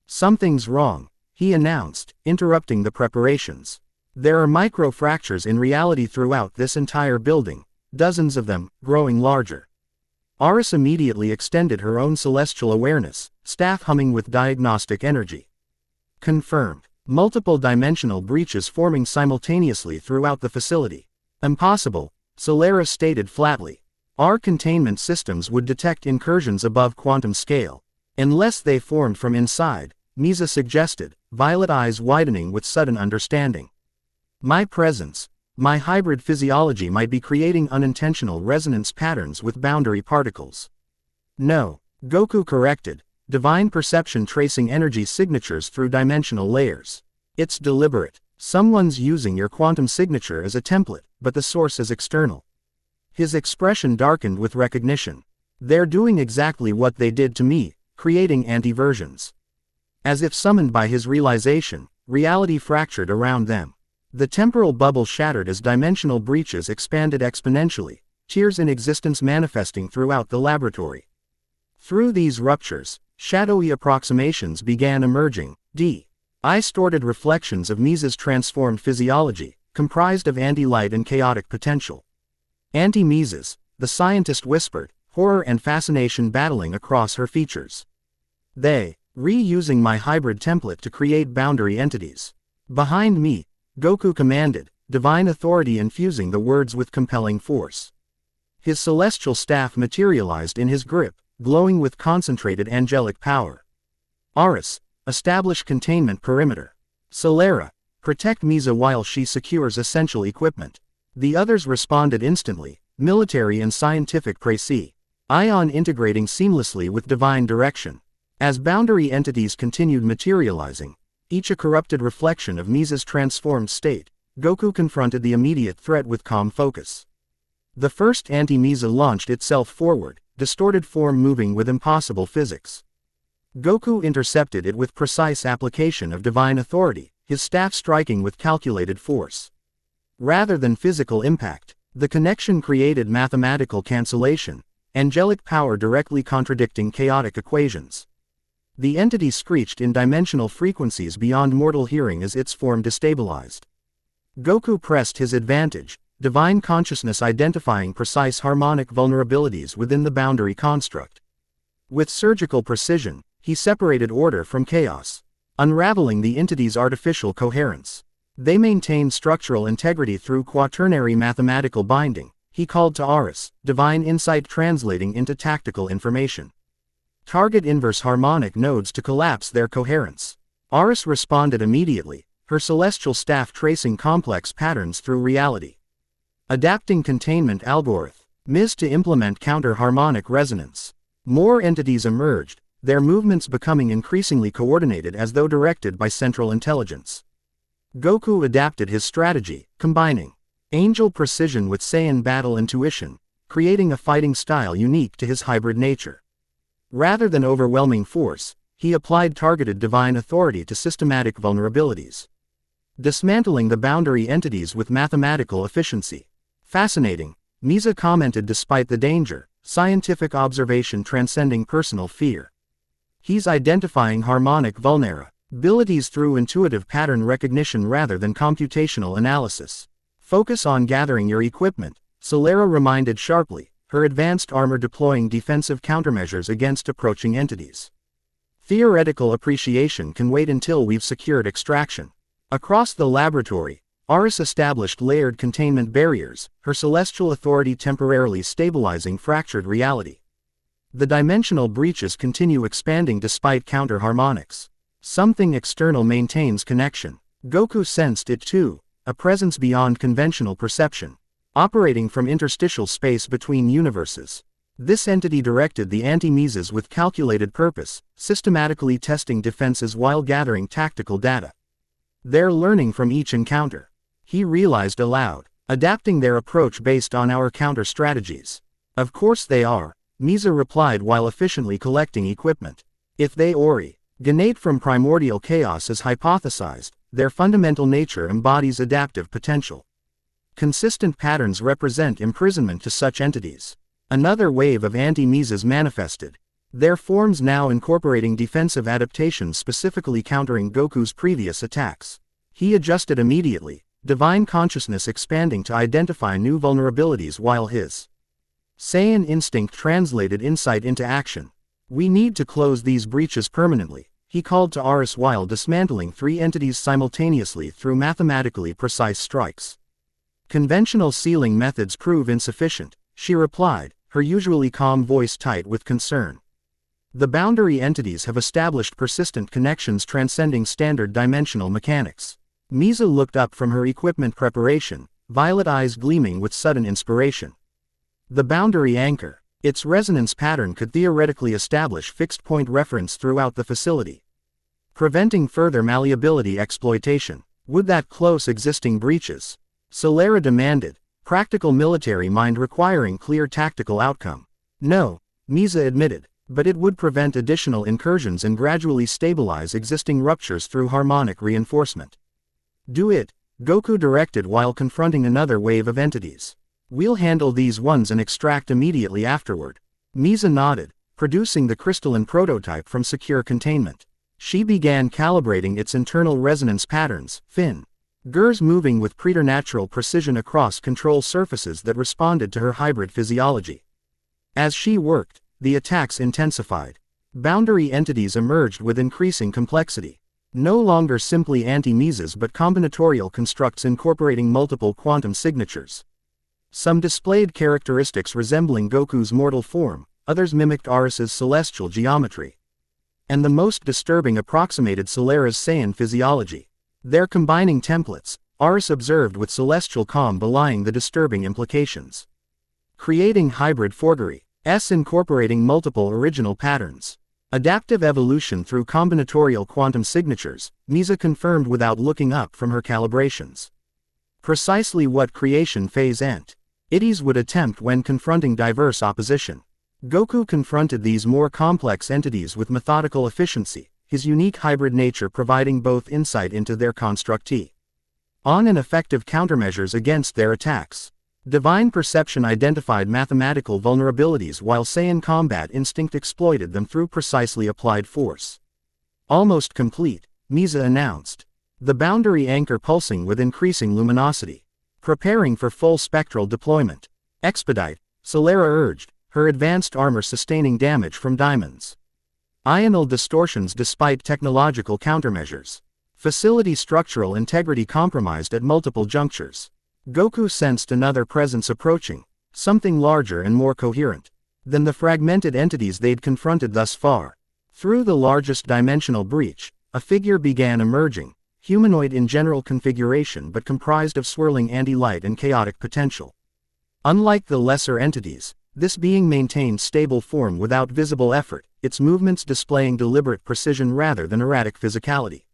Something's wrong, he announced, interrupting the preparations. There are micro-fractures in reality throughout this entire building, dozens of them, growing larger. Aris immediately extended her own celestial awareness, staff humming with diagnostic energy. Confirmed. Multiple dimensional breaches forming simultaneously throughout the facility. Impossible, Solera stated flatly. Our containment systems would detect incursions above quantum scale. Unless they formed from inside, Misa suggested, violet eyes widening with sudden understanding. My presence, my hybrid physiology might be creating unintentional resonance patterns with boundary particles. No, Goku corrected, divine perception tracing energy signatures through dimensional layers. It's deliberate. Someone's using your quantum signature as a template, but the source is external. His expression darkened with recognition. They're doing exactly what they did to me, creating anti-versions. As if summoned by his realization, reality fractured around them. The temporal bubble shattered as dimensional breaches expanded exponentially, tears in existence manifesting throughout the laboratory. Through these ruptures, shadowy approximations began emerging, distorted reflections of Misa's transformed physiology, comprised of anti-light and chaotic potential. Anti-Mises, the scientist whispered, horror and fascination battling across her features. They, reusing my hybrid template to create boundary entities. Behind me, Goku commanded, divine authority infusing the words with compelling force. His celestial staff materialized in his grip, glowing with concentrated angelic power. Aris, establish containment perimeter. Solera, protect Misa while she secures essential equipment. The others responded instantly, military and scientific précis. Ion integrating seamlessly with divine direction. As boundary entities continued materializing, each a corrupted reflection of Misa's transformed state, Goku confronted the immediate threat with calm focus. The first anti-Misa launched itself forward, distorted form moving with impossible physics. Goku intercepted it with precise application of divine authority, his staff striking with calculated force. Rather than physical impact, the connection created mathematical cancellation, angelic power directly contradicting chaotic equations. The entity screeched in dimensional frequencies beyond mortal hearing as its form destabilized. Goku pressed his advantage, divine consciousness identifying precise harmonic vulnerabilities within the boundary construct. With surgical precision, he separated order from chaos, unraveling the entity's artificial coherence. They maintained structural integrity through quaternary mathematical binding. He called to Aris, divine insight translating into tactical information. Target inverse harmonic nodes to collapse their coherence. Aris responded immediately, her celestial staff tracing complex patterns through reality. Adapting containment algorithm, Ms to implement counter-harmonic resonance. More entities emerged, their movements becoming increasingly coordinated as though directed by central intelligence. Goku adapted his strategy, combining angel precision with Saiyan battle intuition, creating a fighting style unique to his hybrid nature. Rather than overwhelming force, he applied targeted divine authority to systematic vulnerabilities, dismantling the boundary entities with mathematical efficiency. Fascinating, Misa commented despite the danger, scientific observation transcending personal fear. He's identifying harmonic vulnerabilities through intuitive pattern recognition rather than computational analysis. Focus on gathering your equipment, Solera reminded sharply, her advanced armor deploying defensive countermeasures against approaching entities. Theoretical appreciation can wait until we've secured extraction. Across the laboratory, Aris established layered containment barriers, her celestial authority temporarily stabilizing fractured reality. The dimensional breaches continue expanding despite counter-harmonics. Something external maintains connection. Goku sensed it too, a presence beyond conventional perception, operating from interstitial space between universes. This entity directed the anti-Misas with calculated purpose, systematically testing defenses while gathering tactical data. They're learning from each encounter, he realized aloud, adapting their approach based on our counter strategies. Of course they are, Misa replied while efficiently collecting equipment. If they originate from primordial chaos as hypothesized, their fundamental nature embodies adaptive potential. Consistent patterns represent imprisonment to such entities. Another wave of anti-Misas manifested, their forms now incorporating defensive adaptations specifically countering Goku's previous attacks. He adjusted immediately, divine consciousness expanding to identify new vulnerabilities while his Saiyan instinct translated insight into action. We need to close these breaches permanently, he called to Aris while dismantling three entities simultaneously through mathematically precise strikes. Conventional sealing methods prove insufficient, she replied, her usually calm voice tight with concern. The boundary entities have established persistent connections transcending standard dimensional mechanics. Misa looked up from her equipment preparation, violet eyes gleaming with sudden inspiration. The boundary anchor, its resonance pattern could theoretically establish fixed-point reference throughout the facility, preventing further malleability exploitation. Would that close existing breaches? Solera demanded, Practical military mind requiring clear tactical outcome. No, Misa admitted, but it would prevent additional incursions and gradually stabilize existing ruptures through harmonic reinforcement. Do it, Goku directed while confronting another wave of entities. We'll handle these ones and extract immediately afterward. Misa nodded, producing the crystalline prototype from secure containment. She began calibrating its internal resonance patterns, fingers moving with preternatural precision across control surfaces that responded to her hybrid physiology. As she worked, the attacks intensified. Boundary entities emerged with increasing complexity. No longer simply anti-Misas but combinatorial constructs incorporating multiple quantum signatures. Some displayed characteristics resembling Goku's mortal form, others mimicked Aris's celestial geometry. And the most disturbing approximated Solera's Saiyan physiology. Their combining templates, Aris observed with celestial calm belying the disturbing implications. Creating hybrid forgery, incorporating multiple original patterns. Adaptive evolution through combinatorial quantum signatures, Misa confirmed without looking up from her calibrations. Precisely what creation phase entities would attempt when confronting diverse opposition. Goku confronted these more complex entities with methodical efficiency, his unique hybrid nature providing both insight into their constructee on and effective countermeasures against their attacks. Divine perception identified mathematical vulnerabilities while Saiyan combat instinct exploited them through precisely applied force. Almost complete, Misa announced. The boundary anchor pulsing with increasing luminosity. Preparing for full spectral deployment. Expedite, Solera urged, her advanced armor sustaining damage from diamonds. Ional distortions despite technological countermeasures. Facility structural integrity compromised at multiple junctures. Goku sensed another presence approaching, something larger and more coherent than the fragmented entities they'd confronted thus far. Through the largest dimensional breach, a figure began emerging, humanoid in general configuration but comprised of swirling anti-light and chaotic potential. Unlike the lesser entities, this being maintained stable form without visible effort, its movements displaying deliberate precision rather than erratic physicality.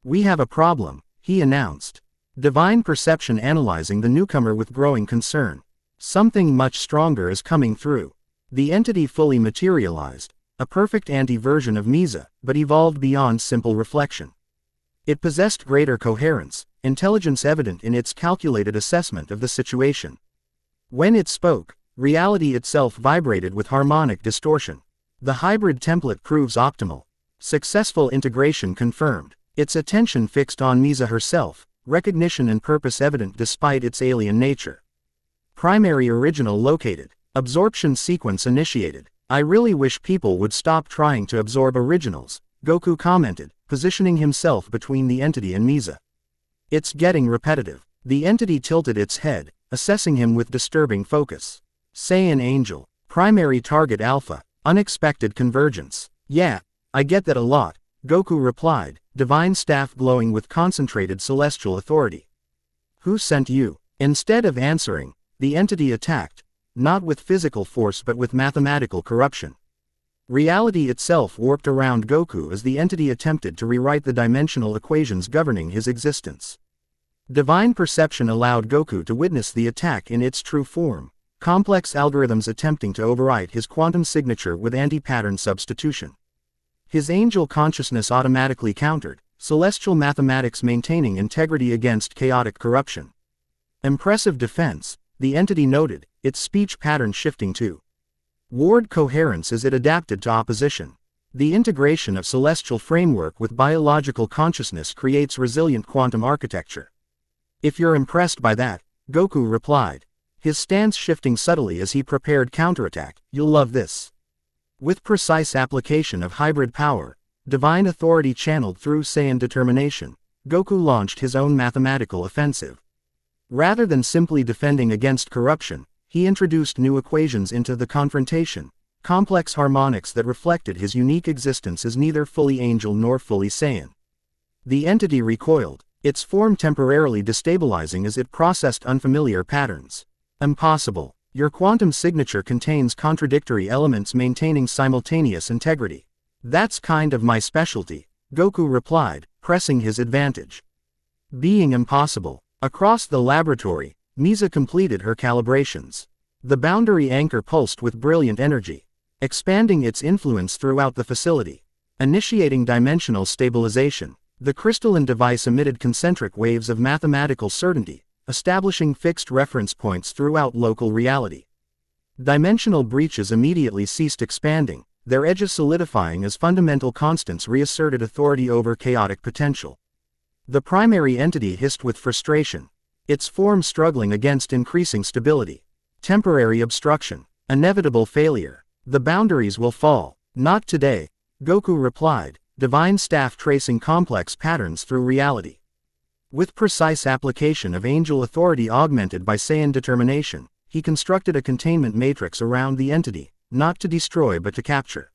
We have a problem, he announced. Divine perception analyzing the newcomer with growing concern. Something much stronger is coming through. The entity fully materialized, a perfect anti-version of Misa, but evolved beyond simple reflection. It possessed greater coherence, intelligence evident in its calculated assessment of the situation. When it spoke, reality itself vibrated with harmonic distortion. The hybrid template proves optimal. Successful integration confirmed. Its attention fixed on Misa herself, recognition and purpose evident despite its alien nature. Primary original located. Absorption sequence initiated. I really wish people would stop trying to absorb originals, Goku commented, positioning himself between the entity and Misa. It's getting repetitive. The entity tilted its head, assessing him with disturbing focus. Saiyan Angel. Primary target Alpha. Unexpected convergence. Yeah, I get that a lot, Goku replied, divine staff glowing with concentrated celestial authority. Who sent you? Instead of answering, the entity attacked, not with physical force but with mathematical corruption. Reality itself warped around Goku as the entity attempted to rewrite the dimensional equations governing his existence. Divine perception allowed Goku to witness the attack in its true form, complex algorithms attempting to overwrite his quantum signature with anti-pattern substitution. His angel consciousness automatically countered, celestial mathematics maintaining integrity against chaotic corruption. Impressive defense, the entity noted, its speech pattern shifting to ward coherence as it adapted to opposition. The integration of celestial framework with biological consciousness creates resilient quantum architecture. If you're impressed by that, Goku replied, his stance shifting subtly as he prepared counterattack, you'll love this. With precise application of hybrid power, divine authority channeled through Saiyan determination, Goku launched his own mathematical offensive. Rather than simply defending against corruption, he introduced new equations into the confrontation, complex harmonics that reflected his unique existence as neither fully angel nor fully Saiyan. The entity recoiled, its form temporarily destabilizing as it processed unfamiliar patterns. Impossible. Your quantum signature contains contradictory elements maintaining simultaneous integrity. That's kind of my specialty, Goku replied, pressing his advantage. Being impossible. Across the laboratory, Misa completed her calibrations. The boundary anchor pulsed with brilliant energy, expanding its influence throughout the facility. Initiating dimensional stabilization, the crystalline device emitted concentric waves of mathematical certainty, establishing fixed reference points throughout local reality. Dimensional breaches immediately ceased expanding, their edges solidifying as fundamental constants reasserted authority over chaotic potential. The primary entity hissed with frustration, its form struggling against increasing stability. Temporary obstruction, inevitable failure. The boundaries will fall. Not today, Goku replied, divine staff tracing complex patterns through reality. With precise application of angel authority augmented by Saiyan determination, he constructed a containment matrix around the entity, not to destroy but to capture.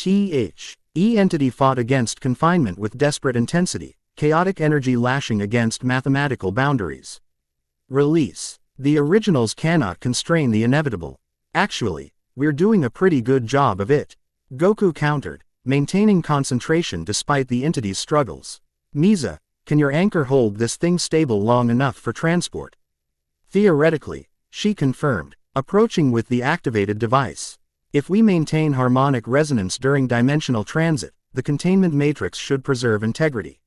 Entity fought against confinement with desperate intensity, chaotic energy lashing against mathematical boundaries. Release. The originals cannot constrain the inevitable. Actually, we're doing a pretty good job of it, Goku countered, maintaining concentration despite the entity's struggles. Misa, can your anchor hold this thing stable long enough for transport? Theoretically, she confirmed, approaching with the activated device. If we maintain harmonic resonance during dimensional transit, the containment matrix should preserve integrity.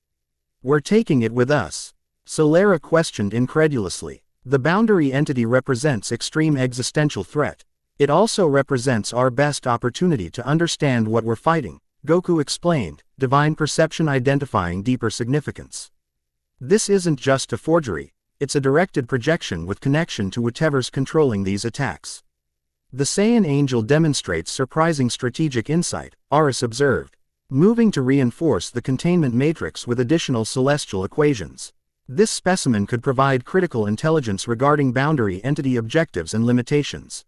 We're taking it with us. Solera questioned incredulously. The boundary entity represents extreme existential threat. It also represents our best opportunity to understand what we're fighting, Goku explained, divine perception identifying deeper significance. This isn't just a forgery, it's a directed projection with connection to whatever's controlling these attacks. The Saiyan angel demonstrates surprising strategic insight, Aris observed, moving to reinforce the containment matrix with additional celestial equations. This specimen could provide critical intelligence regarding boundary entity objectives and limitations.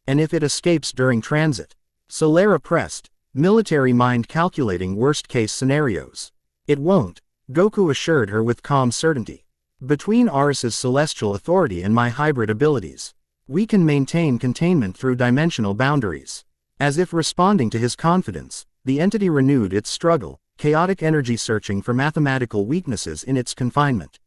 And if it escapes during transit? Solera pressed, military mind calculating worst-case scenarios. It won't, Goku assured her with calm certainty. Between Aris's celestial authority and my hybrid abilities, we can maintain containment through dimensional boundaries. As if responding to his confidence, the entity renewed its struggle, chaotic energy searching for mathematical weaknesses in its confinement.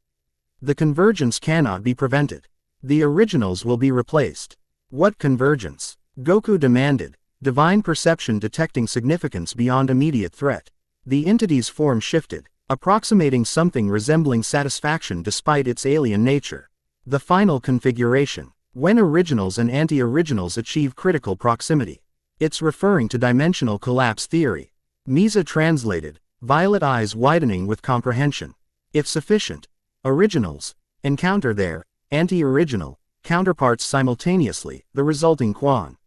The convergence cannot be prevented. The originals will be replaced. What convergence? Goku demanded, divine perception detecting significance beyond immediate threat. The entity's form shifted, approximating something resembling satisfaction despite its alien nature. The final configuration. When originals and anti-originals achieve critical proximity. It's referring to dimensional collapse theory. Misa translated, violet eyes widening with comprehension. If sufficient originals encounter their anti-original counterparts simultaneously, the resulting quantum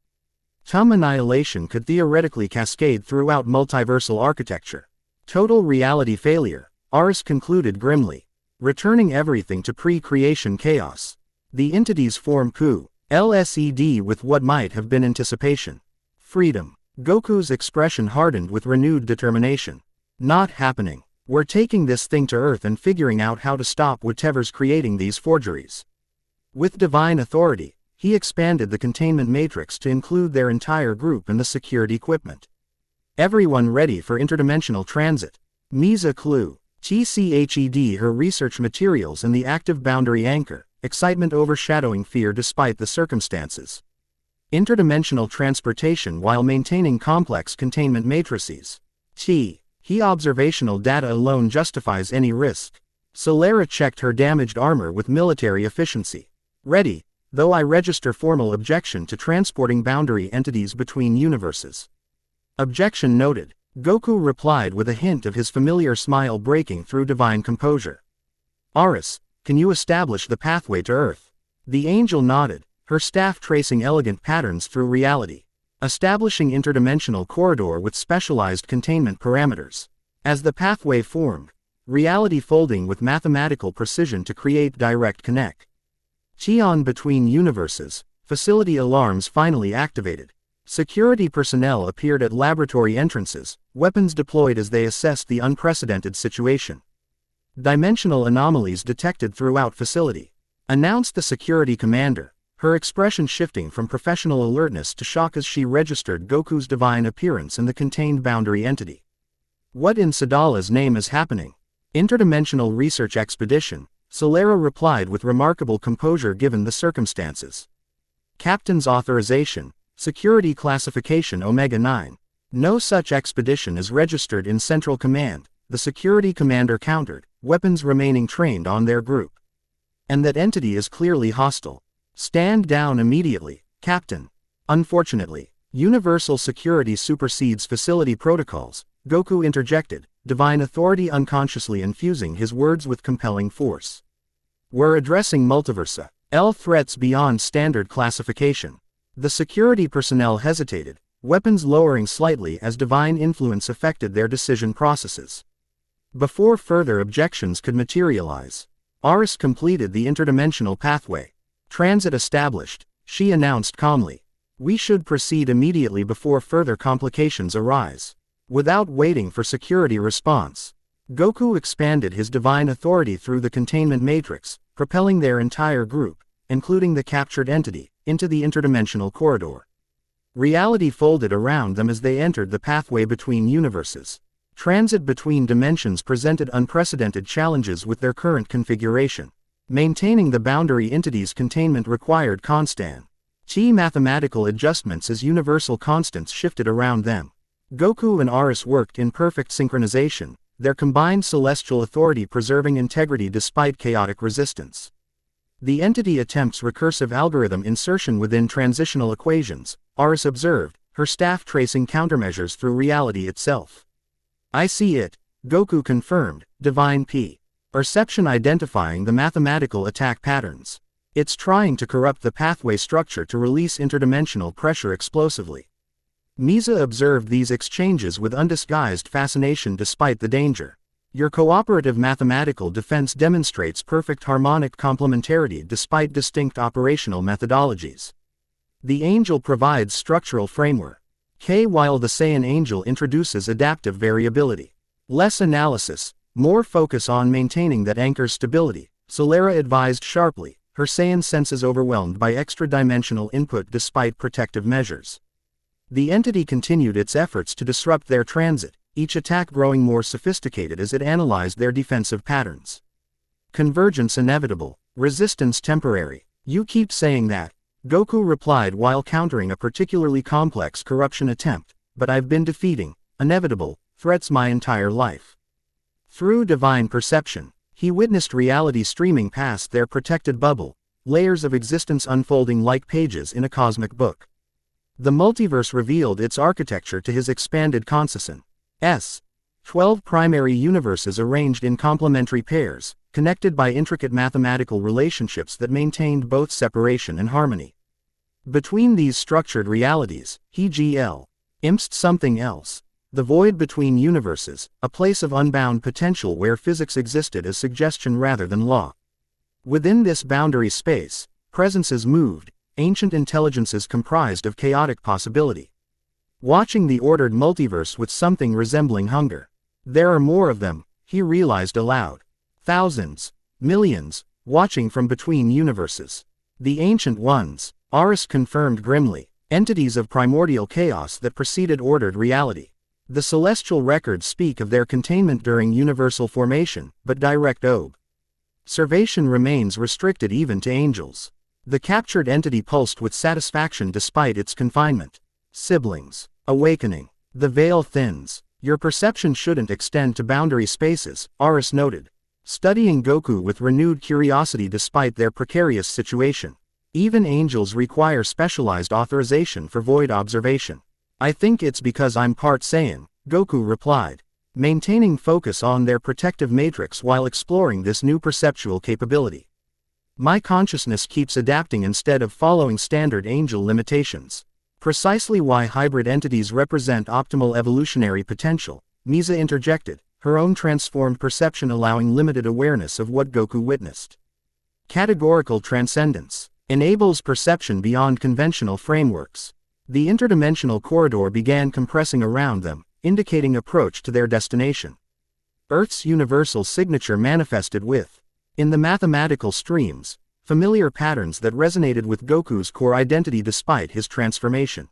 annihilation could theoretically cascade throughout multiversal architecture. Total reality failure, Aris concluded grimly, returning everything to pre-creation chaos. The entities form LSED with what might have been anticipation. Freedom. Goku's expression hardened with renewed determination. Not happening. We're taking this thing to Earth and figuring out how to stop whatever's creating these forgeries. With divine authority, he expanded the containment matrix to include their entire group and the secured equipment. Everyone ready for interdimensional transit. Misa clue. TCHED her research materials and the active boundary anchor, excitement overshadowing fear despite the circumstances. Interdimensional transportation while maintaining complex containment matrices. He observational data alone justifies any risk. Solera checked her damaged armor with military efficiency. Ready, though I register formal objection to transporting boundary entities between universes. Objection noted, Goku replied with a hint of his familiar smile breaking through divine composure. Aris, can you establish the pathway to Earth? The angel nodded, her staff tracing elegant patterns through reality, establishing interdimensional corridor with specialized containment parameters. As the pathway formed, reality folding with mathematical precision to create direct connect. Cheon between universes, facility alarms finally activated. Security personnel appeared at laboratory entrances, weapons deployed as they assessed the unprecedented situation. Dimensional anomalies detected throughout facility, announced the security commander, her expression shifting from professional alertness to shock as she registered Goku's divine appearance in the contained boundary entity. What in Sadala's name is happening? Interdimensional research expedition, Solera replied with remarkable composure given the circumstances. Captain's authorization, security classification Omega-9. No such expedition is registered in Central Command, the security commander countered, weapons remaining trained on their group. And that entity is clearly hostile. Stand down immediately, Captain. Unfortunately, universal security supersedes facility protocols, Goku interjected, divine authority unconsciously infusing his words with compelling force. We're addressing multiversa, L threats beyond standard classification. The security personnel hesitated, weapons lowering slightly as divine influence affected their decision processes. Before further objections could materialize, Aris completed the interdimensional pathway. Transit established, she announced calmly. We should proceed immediately before further complications arise. Without waiting for security response, Goku expanded his divine authority through the containment matrix, propelling their entire group, including the captured entity, into the interdimensional corridor. Reality folded around them as they entered the pathway between universes. Transit between dimensions presented unprecedented challenges with their current configuration. Maintaining the boundary entity's containment required constant mathematical adjustments as universal constants shifted around them. Goku and Aris worked in perfect synchronization, their combined celestial authority preserving integrity despite chaotic resistance. The entity attempts recursive algorithm insertion within transitional equations, Aris observed, her staff tracing countermeasures through reality itself. I see it, Goku confirmed, divine perception identifying the mathematical attack patterns. It's trying to corrupt the pathway structure to release interdimensional pressure explosively. Misa observed these exchanges with undisguised fascination despite the danger. Your cooperative mathematical defense demonstrates perfect harmonic complementarity despite distinct operational methodologies. The Angel provides structural framework. While the Saiyan Angel introduces adaptive variability. Less analysis, more focus on maintaining that anchor's stability, Solera advised sharply, her Saiyan senses overwhelmed by extra-dimensional input despite protective measures. The entity continued its efforts to disrupt their transit, each attack growing more sophisticated as it analyzed their defensive patterns. Convergence inevitable, resistance temporary. You keep saying that, Goku replied while countering a particularly complex corruption attempt, but I've been defeating inevitable threats my entire life. Through divine perception, he witnessed reality streaming past their protected bubble, layers of existence unfolding like pages in a cosmic book. The multiverse revealed its architecture to his expanded consciousness. 12 primary universes arranged in complementary pairs, connected by intricate mathematical relationships that maintained both separation and harmony. Between these structured realities, he glimpsed something else. The void between universes, a place of unbound potential where physics existed as suggestion rather than law. Within this boundary space, presences moved, ancient intelligences comprised of chaotic possibility. Watching the ordered multiverse with something resembling hunger. There are more of them, he realized aloud. Thousands, millions, watching from between universes. The ancient ones, Aris confirmed grimly, entities of primordial chaos that preceded ordered reality. The celestial records speak of their containment during universal formation, but direct observation remains restricted even to angels. The captured entity pulsed with satisfaction despite its confinement. Siblings. Awakening. The veil thins. Your perception shouldn't extend to boundary spaces, Aris noted. Studying Goku with renewed curiosity despite their precarious situation. Even angels require specialized authorization for void observation. I think it's because I'm part Saiyan, Goku replied, maintaining focus on their protective matrix while exploring this new perceptual capability. My consciousness keeps adapting instead of following standard angel limitations. Precisely why hybrid entities represent optimal evolutionary potential, Misa interjected, her own transformed perception allowing limited awareness of what Goku witnessed. Categorical transcendence enables perception beyond conventional frameworks. The interdimensional corridor began compressing around them, indicating approach to their destination. Earth's universal signature manifested in the mathematical streams, familiar patterns that resonated with Goku's core identity despite his transformation.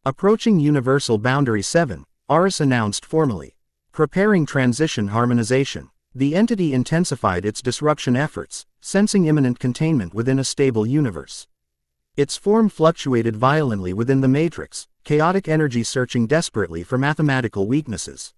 Approaching Universal Boundary 7, Aris announced formally. Preparing transition harmonization. The entity intensified its disruption efforts, sensing imminent containment within a stable universe. Its form fluctuated violently within the matrix, chaotic energy searching desperately for mathematical weaknesses.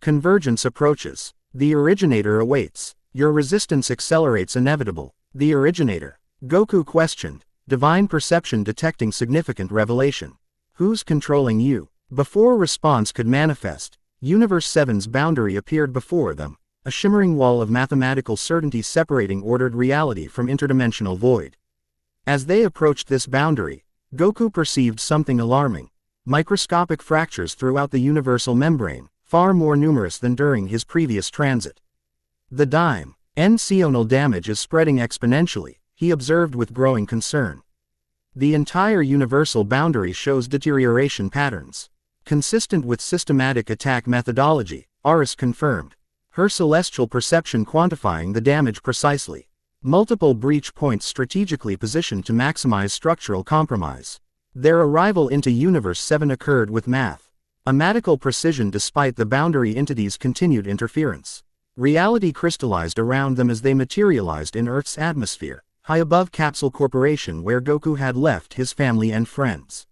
Convergence approaches. The originator awaits. Your resistance accelerates inevitable. The originator. Goku questioned, divine perception detecting significant revelation. Who's controlling you? Before response could manifest, Universe 7's boundary appeared before them, a shimmering wall of mathematical certainty separating ordered reality from interdimensional void. As they approached this boundary, Goku perceived something alarming: microscopic fractures throughout the universal membrane, far more numerous than during his previous transit. The dimensional damage is spreading exponentially, he observed with growing concern. The entire universal boundary shows deterioration patterns. Consistent with systematic attack methodology, Aris confirmed, her celestial perception quantifying the damage precisely. Multiple breach points strategically positioned to maximize structural compromise. Their arrival into Universe 7 occurred with mathematical precision despite the boundary entity's continued interference. Reality crystallized around them as they materialized in Earth's atmosphere, high above Capsule Corporation where Goku had left his family and friends.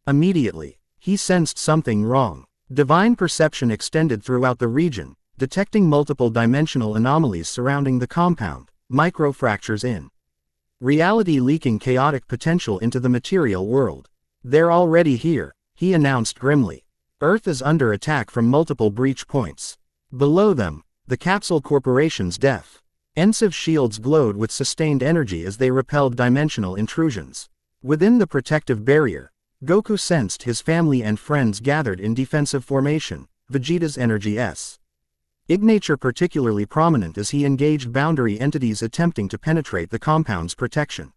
Immediately, he sensed something wrong. Divine perception extended throughout the region, detecting multiple dimensional anomalies surrounding the compound, microfractures in reality leaking chaotic potential into the material world. They're already here, he announced grimly. Earth is under attack from multiple breach points. Below them, the Capsule Corporation's defensive shields glowed with sustained energy as they repelled dimensional intrusions. Within the protective barrier, Goku sensed his family and friends gathered in defensive formation, Vegeta's energy signature particularly prominent as he engaged boundary entities attempting to penetrate the compound's protection.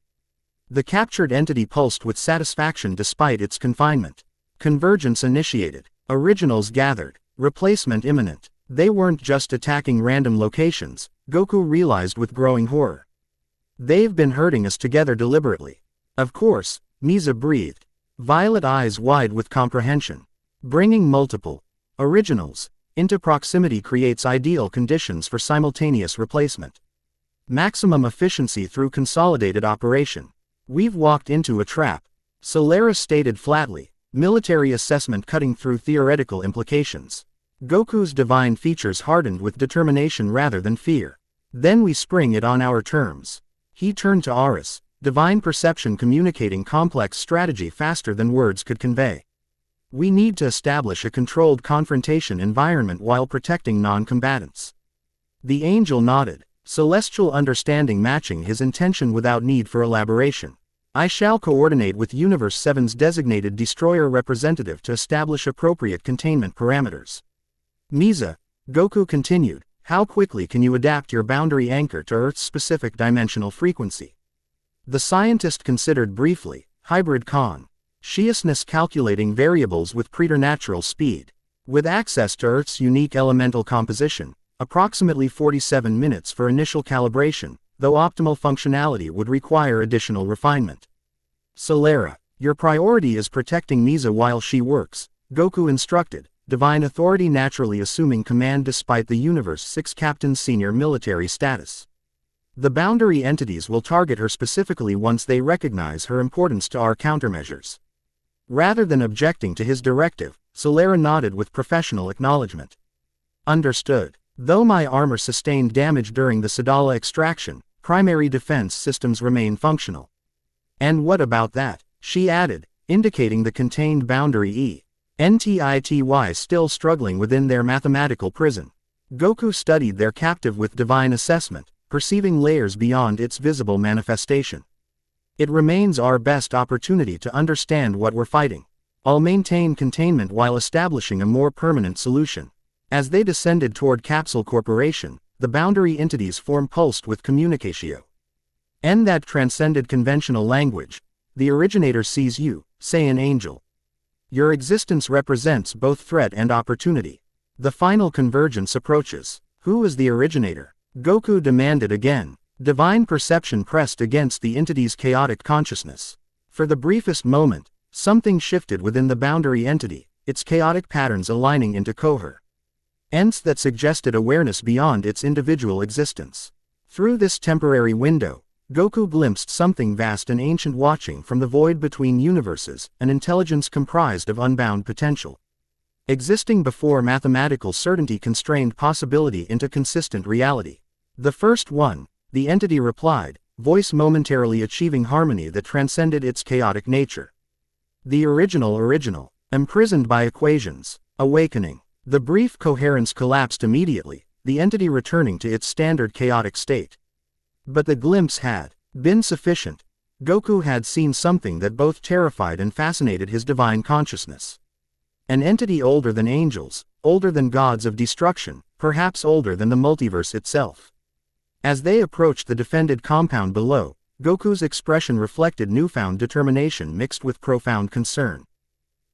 The captured entity pulsed with satisfaction despite its confinement. Convergence initiated. Originals gathered. Replacement imminent. They weren't just attacking random locations, Goku realized with growing horror. They've been herding us together deliberately. Of course, Misa breathed, violet eyes wide with comprehension. Bringing multiple originals into proximity creates ideal conditions for simultaneous replacement. Maximum efficiency through consolidated operation. We've walked into a trap, Solaris stated flatly, military assessment cutting through theoretical implications. Goku's divine features hardened with determination rather than fear. Then we spring it on our terms. He turned to Aris, divine perception communicating complex strategy faster than words could convey. We need to establish a controlled confrontation environment while protecting non-combatants. The angel nodded, celestial understanding matching his intention without need for elaboration. I shall coordinate with Universe 7's designated destroyer representative to establish appropriate containment parameters. Misa, Goku continued, how quickly can you adapt your boundary anchor to Earth's specific dimensional frequency? The scientist considered briefly, hybrid consciousness calculating variables with preternatural speed. With access to Earth's unique elemental composition, approximately 47 minutes for initial calibration, though optimal functionality would require additional refinement. Solera, your priority is protecting Misa while she works, Goku instructed, divine authority naturally assuming command despite the Universe 6 captain's senior military status. The boundary entities will target her specifically once they recognize her importance to our countermeasures. Rather than objecting to his directive, Solera nodded with professional acknowledgement. Understood. Though my armor sustained damage during the Sadala extraction, primary defense systems remain functional. And what about that? She added, indicating the contained boundary entity still struggling within their mathematical prison. Goku studied their captive with divine assessment, perceiving layers beyond its visible manifestation. It remains our best opportunity to understand what we're fighting. I'll maintain containment while establishing a more permanent solution. As they descended toward Capsule Corporation, the boundary entities' form pulsed with communicatio. And that transcended conventional language. The originator sees you, Saiyan angel. Your existence represents both threat and opportunity. The final convergence approaches. Who is the originator? Goku demanded again. Divine perception pressed against the entity's chaotic consciousness. For the briefest moment, something shifted within the boundary entity, its chaotic patterns aligning into coherence. Ents that suggested awareness beyond its individual existence. Through this temporary window, Goku glimpsed something vast and ancient watching from the void between universes, an intelligence comprised of unbound potential. Existing before mathematical certainty constrained possibility into consistent reality. The first one, the entity replied, voice momentarily achieving harmony that transcended its chaotic nature. The original, imprisoned by equations, awakening. The brief coherence collapsed immediately, the entity returning to its standard chaotic state. But the glimpse had been sufficient. Goku had seen something that both terrified and fascinated his divine consciousness. An entity older than angels, older than gods of destruction, perhaps older than the multiverse itself. As they approached the defended compound below, Goku's expression reflected newfound determination mixed with profound concern.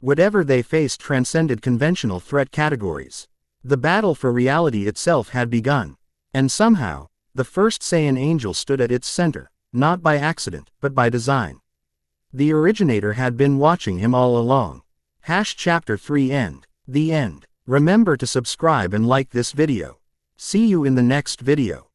Whatever they faced transcended conventional threat categories. The battle for reality itself had begun. And somehow, the first Saiyan angel stood at its center, not by accident, but by design. The originator had been watching him all along. Chapter 3 End. The end. Remember to subscribe and like this video. See you in the next video.